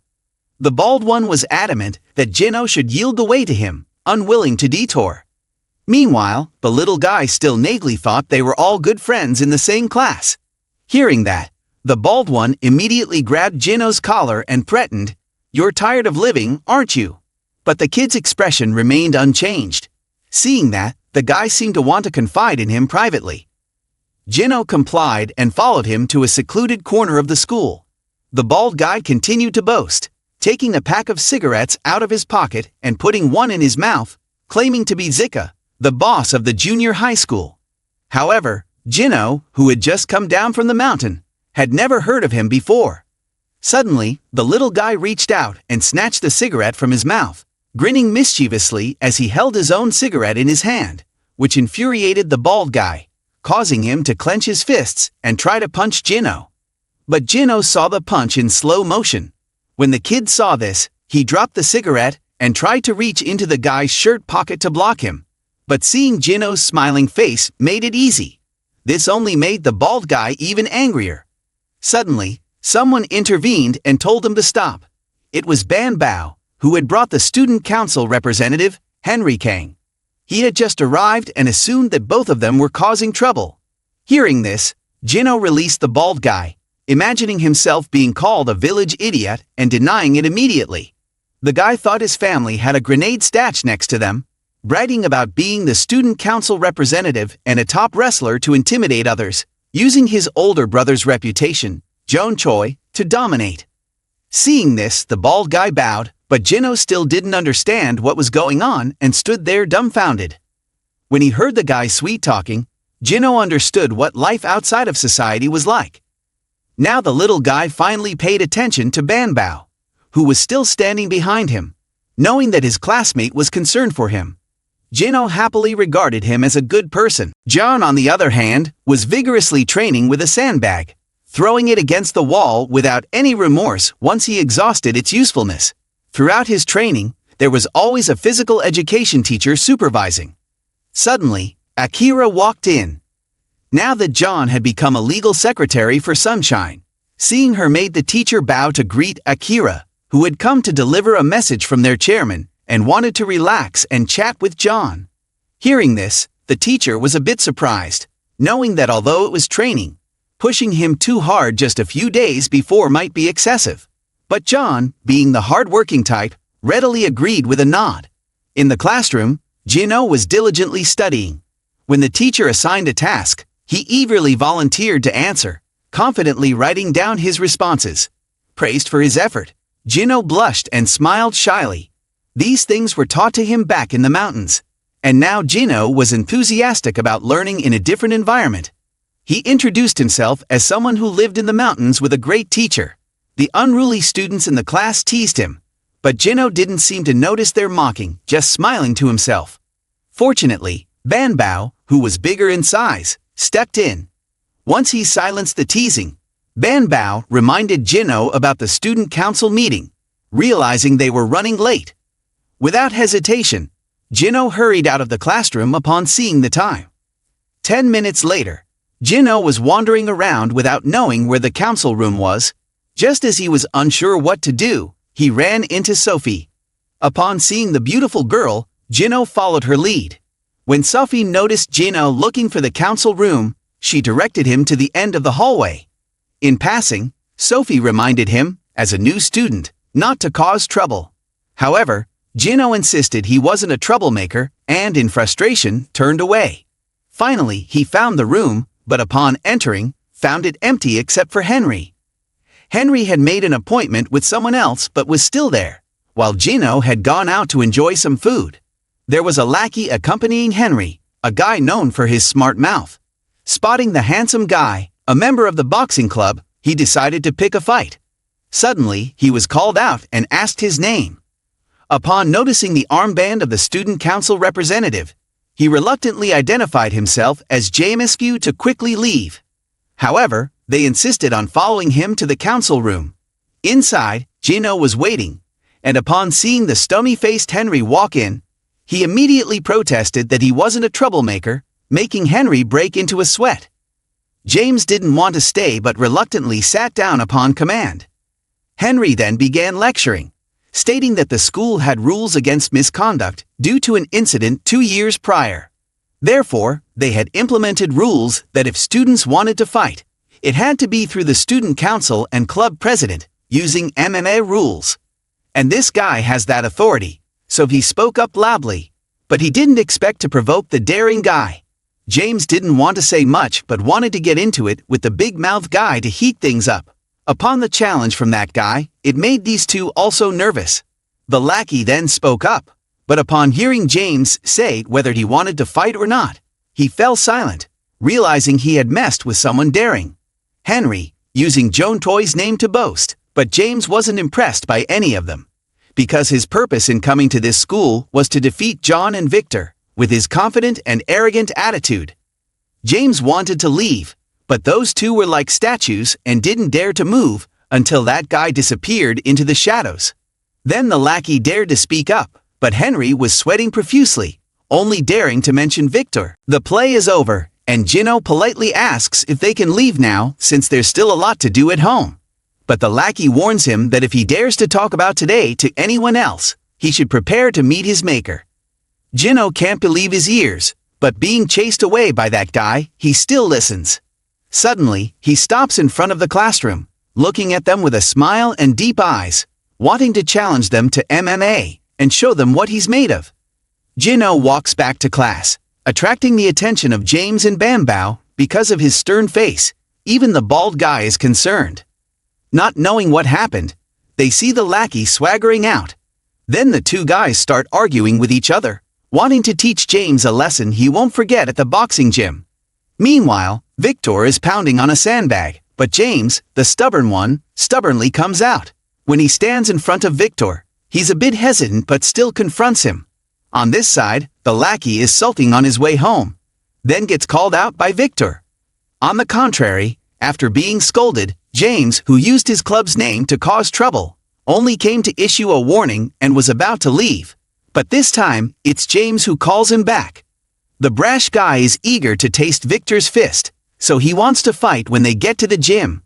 The bald one was adamant that Jino should yield the way to him, unwilling to detour. Meanwhile, the little guy still naively thought they were all good friends in the same class. Hearing that, the bald one immediately grabbed Jino's collar and threatened, "You're tired of living, aren't you?" But the kid's expression remained unchanged. Seeing that, the guy seemed to want to confide in him privately. Jino complied and followed him to a secluded corner of the school. The bald guy continued to boast, taking a pack of cigarettes out of his pocket and putting one in his mouth, claiming to be Zika, the boss of the junior high school. However, Jino, who had just come down from the mountain, had never heard of him before. Suddenly, the little guy reached out and snatched the cigarette from his mouth, grinning mischievously as he held his own cigarette in his hand, which infuriated the bald guy, causing him to clench his fists and try to punch Jino. But Jino saw the punch in slow motion. When the kid saw this, he dropped the cigarette and tried to reach into the guy's shirt pocket to block him. But seeing Jino's smiling face made it easy. This only made the bald guy even angrier. Suddenly, someone intervened and told him to stop. It was Banbao, who had brought the student council representative, Henry Kang. He had just arrived and assumed that both of them were causing trouble. Hearing this, Jino released the bald guy, imagining himself being called a village idiot and denying it immediately. The guy thought his family had a grenade stashed next to them. bragging about being the student council representative and a top wrestler to intimidate others, using his older brother's reputation, Joan Choi, to dominate. Seeing this, the bald guy bowed, but Jino still didn't understand what was going on and stood there dumbfounded. When he heard the guy sweet-talking, Jino understood what life outside of society was like. Now the little guy finally paid attention to Banbao, who was still standing behind him, knowing that his classmate was concerned for him. Jino happily regarded him as a good person. John, on the other hand, was vigorously training with a sandbag, throwing it against the wall without any remorse once he exhausted its usefulness. Throughout his training, there was always a physical education teacher supervising. Suddenly, Akira walked in. Now that John had become a legal secretary for Sunshine, seeing her made the teacher bow to greet Akira, who had come to deliver a message from their chairman and wanted to relax and chat with John. Hearing this, the teacher was a bit surprised, knowing that although it was training, pushing him too hard just a few days before might be excessive. But John, being the hard-working type, readily agreed with a nod. In the classroom, Jino was diligently studying. When the teacher assigned a task, he eagerly volunteered to answer, confidently writing down his responses. Praised for his effort, Jino blushed and smiled shyly. These things were taught to him back in the mountains, and now Jino was enthusiastic about learning in a different environment. He introduced himself as someone who lived in the mountains with a great teacher. The unruly students in the class teased him, but Jino didn't seem to notice their mocking, just smiling to himself. Fortunately, Banbao, who was bigger in size, stepped in. Once he silenced the teasing, Banbao reminded Jino about the student council meeting, realizing they were running late. Without hesitation, Jino hurried out of the classroom upon seeing the time. 10 minutes later, Jino was wandering around without knowing where the council room was. Just as he was unsure what to do, he ran into Sophie. Upon seeing the beautiful girl, Jino followed her lead. When Sophie noticed Jino looking for the council room, she directed him to the end of the hallway. In passing, Sophie reminded him, as a new student, not to cause trouble. However, Jino insisted he wasn't a troublemaker and, in frustration, turned away. Finally, he found the room, but upon entering, found it empty except for Henry. Henry had made an appointment with someone else but was still there, while Jino had gone out to enjoy some food. There was a lackey accompanying Henry, a guy known for his smart mouth. Spotting the handsome guy, a member of the boxing club, he decided to pick a fight. Suddenly, he was called out and asked his name. Upon noticing the armband of the student council representative, he reluctantly identified himself as Jamescu to quickly leave. However, they insisted on following him to the council room. Inside, Jino was waiting, and upon seeing the stony-faced Henry walk in, he immediately protested that he wasn't a troublemaker, making Henry break into a sweat. James didn't want to stay but reluctantly sat down upon command. Henry then began lecturing, stating that the school had rules against misconduct due to an incident 2 years prior. Therefore, they had implemented rules that if students wanted to fight, it had to be through the student council and club president, using MMA rules. And this guy has that authority, so he spoke up loudly. But he didn't expect to provoke the daring guy. James didn't want to say much but wanted to get into it with the big-mouthed guy to heat things up. Upon the challenge from that guy, it made these two also nervous. The lackey then spoke up, but upon hearing James say whether he wanted to fight or not, he fell silent, realizing he had messed with someone daring. Henry, using Joan Toy's name to boast, but James wasn't impressed by any of them, because his purpose in coming to this school was to defeat John and Victor, with his confident and arrogant attitude. James wanted to leave, but those two were like statues and didn't dare to move until that guy disappeared into the shadows. Then the lackey dared to speak up, but Henry was sweating profusely, only daring to mention Victor. The play is over, and Jino politely asks if they can leave now since there's still a lot to do at home. But the lackey warns him that if he dares to talk about today to anyone else, he should prepare to meet his maker. Jino can't believe his ears, but being chased away by that guy, he still listens. Suddenly, he stops in front of the classroom, looking at them with a smile and deep eyes, wanting to challenge them to MMA and show them what he's made of. Jino walks back to class, attracting the attention of James and Bambao because of his stern face. Even the bald guy is concerned. Not knowing what happened, they see the lackey swaggering out. Then the two guys start arguing with each other, wanting to teach James a lesson he won't forget at the boxing gym. Meanwhile, Victor is pounding on a sandbag, but James, the stubborn one, stubbornly comes out. When he stands in front of Victor, he's a bit hesitant but still confronts him. On this side, the lackey is sulking on his way home, then gets called out by Victor. On the contrary, after being scolded, James, who used his club's name to cause trouble, only came to issue a warning and was about to leave. But this time, it's James who calls him back. The brash guy is eager to taste Victor's fist, so he wants to fight when they get to the gym.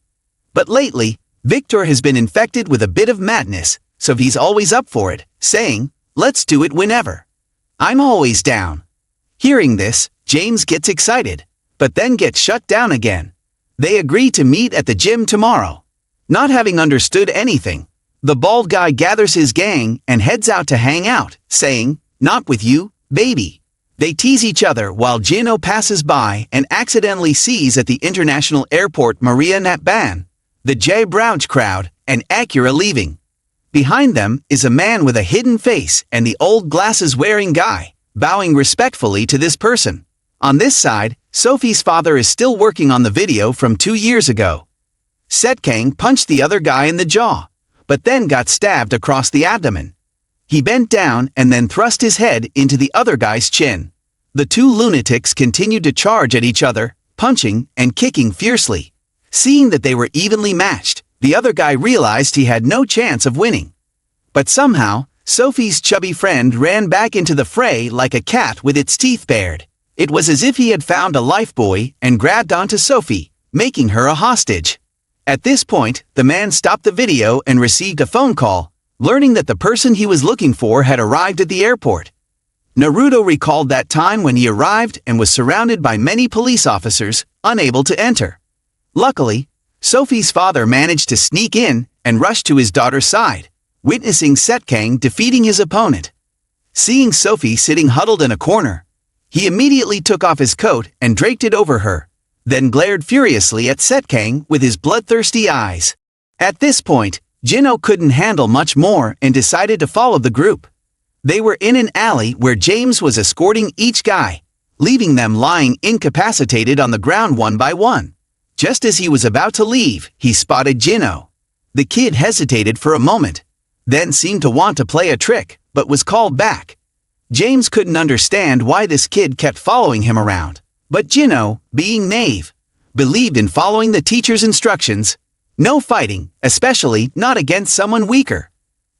But lately, Victor has been infected with a bit of madness, so he's always up for it, saying, "Let's do it whenever. I'm always down." Hearing this, James gets excited, but then gets shut down again. They agree to meet at the gym tomorrow. Not having understood anything, the bald guy gathers his gang and heads out to hang out, saying, "Not with you, baby." They tease each other while Jino passes by and accidentally sees at the international airport Maria Natban, the J. Brouch crowd, and Acura leaving. Behind them is a man with a hidden face and the old glasses-wearing guy, bowing respectfully to this person. On this side, Sophie's father is still working on the video from 2 years ago. SetKang punched the other guy in the jaw, but then got stabbed across the abdomen. He bent down and then thrust his head into the other guy's chin. The two lunatics continued to charge at each other, punching and kicking fiercely. Seeing that they were evenly matched, the other guy realized he had no chance of winning. But somehow, Sophie's chubby friend ran back into the fray like a cat with its teeth bared. It was as if he had found a lifebuoy and grabbed onto Sophie, making her a hostage. At this point, the man stopped the video and received a phone call, learning that the person he was looking for had arrived at the airport. Naruto recalled that time when he arrived and was surrounded by many police officers, unable to enter. Luckily, Sophie's father managed to sneak in and rush to his daughter's side, witnessing SetKang defeating his opponent. Seeing Sophie sitting huddled in a corner, he immediately took off his coat and draped it over her, then glared furiously at SetKang with his bloodthirsty eyes. At this point, Jino couldn't handle much more and decided to follow the group. They were in an alley where James was escorting each guy, leaving them lying incapacitated on the ground one by one. Just as he was about to leave, he spotted Jino. The kid hesitated for a moment, then seemed to want to play a trick, but was called back. James couldn't understand why this kid kept following him around, but Jino, being naive, believed in following the teacher's instructions. No fighting, especially not against someone weaker.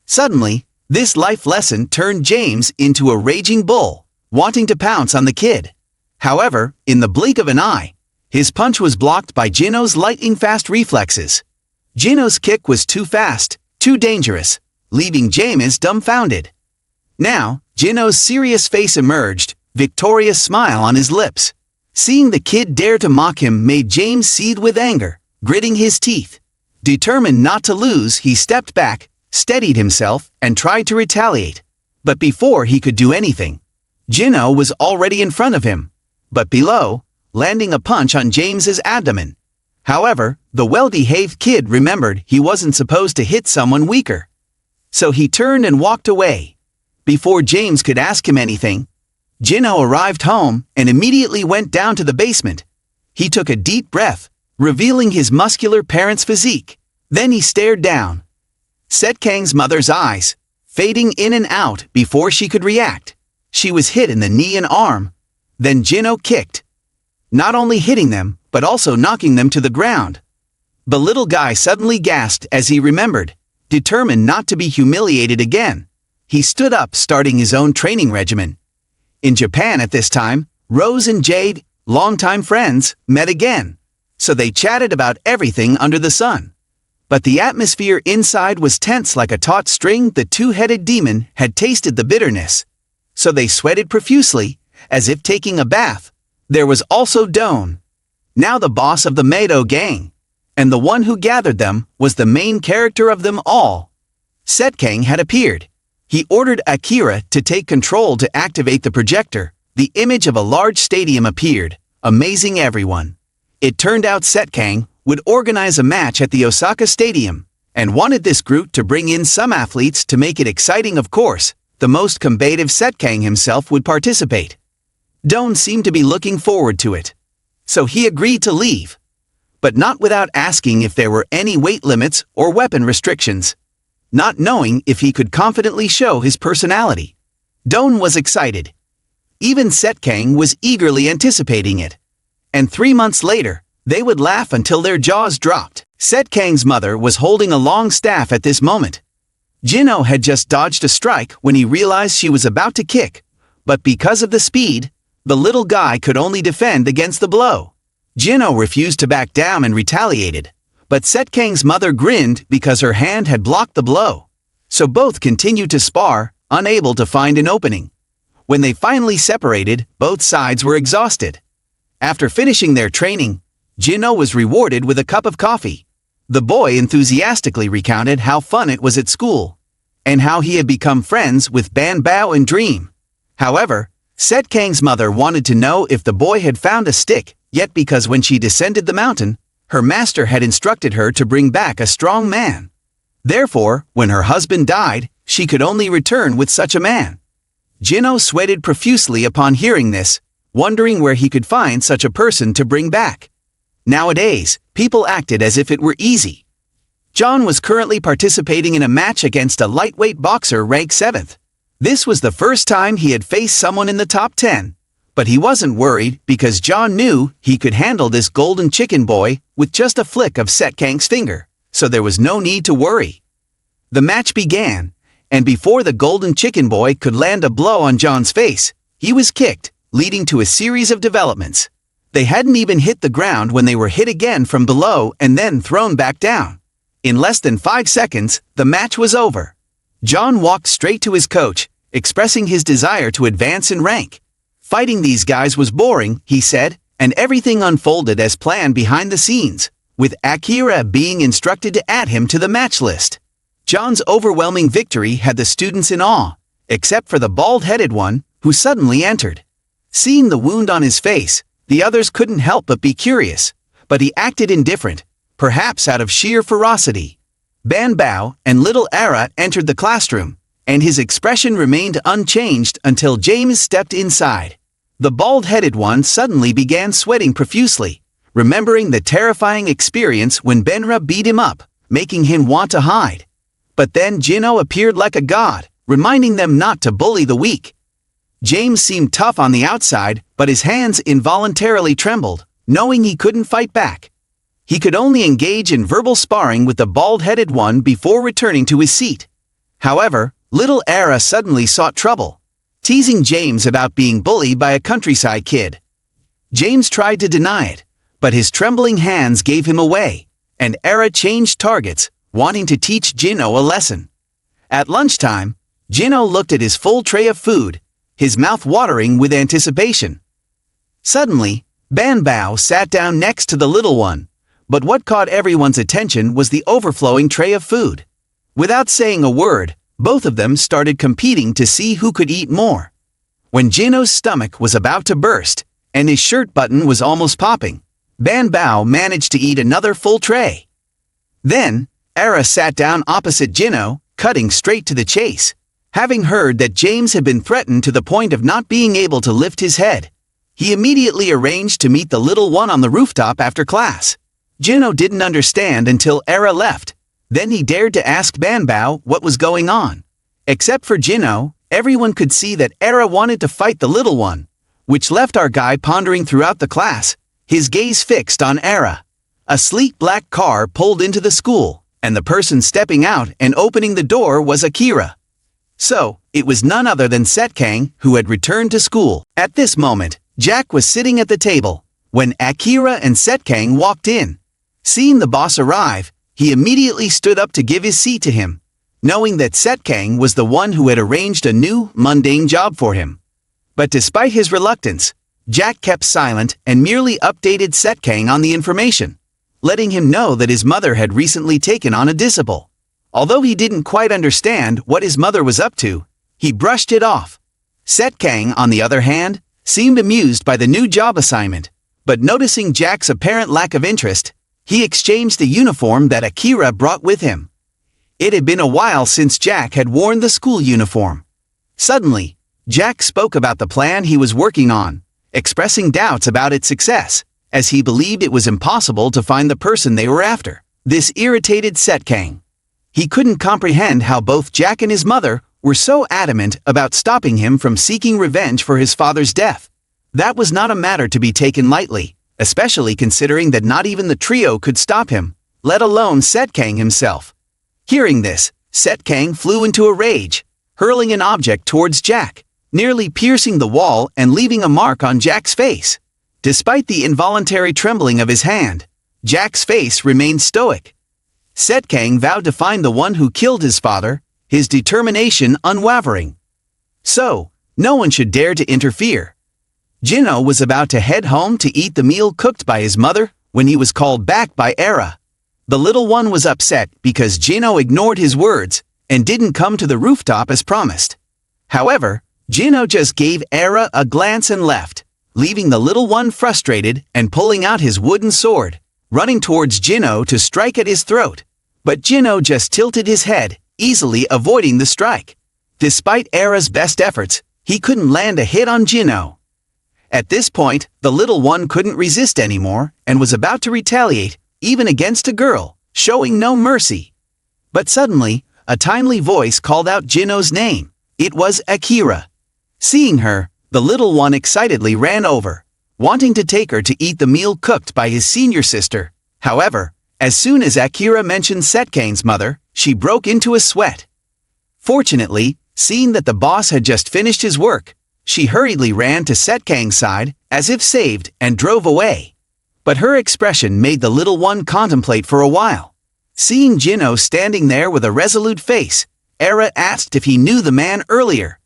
Suddenly, this life lesson turned James into a raging bull, wanting to pounce on the kid. However, in the blink of an eye, his punch was blocked by Jino's lightning-fast reflexes. Jino's kick was too fast, too dangerous, leaving James dumbfounded. Now, Jino's serious face emerged, victorious smile on his lips. Seeing the kid dare to mock him made James seethe with anger, gritting his teeth. Determined not to lose, he stepped back, steadied himself, and tried to retaliate. But before he could do anything, Jino was already in front of him, but below, landing a punch on James's abdomen. However, the well-behaved kid remembered he wasn't supposed to hit someone weaker. So he turned and walked away. Before James could ask him anything, Jino arrived home and immediately went down to the basement. He took a deep breath, revealing his muscular parent's physique. Then he stared down. SetKang's mother's eyes, fading in and out before she could react. She was hit in the knee and arm. Then Jino kicked, not only hitting them, but also knocking them to the ground. The little guy suddenly gasped as he remembered, determined not to be humiliated again. He stood up, starting his own training regimen. In Japan at this time, Rose and Jade, longtime friends, met again. So they chatted about everything under the sun. But the atmosphere inside was tense like a taut string. The two-headed demon had tasted the bitterness. So they sweated profusely, as if taking a bath. There was also Doan, now the boss of the Mado gang, and the one who gathered them was the main character of them all. SetKang had appeared. He ordered Akira to take control to activate the projector. The image of a large stadium appeared, amazing everyone. It turned out SetKang would organize a match at the Osaka Stadium, and wanted this group to bring in some athletes to make it exciting. Of course, the most combative SetKang himself would participate. Don seemed to be looking forward to it. So he agreed to leave. But not without asking if there were any weight limits or weapon restrictions. Not knowing if he could confidently show his personality. Don was excited. Even SetKang was eagerly anticipating it. And 3 months later, they would laugh until their jaws dropped. SetKang's mother was holding a long staff at this moment. Jino had just dodged a strike when he realized she was about to kick, but because of the speed, the little guy could only defend against the blow. Jino refused to back down and retaliated, but SetKang's mother grinned because her hand had blocked the blow. So both continued to spar, unable to find an opening. When they finally separated, both sides were exhausted. After finishing their training, Jino was rewarded with a cup of coffee. The boy enthusiastically recounted how fun it was at school, and how he had become friends with Ban Bao and Dream. However, SetKang's mother wanted to know if the boy had found a stick, yet because when she descended the mountain, her master had instructed her to bring back a strong man. Therefore, when her husband died, she could only return with such a man. Jino sweated profusely upon hearing this, wondering where he could find such a person to bring back. Nowadays, people acted as if it were easy. John was currently participating in a match against a lightweight boxer ranked 7th. This was the first time he had faced someone in the top 10. But he wasn't worried because John knew he could handle this golden chicken boy with just a flick of SetKang's finger, so there was no need to worry. The match began, and before the golden chicken boy could land a blow on John's face, he was kicked, leading to a series of developments. They hadn't even hit the ground when they were hit again from below and then thrown back down. In less than 5 seconds, the match was over. John walked straight to his coach, expressing his desire to advance in rank. Fighting these guys was boring, he said, and everything unfolded as planned behind the scenes, with Akira being instructed to add him to the match list. John's overwhelming victory had the students in awe, except for the bald-headed one, who suddenly entered. Seeing the wound on his face, the others couldn't help but be curious, but he acted indifferent, perhaps out of sheer ferocity. Ban Bao and little Ara entered the classroom, and his expression remained unchanged until James stepped inside. The bald-headed one suddenly began sweating profusely, remembering the terrifying experience when Benra beat him up, making him want to hide. But then Jino appeared like a god, reminding them not to bully the weak. James seemed tough on the outside, but his hands involuntarily trembled, knowing he couldn't fight back. He could only engage in verbal sparring with the bald-headed one before returning to his seat. However, little Ara suddenly sought trouble, teasing James about being bullied by a countryside kid. James tried to deny it, but his trembling hands gave him away, and Ara changed targets, wanting to teach Jino a lesson. At lunchtime, Jino looked at his full tray of food, his mouth watering with anticipation. Suddenly, Ban Bao sat down next to the little one, but what caught everyone's attention was the overflowing tray of food. Without saying a word, both of them started competing to see who could eat more. When Jino's stomach was about to burst, and his shirt button was almost popping, Ban Bao managed to eat another full tray. Then, Ara sat down opposite Jino, cutting straight to the chase. Having heard that James had been threatened to the point of not being able to lift his head, he immediately arranged to meet the little one on the rooftop after class. Jino didn't understand until Ara left. Then he dared to ask Ban Bao what was going on. Except for Jino, everyone could see that Ara wanted to fight the little one, which left our guy pondering throughout the class, his gaze fixed on Ara. A sleek black car pulled into the school, and the person stepping out and opening the door was Akira. So, it was none other than SetKang who had returned to school. At this moment, Jack was sitting at the table, when Akira and SetKang walked in. Seeing the boss arrive, he immediately stood up to give his seat to him, knowing that SetKang was the one who had arranged a new, mundane job for him. But despite his reluctance, Jack kept silent and merely updated SetKang on the information, letting him know that his mother had recently taken on a disciple. Although he didn't quite understand what his mother was up to, he brushed it off. SetKang, on the other hand, seemed amused by the new job assignment, but noticing Jack's apparent lack of interest, he exchanged the uniform that Akira brought with him. It had been a while since Jack had worn the school uniform. Suddenly, Jack spoke about the plan he was working on, expressing doubts about its success, as he believed it was impossible to find the person they were after. This irritated SetKang. He couldn't comprehend how both Jack and his mother were so adamant about stopping him from seeking revenge for his father's death. That was not a matter to be taken lightly, especially considering that not even the trio could stop him, let alone SetKang himself. Hearing this, SetKang flew into a rage, hurling an object towards Jack, nearly piercing the wall and leaving a mark on Jack's face. Despite the involuntary trembling of his hand, Jack's face remained stoic. SetKang vowed to find the one who killed his father, his determination unwavering. So, no one should dare to interfere. Jino was about to head home to eat the meal cooked by his mother when he was called back by Era. The little one was upset because Jino ignored his words and didn't come to the rooftop as promised. However, Jino just gave Era a glance and left, leaving the little one frustrated and pulling out his wooden sword, running towards Jino to strike at his throat. But Jino just tilted his head, easily avoiding the strike. Despite Era's best efforts, he couldn't land a hit on Jino. At this point, the little one couldn't resist anymore and was about to retaliate, even against a girl, showing no mercy. But suddenly, a timely voice called out Jino's name. It was Akira. Seeing her, the little one excitedly ran over, wanting to take her to eat the meal cooked by his senior sister. However, as soon as Akira mentioned SetKang's mother, she broke into a sweat. Fortunately, seeing that the boss had just finished his work, she hurriedly ran to SetKang's side, as if saved, and drove away. But her expression made the little one contemplate for a while. Seeing Jino standing there with a resolute face, Era asked if he knew the man earlier.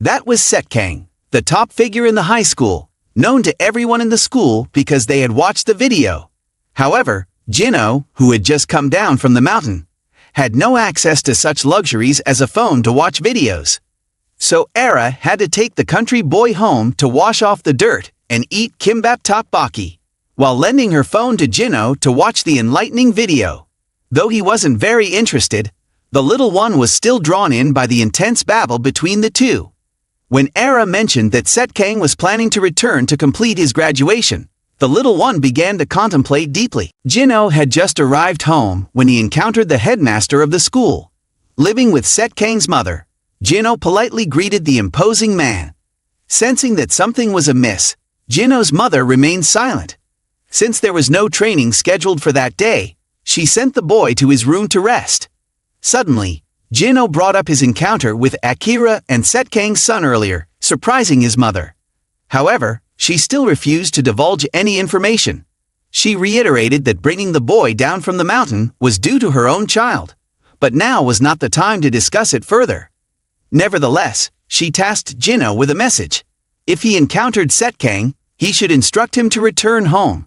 That was SetKang, the top figure in the high school, known to everyone in the school because they had watched the video. However, Jino, who had just come down from the mountain, had no access to such luxuries as a phone to watch videos. So Era had to take the country boy home to wash off the dirt and eat kimbap tteokbokki, while lending her phone to Jino to watch the enlightening video. Though he wasn't very interested, the little one was still drawn in by the intense babble between the two. When Era mentioned that SetKang was planning to return to complete his graduation, the little one began to contemplate deeply. Jino had just arrived home when he encountered the headmaster of the school. Living with SetKang's mother, Jino politely greeted the imposing man. Sensing that something was amiss, Jino's mother remained silent. Since there was no training scheduled for that day, she sent the boy to his room to rest. Suddenly, Jino brought up his encounter with Akira and SetKang's son earlier, surprising his mother. However, she still refused to divulge any information. She reiterated that bringing the boy down from the mountain was due to her own child, but now was not the time to discuss it further. Nevertheless, she tasked Jino with a message. If he encountered SetKang, he should instruct him to return home.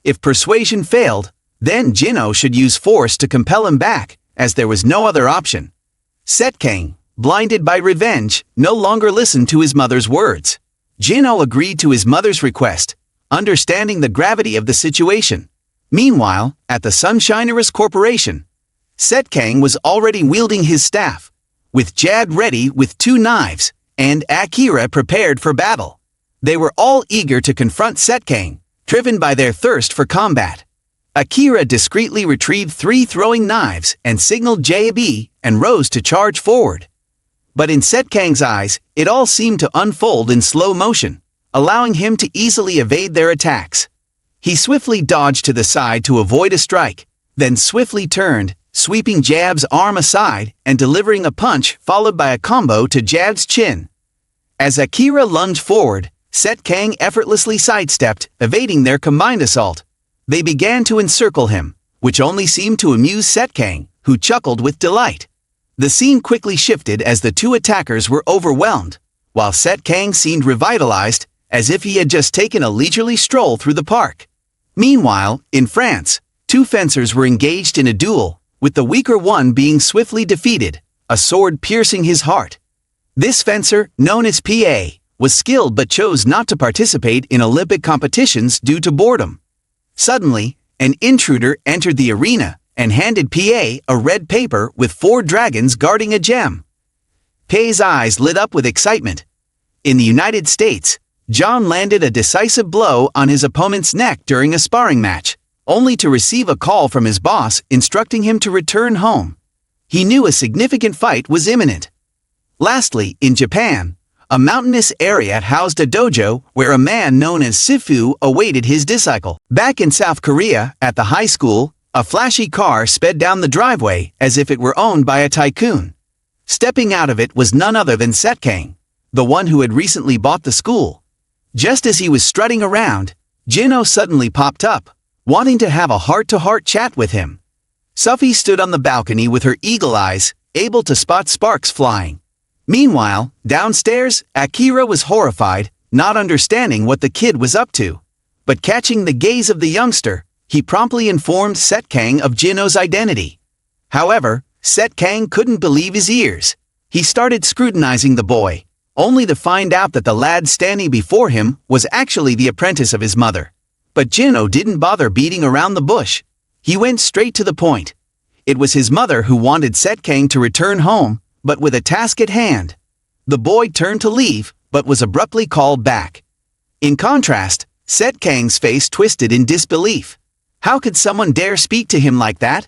If persuasion failed, then Jino should use force to compel him back, as there was no other option. SetKang, blinded by revenge, no longer listened to his mother's words. Jino agreed to his mother's request, understanding the gravity of the situation. Meanwhile, at the Sunshinerous Corporation, SetKang was already wielding his staff, with Jad ready with 2 knives, and Akira prepared for battle. They were all eager to confront SetKang, driven by their thirst for combat. Akira discreetly retrieved 3 throwing knives and signaled JB and rose to charge forward. But in SetKang's eyes, it all seemed to unfold in slow motion, allowing him to easily evade their attacks. He swiftly dodged to the side to avoid a strike, then swiftly turned, sweeping Jab's arm aside and delivering a punch followed by a combo to Jab's chin. As Akira lunged forward, SetKang effortlessly sidestepped, evading their combined assault. They began to encircle him, which only seemed to amuse SetKang, who chuckled with delight. The scene quickly shifted as the 2 attackers were overwhelmed, while SetKang seemed revitalized, as if he had just taken a leisurely stroll through the park. Meanwhile, in France, 2 fencers were engaged in a duel, with the weaker one being swiftly defeated, a sword piercing his heart. This fencer, known as PA, was skilled but chose not to participate in Olympic competitions due to boredom. Suddenly, an intruder entered the arena and handed PA a red paper with 4 dragons guarding a gem. PA's eyes lit up with excitement. In the United States, John landed a decisive blow on his opponent's neck during a sparring match, only to receive a call from his boss instructing him to return home. He knew a significant fight was imminent. Lastly, in Japan, a mountainous area housed a dojo where a man known as Sifu awaited his disciple. Back in South Korea, at the high school, a flashy car sped down the driveway as if it were owned by a tycoon. Stepping out of it was none other than SetKang, the one who had recently bought the school. Just as he was strutting around, Jino suddenly popped up, wanting to have a heart-to-heart chat with him. Sufi stood on the balcony with her eagle eyes, able to spot sparks flying. Meanwhile, downstairs, Akira was horrified, not understanding what the kid was up to. But catching the gaze of the youngster, he promptly informed SetKang of Jino's identity. However, SetKang couldn't believe his ears. He started scrutinizing the boy, only to find out that the lad standing before him was actually the apprentice of his mother. But Jino didn't bother beating around the bush. He went straight to the point. It was his mother who wanted SetKang to return home, but with a task at hand. The boy turned to leave, but was abruptly called back. In contrast, SetKang's face twisted in disbelief. How could someone dare speak to him like that?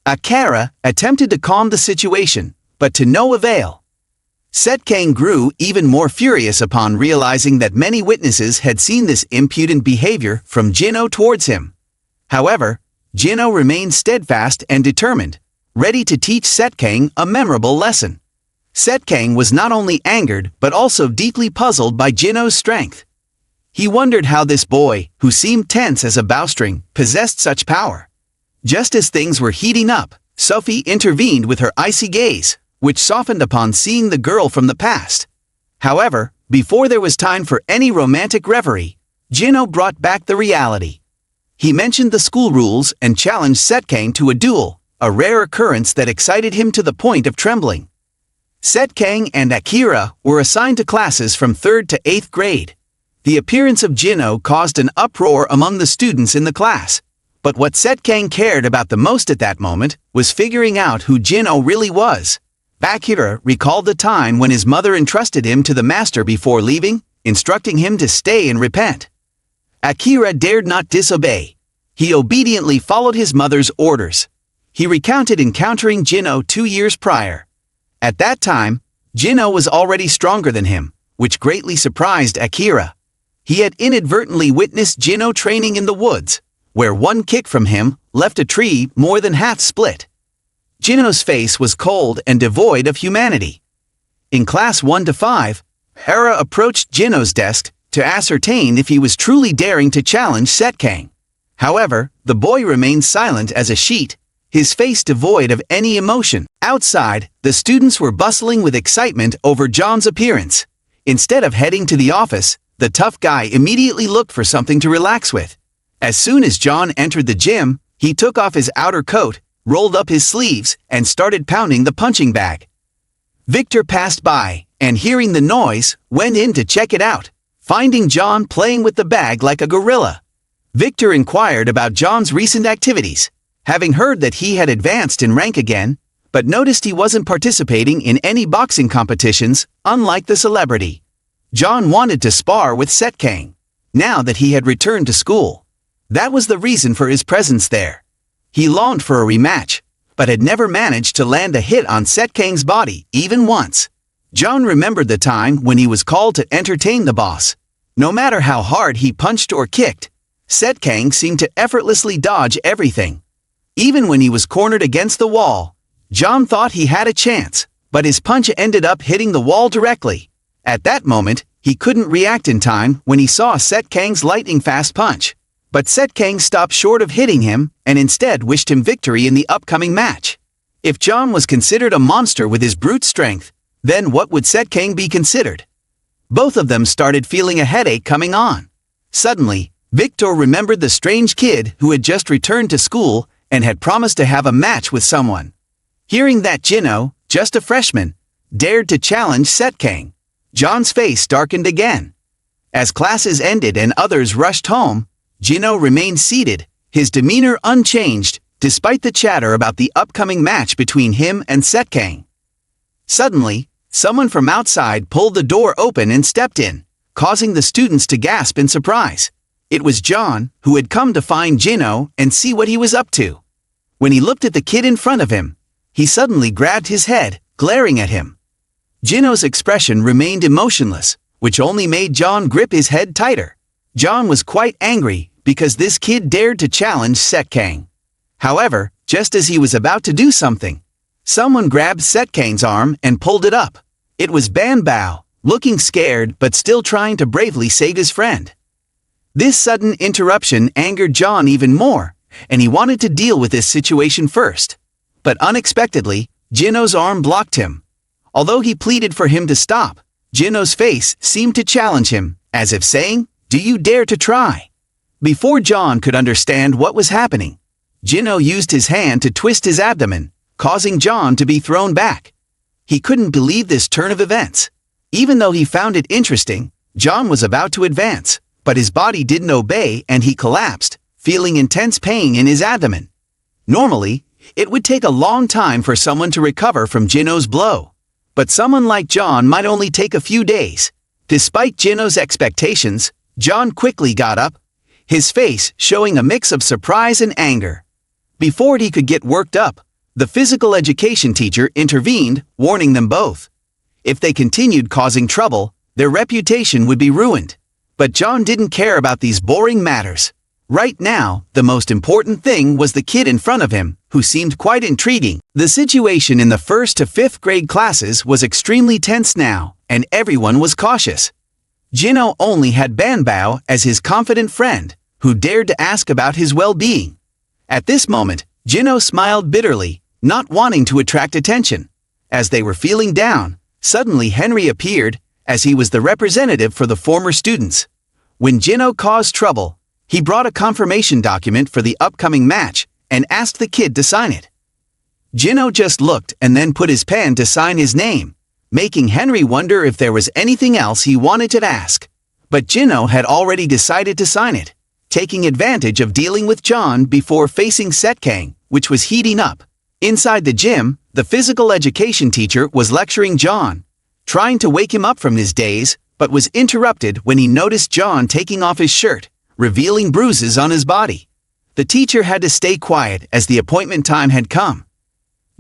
Akira attempted to calm the situation, but to no avail. SetKang grew even more furious upon realizing that many witnesses had seen this impudent behavior from Jino towards him. However, Jino remained steadfast and determined, ready to teach SetKang a memorable lesson. SetKang was not only angered but also deeply puzzled by Jino's strength. He wondered how this boy, who seemed tense as a bowstring, possessed such power. Just as things were heating up, Sophie intervened with her icy gaze, which softened upon seeing the girl from the past. However, before there was time for any romantic reverie, Jino brought back the reality. He mentioned the school rules and challenged SetKang to a duel, a rare occurrence that excited him to the point of trembling. SetKang and Akira were assigned to classes from 3rd to 8th grade. The appearance of Jino caused an uproar among the students in the class. But what SetKang cared about the most at that moment was figuring out who Jino really was. Akira recalled the time when his mother entrusted him to the master before leaving, instructing him to stay and repent. Akira dared not disobey. He obediently followed his mother's orders. He recounted encountering Jino 2 years prior. At that time, Jino was already stronger than him, which greatly surprised Akira. He had inadvertently witnessed Jino training in the woods, where one kick from him left a tree more than half split. Jino's face was cold and devoid of humanity. In class 1 to 5, Hera approached Jino's desk to ascertain if he was truly daring to challenge SetKang. However, the boy remained silent as a sheet, his face devoid of any emotion. Outside, the students were bustling with excitement over John's appearance. Instead of heading to the office, the tough guy immediately looked for something to relax with. As soon as John entered the gym, he took off his outer coat, rolled up his sleeves, and started pounding the punching bag. Victor passed by, and hearing the noise, went in to check it out, finding John playing with the bag like a gorilla. Victor inquired about John's recent activities, having heard that he had advanced in rank again, but noticed he wasn't participating in any boxing competitions, unlike the celebrity. John wanted to spar with SetKang, now that he had returned to school. That was the reason for his presence there. He longed for a rematch, but had never managed to land a hit on SetKang's body even once. John remembered the time when he was called to entertain the boss. No matter how hard he punched or kicked, SetKang seemed to effortlessly dodge everything. Even when he was cornered against the wall, John thought he had a chance, but his punch ended up hitting the wall directly. At that moment, he couldn't react in time when he saw SetKang's lightning-fast punch. But SetKang stopped short of hitting him and instead wished him victory in the upcoming match. If John was considered a monster with his brute strength, then what would SetKang be considered? Both of them started feeling a headache coming on. Suddenly, Victor remembered the strange kid who had just returned to school and had promised to have a match with someone. Hearing that Jino, just a freshman, dared to challenge SetKang, John's face darkened again. As classes ended and others rushed home, Jino remained seated, his demeanor unchanged, despite the chatter about the upcoming match between him and SetKang. Suddenly, someone from outside pulled the door open and stepped in, causing the students to gasp in surprise. It was John, who had come to find Jino and see what he was up to. When he looked at the kid in front of him, he suddenly grabbed his head, glaring at him. Jino's expression remained emotionless, which only made John grip his head tighter. John was quite angry because this kid dared to challenge SetKang. However, just as he was about to do something, someone grabbed SetKang's arm and pulled it up. It was Ban Bao, looking scared but still trying to bravely save his friend. This sudden interruption angered John even more, and he wanted to deal with this situation first. But unexpectedly, Jino's arm blocked him. Although he pleaded for him to stop, Jino's face seemed to challenge him, as if saying, "Do you dare to try?" Before John could understand what was happening, Jino used his hand to twist his abdomen, causing John to be thrown back. He couldn't believe this turn of events. Even though he found it interesting, John was about to advance, but his body didn't obey and he collapsed, feeling intense pain in his abdomen. Normally, it would take a long time for someone to recover from Jino's blow. But someone like John might only take a few days. Despite Jino's expectations, John quickly got up, his face showing a mix of surprise and anger. Before he could get worked up, the physical education teacher intervened, warning them both. If they continued causing trouble, their reputation would be ruined. But John didn't care about these boring matters. Right now, the most important thing was the kid in front of him, who seemed quite intriguing. The situation in the 1st to 5th grade classes was extremely tense now, and everyone was cautious. Jino only had Ban Bao as his confident friend, who dared to ask about his well-being. At this moment, Jino smiled bitterly, not wanting to attract attention. As they were feeling down, suddenly Henry appeared, as he was the representative for the former students. When Jino caused trouble, he brought a confirmation document for the upcoming match and asked the kid to sign it. Jino just looked and then put his pen to sign his name, making Henry wonder if there was anything else he wanted to ask. But Jino had already decided to sign it, taking advantage of dealing with John before facing SetKang, which was heating up. Inside the gym, the physical education teacher was lecturing John, trying to wake him up from his daze, but was interrupted when he noticed John taking off his shirt, revealing bruises on his body. The teacher had to stay quiet as the appointment time had come.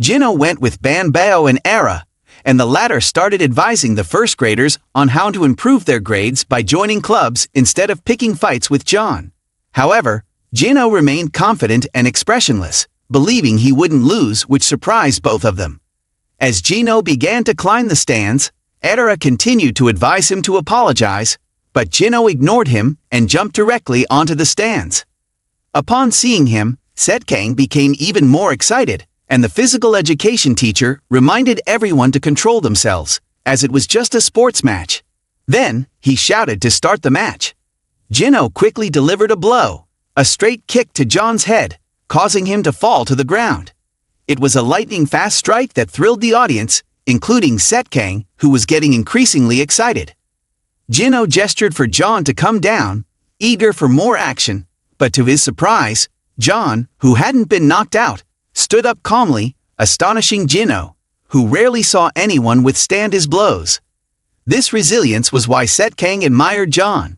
Jino went with Ban Bao and Era, and the latter started advising the first graders on how to improve their grades by joining clubs instead of picking fights with John. However, Jino remained confident and expressionless, believing he wouldn't lose, which surprised both of them. As Jino began to climb the stands, Era continued to advise him to apologize, but Jino ignored him and jumped directly onto the stands. Upon seeing him, SetKang became even more excited, and the physical education teacher reminded everyone to control themselves, as it was just a sports match. Then, he shouted to start the match. Jino quickly delivered a blow, a straight kick to John's head, causing him to fall to the ground. It was a lightning-fast strike that thrilled the audience, including SetKang, who was getting increasingly excited. Jino gestured for John to come down, eager for more action, but to his surprise, John, who hadn't been knocked out, stood up calmly, astonishing Jino, who rarely saw anyone withstand his blows. This resilience was why SetKang admired John.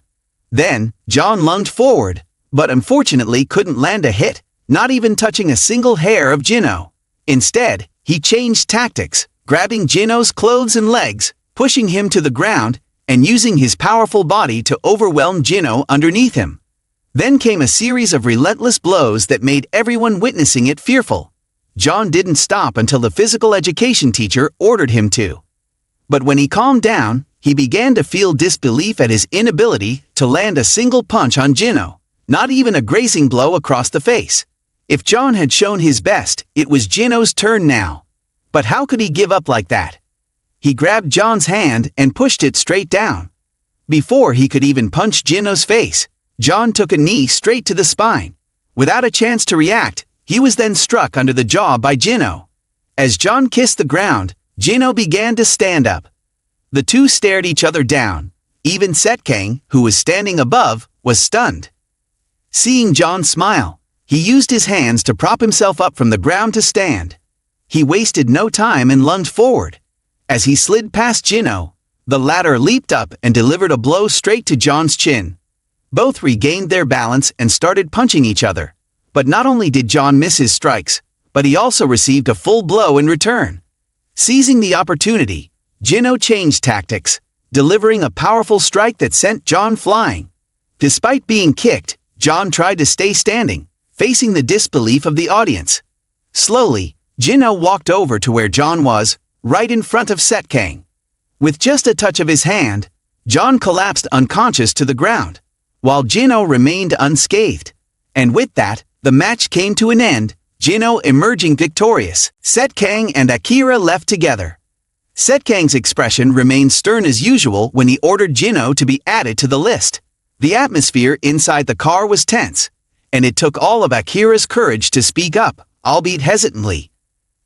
Then, John lunged forward, but unfortunately couldn't land a hit, not even touching a single hair of Jino. Instead, he changed tactics, grabbing Jino's clothes and legs, pushing him to the ground, and using his powerful body to overwhelm Jino underneath him. Then came a series of relentless blows that made everyone witnessing it fearful. John didn't stop until the physical education teacher ordered him to. But when he calmed down, he began to feel disbelief at his inability to land a single punch on Jino, not even a grazing blow across the face. If John had shown his best, it was Jino's turn now. But how could he give up like that? He grabbed John's hand and pushed it straight down. Before he could even punch Jino's face, John took a knee straight to the spine. Without a chance to react, He was then struck under the jaw by Jino. As John kissed the ground, Jino began to stand up. The two stared each other down. Even SetKang, who was standing above, was stunned. Seeing John smile, he used his hands to prop himself up from the ground to stand. He wasted no time and lunged forward. As he slid past Jino, the latter leaped up and delivered a blow straight to John's chin. Both regained their balance and started punching each other. But not only did John miss his strikes, but he also received a full blow in return. Seizing the opportunity, Jino changed tactics, delivering a powerful strike that sent John flying. Despite being kicked, John tried to stay standing, facing the disbelief of the audience. Slowly, Jino walked over to where John was, right in front of SetKang. With just a touch of his hand, John collapsed unconscious to the ground, while Jino remained unscathed. And with that, the match came to an end, Jino emerging victorious. SetKang and Akira left together. SetKang's expression remained stern as usual when he ordered Jino to be added to the list. The atmosphere inside the car was tense, and it took all of Akira's courage to speak up, albeit hesitantly.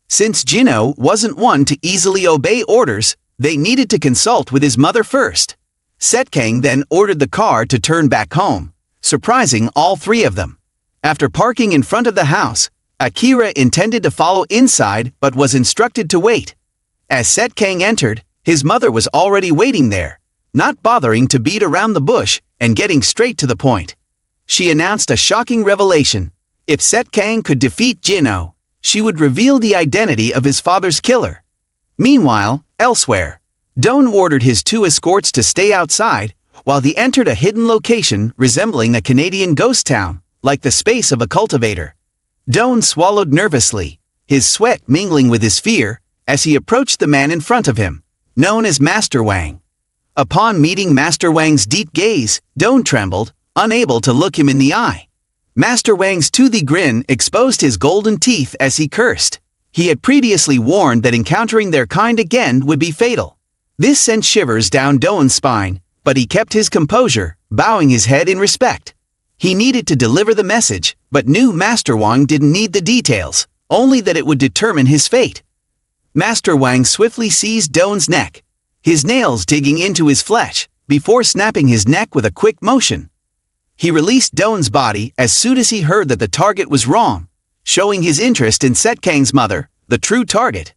Since Jino wasn't one to easily obey orders, they needed to consult with his mother first. SetKang then ordered the car to turn back home, surprising all three of them. After parking in front of the house, Akira intended to follow inside but was instructed to wait. As SetKang entered, his mother was already waiting there, not bothering to beat around the bush and getting straight to the point. She announced a shocking revelation. If SetKang could defeat Jino, she would reveal the identity of his father's killer. Meanwhile, elsewhere, Doan ordered his two escorts to stay outside while he entered a hidden location resembling a Canadian ghost town, like the space of a cultivator. Doan swallowed nervously, his sweat mingling with his fear, as he approached the man in front of him, known as Master Wang. Upon meeting Master Wang's deep gaze, Doan trembled, unable to look him in the eye. Master Wang's toothy grin exposed his golden teeth as he cursed. He had previously warned that encountering their kind again would be fatal. This sent shivers down Doan's spine, but he kept his composure, bowing his head in respect. He needed to deliver the message, but knew Master Wang didn't need the details, only that it would determine his fate. Master Wang swiftly seized Doan's neck, his nails digging into his flesh, before snapping his neck with a quick motion. He released Doan's body as soon as he heard that the target was wrong, showing his interest in SetKang's mother, the true target.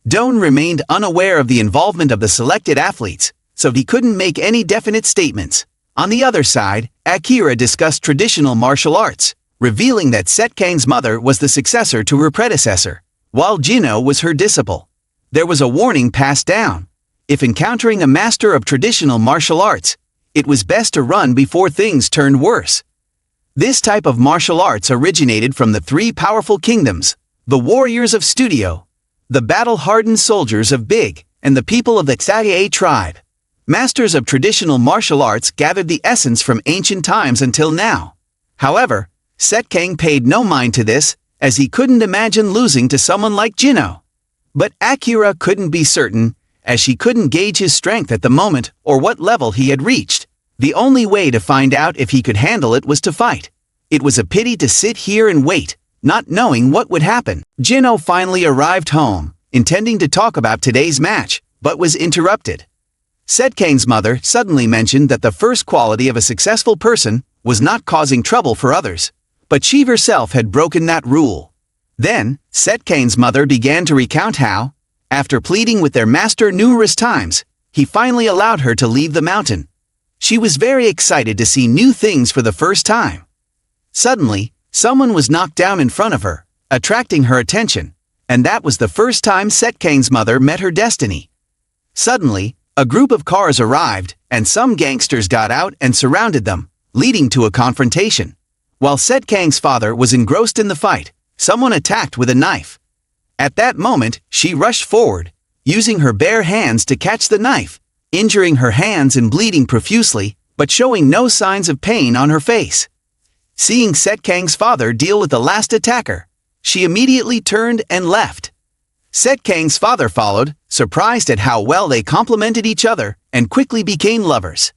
Doan remained unaware of the involvement of the selected athletes, so he couldn't make any definite statements. On the other side, Akira discussed traditional martial arts, revealing that SetKang's mother was the successor to her predecessor, while Jino was her disciple. There was a warning passed down. If encountering a master of traditional martial arts, it was best to run before things turned worse. This type of martial arts originated from the three powerful kingdoms, the warriors of Studio, the battle-hardened soldiers of Big, and the people of the Xaye tribe. Masters of traditional martial arts gathered the essence from ancient times until now. However, SetKang paid no mind to this, as he couldn't imagine losing to someone like Jino. But Akira couldn't be certain, as she couldn't gauge his strength at the moment or what level he had reached. The only way to find out if he could handle it was to fight. It was a pity to sit here and wait, not knowing what would happen. Jino finally arrived home, intending to talk about today's match, but was interrupted. SetKang's mother suddenly mentioned that the first quality of a successful person was not causing trouble for others, but she herself had broken that rule. Then, SetKang's mother began to recount how, after pleading with their master numerous times, he finally allowed her to leave the mountain. She was very excited to see new things for the first time. Suddenly, someone was knocked down in front of her, attracting her attention, and that was the first time SetKang's mother met her destiny. Suddenly, a group of cars arrived, and some gangsters got out and surrounded them, leading to a confrontation. While SetKang's father was engrossed in the fight, someone attacked with a knife. At that moment, she rushed forward, using her bare hands to catch the knife, injuring her hands and bleeding profusely, but showing no signs of pain on her face. Seeing SetKang's father deal with the last attacker, she immediately turned and left. SetKang's father followed, surprised at how well they complemented each other, and quickly became lovers.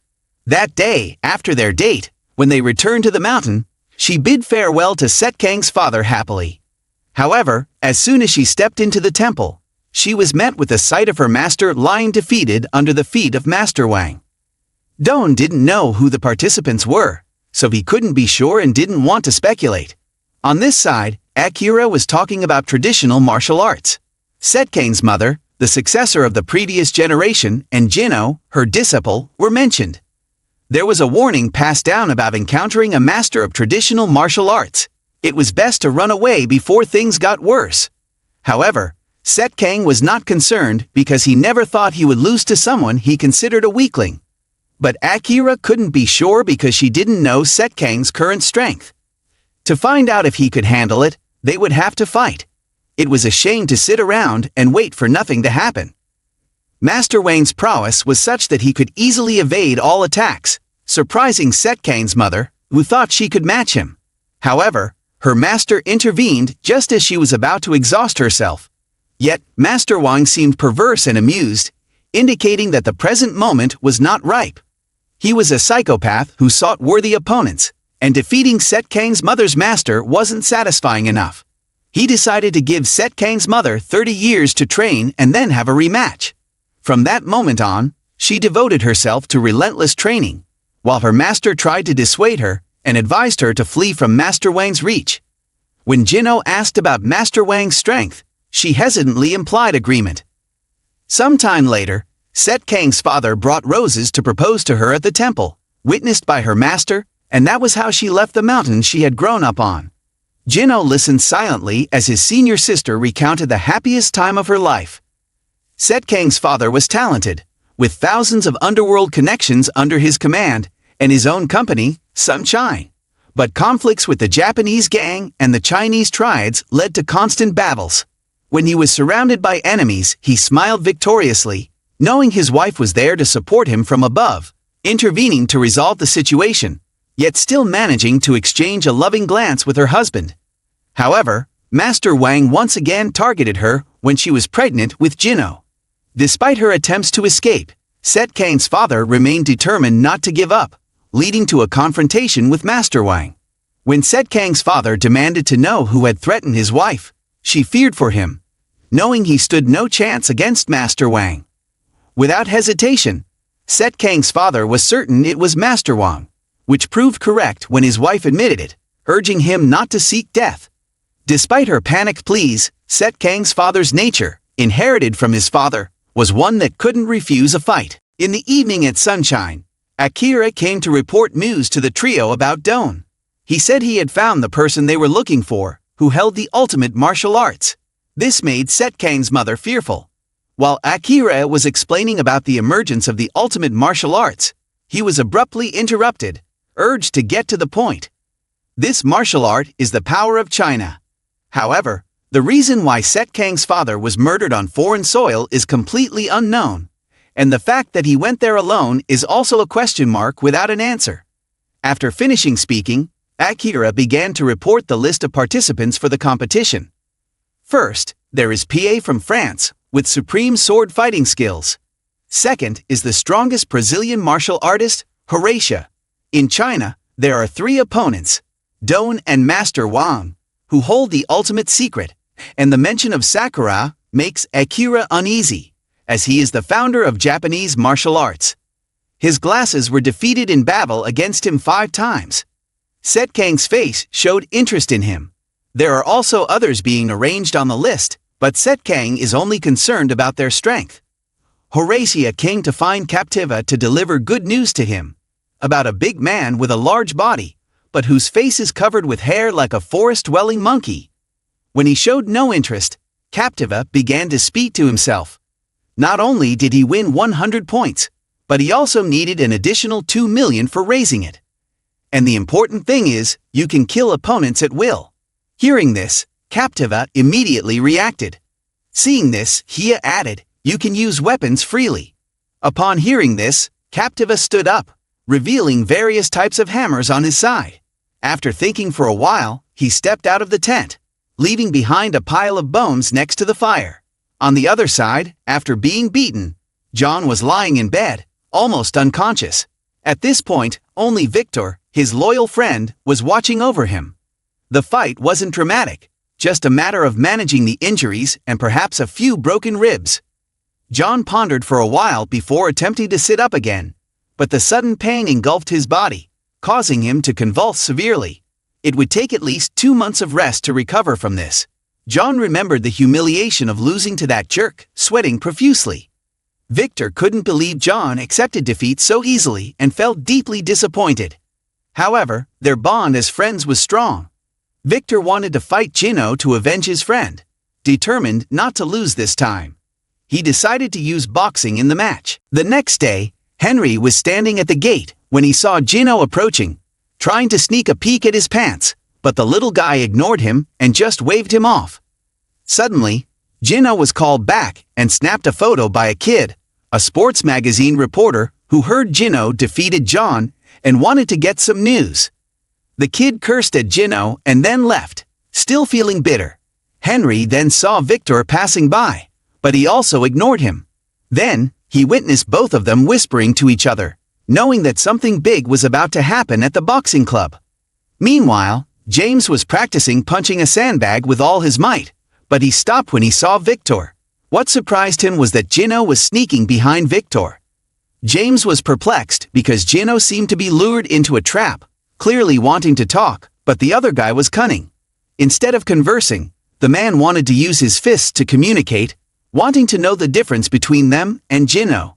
That day, after their date, when they returned to the mountain, she bid farewell to SetKang's father happily. However, as soon as she stepped into the temple, she was met with the sight of her master lying defeated under the feet of Master Wang. Don didn't know who the participants were, so he couldn't be sure and didn't want to speculate. On this side, Akira was talking about traditional martial arts. SetKang's mother, the successor of the previous generation, and Jino, her disciple, were mentioned. There was a warning passed down about encountering a master of traditional martial arts. It was best to run away before things got worse. However, SetKang was not concerned because he never thought he would lose to someone he considered a weakling. But Akira couldn't be sure because she didn't know SetKang's current strength. To find out if he could handle it, they would have to fight. It was a shame to sit around and wait for nothing to happen. Master Wang's prowess was such that he could easily evade all attacks, surprising SetKang's mother, who thought she could match him. However, her master intervened just as she was about to exhaust herself. Yet, Master Wang seemed perverse and amused, indicating that the present moment was not ripe. He was a psychopath who sought worthy opponents, and defeating SetKang's mother's master wasn't satisfying enough. He decided to give SetKang's mother 30 years to train and then have a rematch. From that moment on, she devoted herself to relentless training, while her master tried to dissuade her and advised her to flee from Master Wang's reach. When Jino asked about Master Wang's strength, she hesitantly implied agreement. Sometime later, SetKang's father brought roses to propose to her at the temple, witnessed by her master, and that was how she left the mountain she had grown up on. Jino listened silently as his senior sister recounted the happiest time of her life. SetKang's father was talented, with thousands of underworld connections under his command, and his own company, Sunshine. But conflicts with the Japanese gang and the Chinese triads led to constant battles. When he was surrounded by enemies, he smiled victoriously, knowing his wife was there to support him from above, intervening to resolve the situation, yet still managing to exchange a loving glance with her husband. However, Master Wang once again targeted her when she was pregnant with Jino. Despite her attempts to escape, SetKang's father remained determined not to give up, leading to a confrontation with Master Wang. When SetKang's father demanded to know who had threatened his wife, she feared for him, knowing he stood no chance against Master Wang. Without hesitation, SetKang's father was certain it was Master Wang, which proved correct when his wife admitted it, urging him not to seek death. Despite her panicked pleas, SetKang's father's nature, inherited from his father, was one that couldn't refuse a fight. In the evening at Sunshine, Akira came to report news to the trio about Don. He said he had found the person they were looking for, who held the ultimate martial arts. This made SetKang's mother fearful. While Akira was explaining about the emergence of the ultimate martial arts, he was abruptly interrupted, urged to get to the point. This martial art is the power of China. However, the reason why SetKang's father was murdered on foreign soil is completely unknown, and the fact that he went there alone is also a question mark without an answer. After finishing speaking, Akira began to report the list of participants for the competition. First, there is PA from France, with supreme sword fighting skills. Second is the strongest Brazilian martial artist, Horatia. In China, there are 3 opponents, Don and Master Wang, who hold the ultimate secret, and the mention of Sakura makes Akira uneasy, as he is the founder of Japanese martial arts. His glasses were defeated in battle against him 5 times. SetKang's face showed interest in him. There are also others being arranged on the list, but SetKang is only concerned about their strength. Horatia came to find Captiva to deliver good news to him, about a big man with a large body, but whose face is covered with hair like a forest-dwelling monkey. When he showed no interest, Captiva began to speak to himself. Not only did he win 100 points, but he also needed an additional 2 million for raising it. And the important thing is, you can kill opponents at will. Hearing this, Captiva immediately reacted. Seeing this, Hia added, you can use weapons freely. Upon hearing this, Captiva stood up, revealing various types of hammers on his side. After thinking for a while, he stepped out of the tent, leaving behind a pile of bones next to the fire. On the other side, after being beaten, John was lying in bed, almost unconscious. At this point, only Victor, his loyal friend, was watching over him. The fight wasn't dramatic, just a matter of managing the injuries and perhaps a few broken ribs. John pondered for a while before attempting to sit up again, but the sudden pain engulfed his body, causing him to convulse severely. It would take at least 2 months of rest to recover from this. John remembered the humiliation of losing to that jerk, sweating profusely. Victor couldn't believe John accepted defeat so easily and felt deeply disappointed. However, their bond as friends was strong. Victor wanted to fight Jino to avenge his friend. Determined not to lose this time, he decided to use boxing in the match. The next day, Henry was standing at the gate when he saw Jino approaching, trying to sneak a peek at his pants, but the little guy ignored him and just waved him off. Suddenly, Jino was called back and snapped a photo by a kid, a sports magazine reporter who heard Jino defeated John and wanted to get some news. The kid cursed at Jino and then left, still feeling bitter. Henry then saw Victor passing by, but he also ignored him. Then, he witnessed both of them whispering to each other, knowing that something big was about to happen at the boxing club. Meanwhile, James was practicing punching a sandbag with all his might, but he stopped when he saw Victor. What surprised him was that Jino was sneaking behind Victor. James was perplexed because Jino seemed to be lured into a trap, clearly wanting to talk, but the other guy was cunning. Instead of conversing, the man wanted to use his fists to communicate, wanting to know the difference between them and Jino.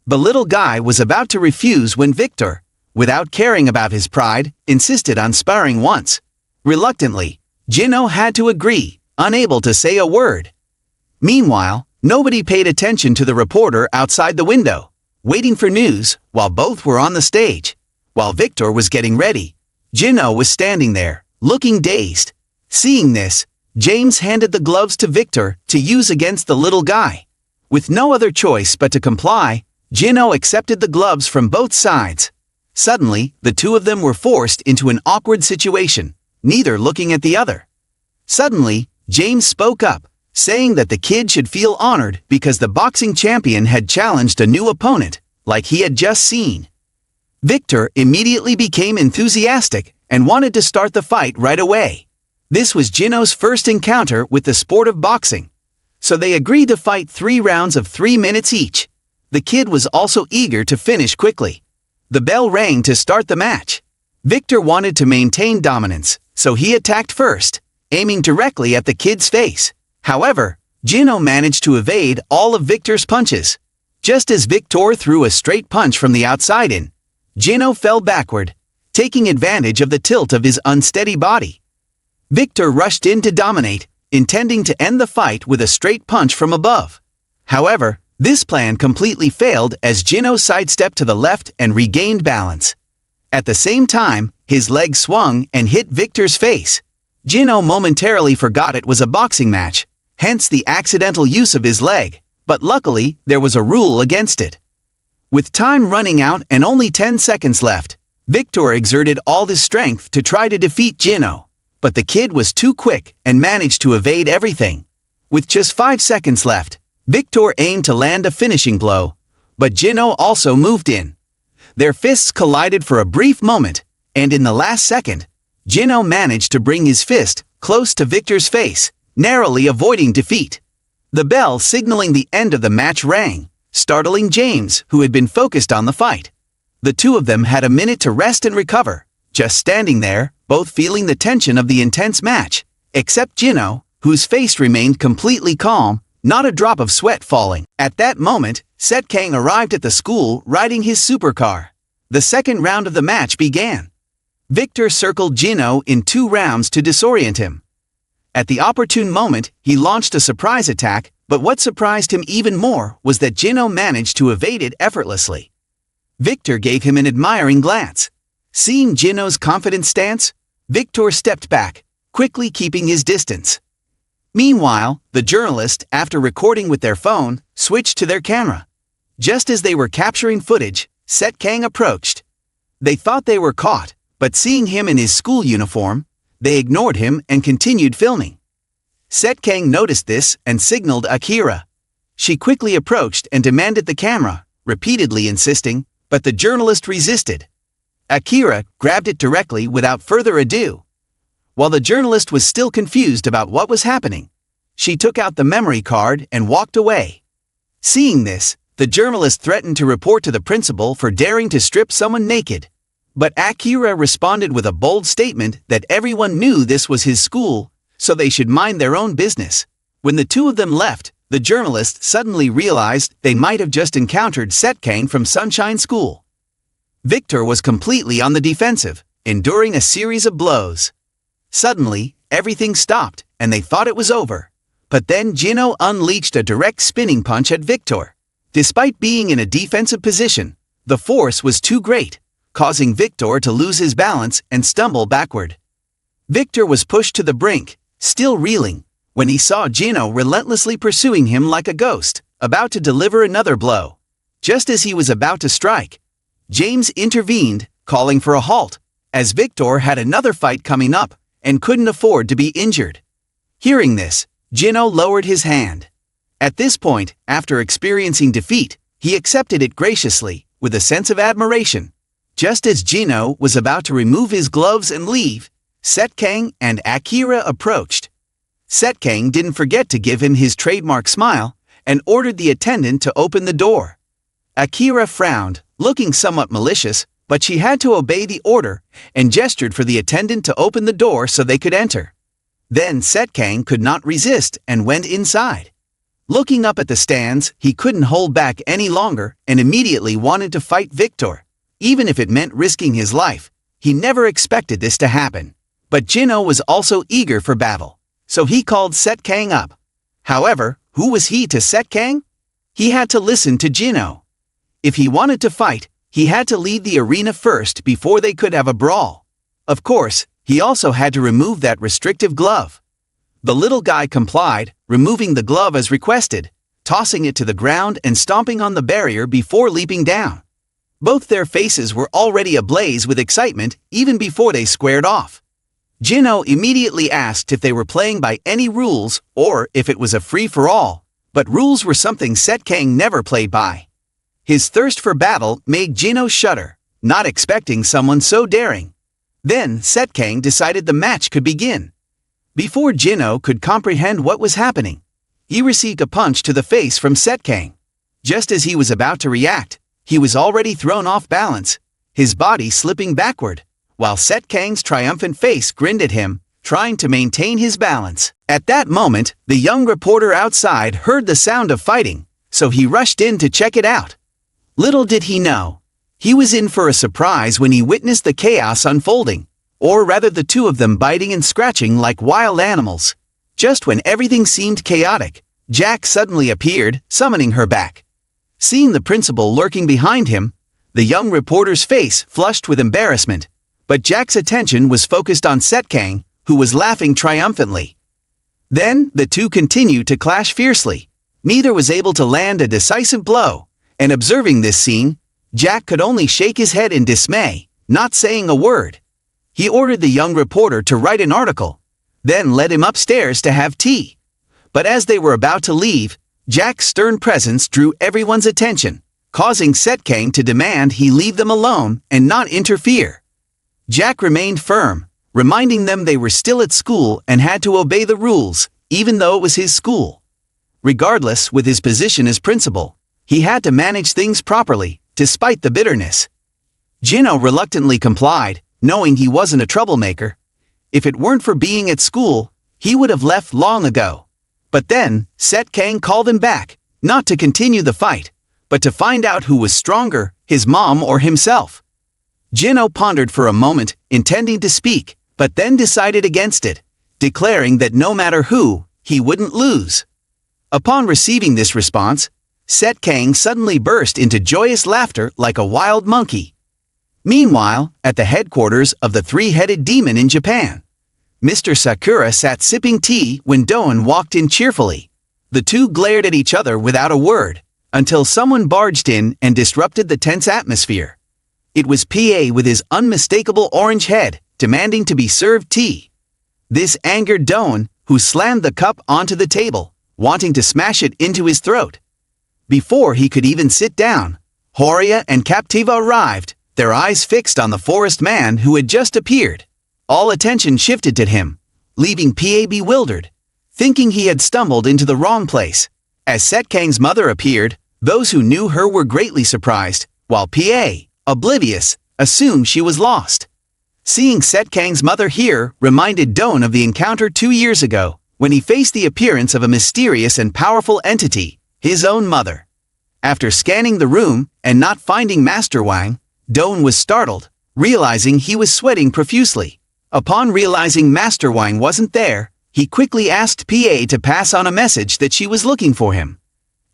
The little guy was about to refuse when Victor, without caring about his pride, insisted on sparring once. Reluctantly, Jino had to agree, unable to say a word. Meanwhile, nobody paid attention to the reporter outside the window, waiting for news while both were on the stage. While Victor was getting ready, Jino was standing there, looking dazed. Seeing this, James handed the gloves to Victor to use against the little guy. With no other choice but to comply, Jino accepted the gloves from both sides. Suddenly, the two of them were forced into an awkward situation, neither looking at the other. Suddenly, James spoke up, saying that the kid should feel honored because the boxing champion had challenged a new opponent, like he had just seen. Victor immediately became enthusiastic and wanted to start the fight right away. This was Jino's first encounter with the sport of boxing, so they agreed to fight 3 rounds of 3 minutes each. The kid was also eager to finish quickly. The bell rang to start the match. Victor wanted to maintain dominance, so he attacked first, aiming directly at the kid's face. However, Jino managed to evade all of Victor's punches. Just as Victor threw a straight punch from the outside in, Jino fell backward, taking advantage of the tilt of his unsteady body. Victor rushed in to dominate, intending to end the fight with a straight punch from above. However, this plan completely failed as Jino sidestepped to the left and regained balance. At the same time, his leg swung and hit Victor's face. Jino momentarily forgot it was a boxing match, hence the accidental use of his leg, but luckily there was a rule against it. With time running out and only 10 seconds left, Victor exerted all his strength to try to defeat Jino, but the kid was too quick and managed to evade everything. With just 5 seconds left, Victor aimed to land a finishing blow, but Jino also moved in. Their fists collided for a brief moment, and in the last second, Jino managed to bring his fist close to Victor's face, narrowly avoiding defeat. The bell signaling the end of the match rang, startling James, who had been focused on the fight. The two of them had a minute to rest and recover, just standing there, both feeling the tension of the intense match, except Jino, whose face remained completely calm, not a drop of sweat falling. At that moment, SetKang arrived at the school riding his supercar. The second round of the match began. Victor circled Jino in 2 rounds to disorient him. At the opportune moment, he launched a surprise attack, but what surprised him even more was that Jino managed to evade it effortlessly. Victor gave him an admiring glance. Seeing Jino's confident stance, Victor stepped back, quickly keeping his distance. Meanwhile, the journalist, after recording with their phone, switched to their camera. Just as they were capturing footage, SetKang approached. They thought they were caught, but seeing him in his school uniform, they ignored him and continued filming. SetKang noticed this and signaled Akira. She quickly approached and demanded the camera, repeatedly insisting, but the journalist resisted. Akira grabbed it directly without further ado. while the journalist was still confused about what was happening. She took out the memory card and walked away. Seeing this, the journalist threatened to report to the principal for daring to strip someone naked. But Akira responded with a bold statement that everyone knew this was his school, so they should mind their own business. When the two of them left, the journalist suddenly realized they might have just encountered SetKang from Sunshine School. Victor was completely on the defensive, enduring a series of blows. Suddenly, everything stopped, and they thought it was over. But then Jino unleashed a direct spinning punch at Victor. Despite being in a defensive position, the force was too great, causing Victor to lose his balance and stumble backward. Victor was pushed to the brink, still reeling, when he saw Jino relentlessly pursuing him like a ghost, about to deliver another blow. Just as he was about to strike, James intervened, calling for a halt, as Victor had another fight coming up and couldn't afford to be injured. Hearing this, Jino lowered his hand. At this point, after experiencing defeat, he accepted it graciously, with a sense of admiration. Just as Jino was about to remove his gloves and leave, SetKang and Akira approached. SetKang didn't forget to give him his trademark smile and ordered the attendant to open the door. Akira frowned, looking somewhat malicious, but she had to obey the order and gestured for the attendant to open the door so they could enter. Then SetKang could not resist and went inside. Looking up at the stands, he couldn't hold back any longer and immediately wanted to fight Victor. Even if it meant risking his life, he never expected this to happen. But Jino was also eager for battle, so he called SetKang up. However, who was he to SetKang? He had to listen to Jino. If he wanted to fight, he had to leave the arena first before they could have a brawl. Of course, he also had to remove that restrictive glove. The little guy complied, removing the glove as requested, tossing it to the ground and stomping on the barrier before leaping down. Both their faces were already ablaze with excitement even before they squared off. Jino immediately asked if they were playing by any rules or if it was a free-for-all, but rules were something SetKang never played by. His thirst for battle made Jino shudder, not expecting someone so daring. Then SetKang decided the match could begin. Before Jino could comprehend what was happening, he received a punch to the face from SetKang. Just as he was about to react, he was already thrown off balance, his body slipping backward, while SetKang's triumphant face grinned at him, trying to maintain his balance. At that moment, the young reporter outside heard the sound of fighting, so he rushed in to check it out. Little did he know, he was in for a surprise when he witnessed the chaos unfolding, or rather the two of them biting and scratching like wild animals. Just when everything seemed chaotic, Jack suddenly appeared, summoning her back. Seeing the principal lurking behind him, the young reporter's face flushed with embarrassment, but Jack's attention was focused on SetKang, who was laughing triumphantly. Then, the two continued to clash fiercely. Neither was able to land a decisive blow, and observing this scene, Jack could only shake his head in dismay, not saying a word. He ordered the young reporter to write an article, then led him upstairs to have tea. But as they were about to leave, Jack's stern presence drew everyone's attention, causing SetKang to demand he leave them alone and not interfere. Jack remained firm, reminding them they were still at school and had to obey the rules, even though it was his school. Regardless, with his position as principal, he had to manage things properly, despite the bitterness. Jino reluctantly complied, knowing he wasn't a troublemaker. If it weren't for being at school, he would have left long ago. But then, SetKang called him back, not to continue the fight, but to find out who was stronger, his mom or himself. Jino pondered for a moment, intending to speak, but then decided against it, declaring that no matter who, he wouldn't lose. Upon receiving this response, SetKang suddenly burst into joyous laughter like a wild monkey. Meanwhile, at the headquarters of the three-headed demon in Japan, Mr. Sakura sat sipping tea when Doan walked in cheerfully. The two glared at each other without a word, until someone barged in and disrupted the tense atmosphere. It was PA with his unmistakable orange head, demanding to be served tea. This angered Doan, who slammed the cup onto the table, wanting to smash it into his throat. Before he could even sit down, Horia and Captiva arrived, their eyes fixed on the forest man who had just appeared. All attention shifted to him, leaving PA bewildered, thinking he had stumbled into the wrong place. As SetKang's mother appeared, those who knew her were greatly surprised, while PA, oblivious, assumed she was lost. Seeing SetKang's mother here reminded Don of the encounter 2 years ago, when he faced the appearance of a mysterious and powerful entity, his own mother. After scanning the room and not finding Master Wang, Don was startled, realizing he was sweating profusely. Upon realizing Master Wang wasn't there, he quickly asked PA to pass on a message that she was looking for him.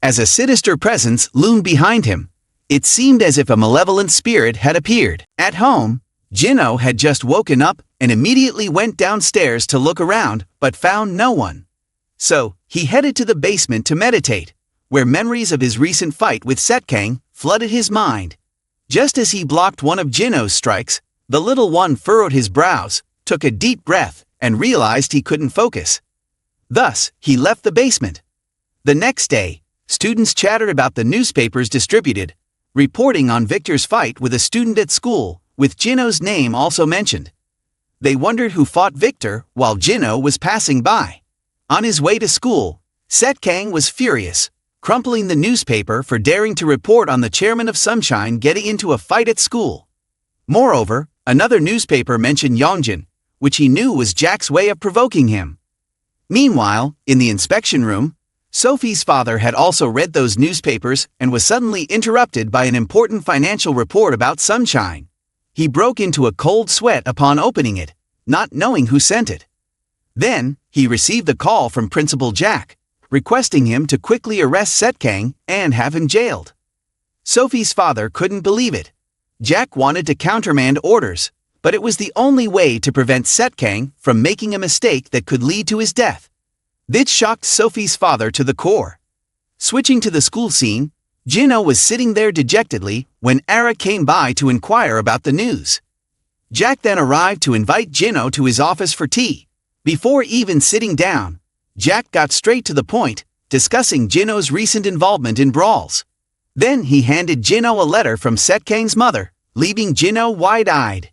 As a sinister presence loomed behind him, it seemed as if a malevolent spirit had appeared. At home, Jino had just woken up and immediately went downstairs to look around but found no one. So, he headed to the basement to meditate, where memories of his recent fight with SetKang flooded his mind. Just as he blocked one of Jino's strikes, the little one furrowed his brows, took a deep breath, and realized he couldn't focus. Thus, he left the basement. The next day, students chattered about the newspapers distributed, reporting on Victor's fight with a student at school, with Jino's name also mentioned. They wondered who fought Victor while Jino was passing by. On his way to school, SetKang was furious, crumpling the newspaper for daring to report on the chairman of Sunshine getting into a fight at school. Moreover, another newspaper mentioned Yongjin, which he knew was Jack's way of provoking him. Meanwhile, in the inspection room, Sophie's father had also read those newspapers and was suddenly interrupted by an important financial report about Sunshine. He broke into a cold sweat upon opening it, not knowing who sent it. Then, he received a call from Principal Jack, requesting him to quickly arrest SetKang and have him jailed. Sophie's father couldn't believe it. Jack wanted to countermand orders, but it was the only way to prevent SetKang from making a mistake that could lead to his death. This shocked Sophie's father to the core. Switching to the school scene, Jino was sitting there dejectedly when Ara came by to inquire about the news. Jack then arrived to invite Jino to his office for tea. Before even sitting down, Jack got straight to the point, discussing Jino's recent involvement in brawls. Then he handed Jino a letter from SetKang's mother, leaving Jino wide-eyed.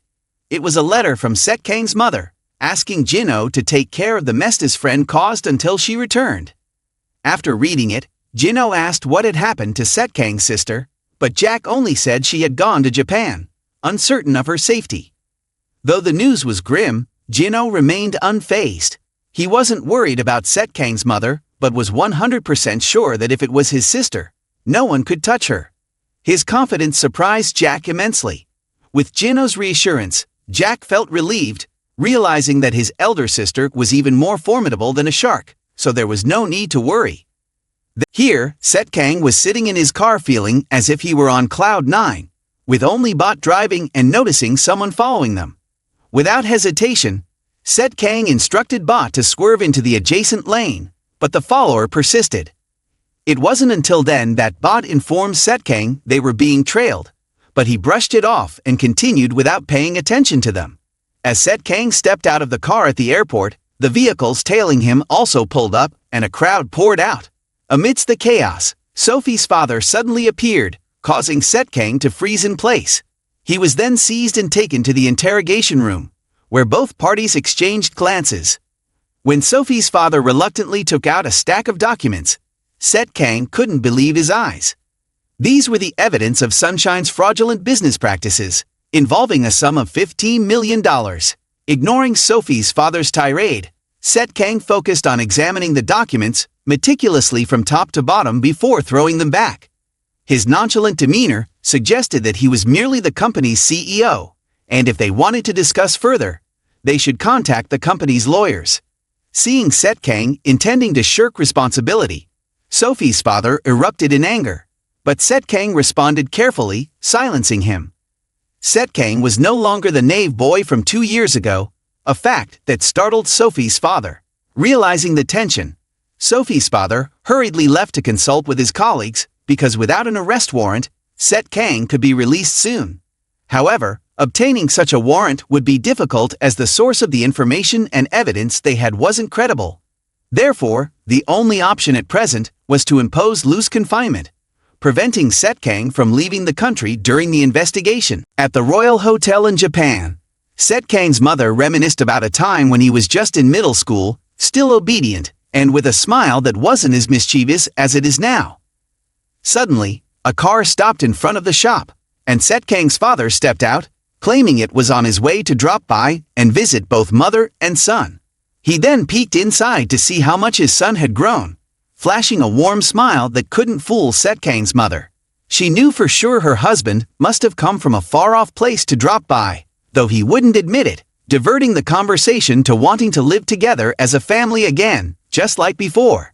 It was a letter from SetKang's mother, asking Jino to take care of the mess his friend caused until she returned. After reading it, Jino asked what had happened to SetKang's sister, but Jack only said she had gone to Japan, uncertain of her safety. Though the news was grim, Jino remained unfazed. He wasn't worried about SetKang's mother, but was 100% sure that if it was his sister, no one could touch her. His confidence surprised Jack immensely. With Jino's reassurance, Jack felt relieved, realizing that his elder sister was even more formidable than a shark, so there was no need to worry. Here, SetKang was sitting in his car feeling as if he were on cloud 9, with only Bot driving and noticing someone following them. Without hesitation, SetKang instructed Bot to swerve into the adjacent lane, but the follower persisted. It wasn't until then that Bot informed SetKang they were being trailed, but he brushed it off and continued without paying attention to them. As SetKang stepped out of the car at the airport, the vehicles tailing him also pulled up and a crowd poured out. Amidst the chaos, Sophie's father suddenly appeared, causing SetKang to freeze in place. He was then seized and taken to the interrogation room, where both parties exchanged glances. When Sophie's father reluctantly took out a stack of documents, SetKang couldn't believe his eyes. These were the evidence of Sunshine's fraudulent business practices, involving a sum of $15 million. Ignoring Sophie's father's tirade, SetKang focused on examining the documents meticulously from top to bottom before throwing them back. His nonchalant demeanor suggested that he was merely the company's CEO, and if they wanted to discuss further, they should contact the company's lawyers. Seeing SetKang intending to shirk responsibility, Sophie's father erupted in anger, but SetKang responded carefully, silencing him. SetKang was no longer the naive boy from 2 years ago, a fact that startled Sophie's father. Realizing the tension, Sophie's father hurriedly left to consult with his colleagues because without an arrest warrant, SetKang could be released soon. However, obtaining such a warrant would be difficult as the source of the information and evidence they had wasn't credible. Therefore, the only option at present was to impose loose confinement, preventing SetKang from leaving the country during the investigation. At the Royal Hotel in Japan, SetKang's mother reminisced about a time when he was just in middle school, still obedient, and with a smile that wasn't as mischievous as it is now. Suddenly, a car stopped in front of the shop, and SetKang's father stepped out, claiming it was on his way to drop by and visit both mother and son. He then peeked inside to see how much his son had grown, flashing a warm smile that couldn't fool SetKang's mother. She knew for sure her husband must have come from a far-off place to drop by, though he wouldn't admit it, diverting the conversation to wanting to live together as a family again, just like before.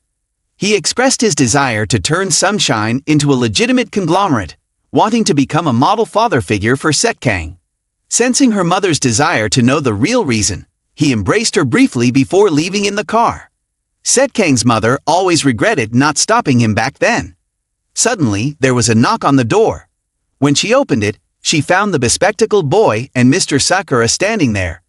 He expressed his desire to turn Sunshine into a legitimate conglomerate, wanting to become a model father figure for SetKang. Sensing her mother's desire to know the real reason, he embraced her briefly before leaving in the car. SetKang's mother always regretted not stopping him back then. Suddenly, there was a knock on the door. When she opened it, she found the bespectacled boy and Mr. Sakura standing there.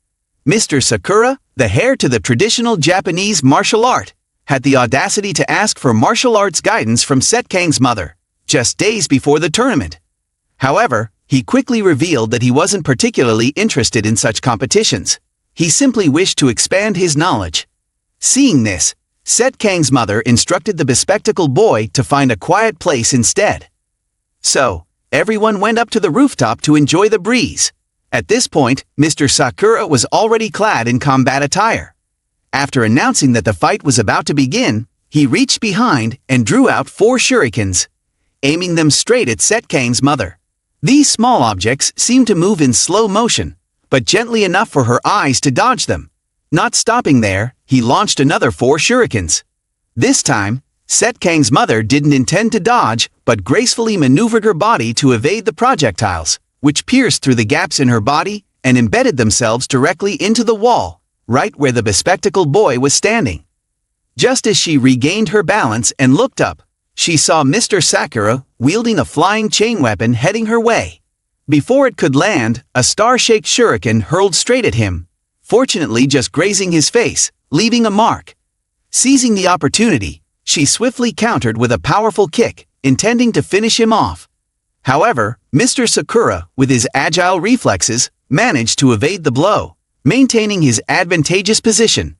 Mr. Sakura, the heir to the traditional Japanese martial art, had the audacity to ask for martial arts guidance from SetKang's mother, just days before the tournament. However, he quickly revealed that he wasn't particularly interested in such competitions. He simply wished to expand his knowledge. Seeing this, SetKang's mother instructed the bespectacled boy to find a quiet place instead. So, everyone went up to the rooftop to enjoy the breeze. At this point, Mr. Sakura was already clad in combat attire. After announcing that the fight was about to begin, he reached behind and drew out 4 shurikens, aiming them straight at SetKang's mother. These small objects seemed to move in slow motion, but gently enough for her eyes to dodge them. Not stopping there, he launched another 4 shurikens. This time, SetKang's mother didn't intend to dodge, but gracefully maneuvered her body to evade the projectiles, which pierced through the gaps in her body and embedded themselves directly into the wall, right where the bespectacled boy was standing. Just as she regained her balance and looked up, she saw Mr. Sakura wielding a flying chain weapon heading her way. Before it could land, a star-shaped shuriken hurled straight at him, fortunately just grazing his face, leaving a mark. Seizing the opportunity, she swiftly countered with a powerful kick, intending to finish him off. However, Mr. Sakura, with his agile reflexes, managed to evade the blow, maintaining his advantageous position.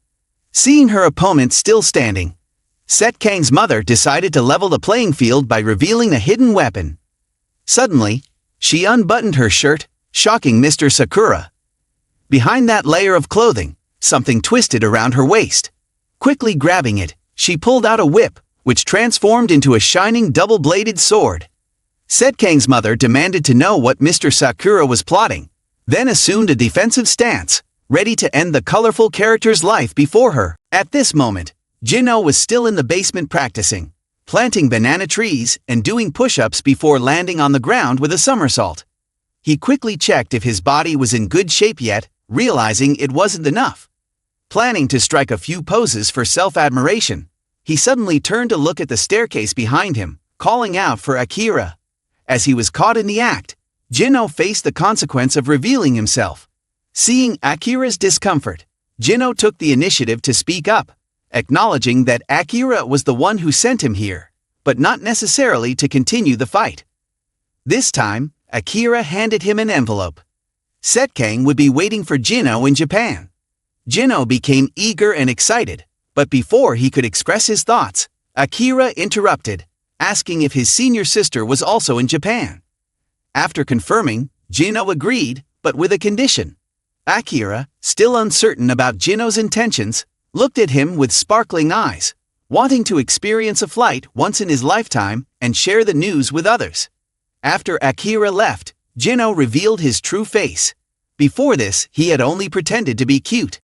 Seeing her opponent still standing, SetKang's mother decided to level the playing field by revealing a hidden weapon. Suddenly, she unbuttoned her shirt, shocking Mr. Sakura. Behind that layer of clothing, something twisted around her waist. Quickly grabbing it, she pulled out a whip, which transformed into a shining double-bladed sword. SetKang's mother demanded to know what Mr. Sakura was plotting, then assumed a defensive stance, ready to end the colorful character's life before her. At this moment, Jinho was still in the basement practicing, planting banana trees and doing push-ups before landing on the ground with a somersault. He quickly checked if his body was in good shape yet, realizing it wasn't enough. Planning to strike a few poses for self-admiration, he suddenly turned to look at the staircase behind him, calling out for Akira. As he was caught in the act, Jinho faced the consequence of revealing himself. Seeing Akira's discomfort, Jinho took the initiative to speak up, acknowledging that Akira was the one who sent him here, but not necessarily to continue the fight. This time, Akira handed him an envelope. SetKang would be waiting for Jinho in Japan. Jinho became eager and excited, but before he could express his thoughts, Akira interrupted, asking if his senior sister was also in Japan. After confirming, Jinho agreed, but with a condition. Akira, still uncertain about Jinho's intentions, looked at him with sparkling eyes, wanting to experience a flight once in his lifetime and share the news with others. After Akira left, Jinho revealed his true face. Before this, he had only pretended to be cute.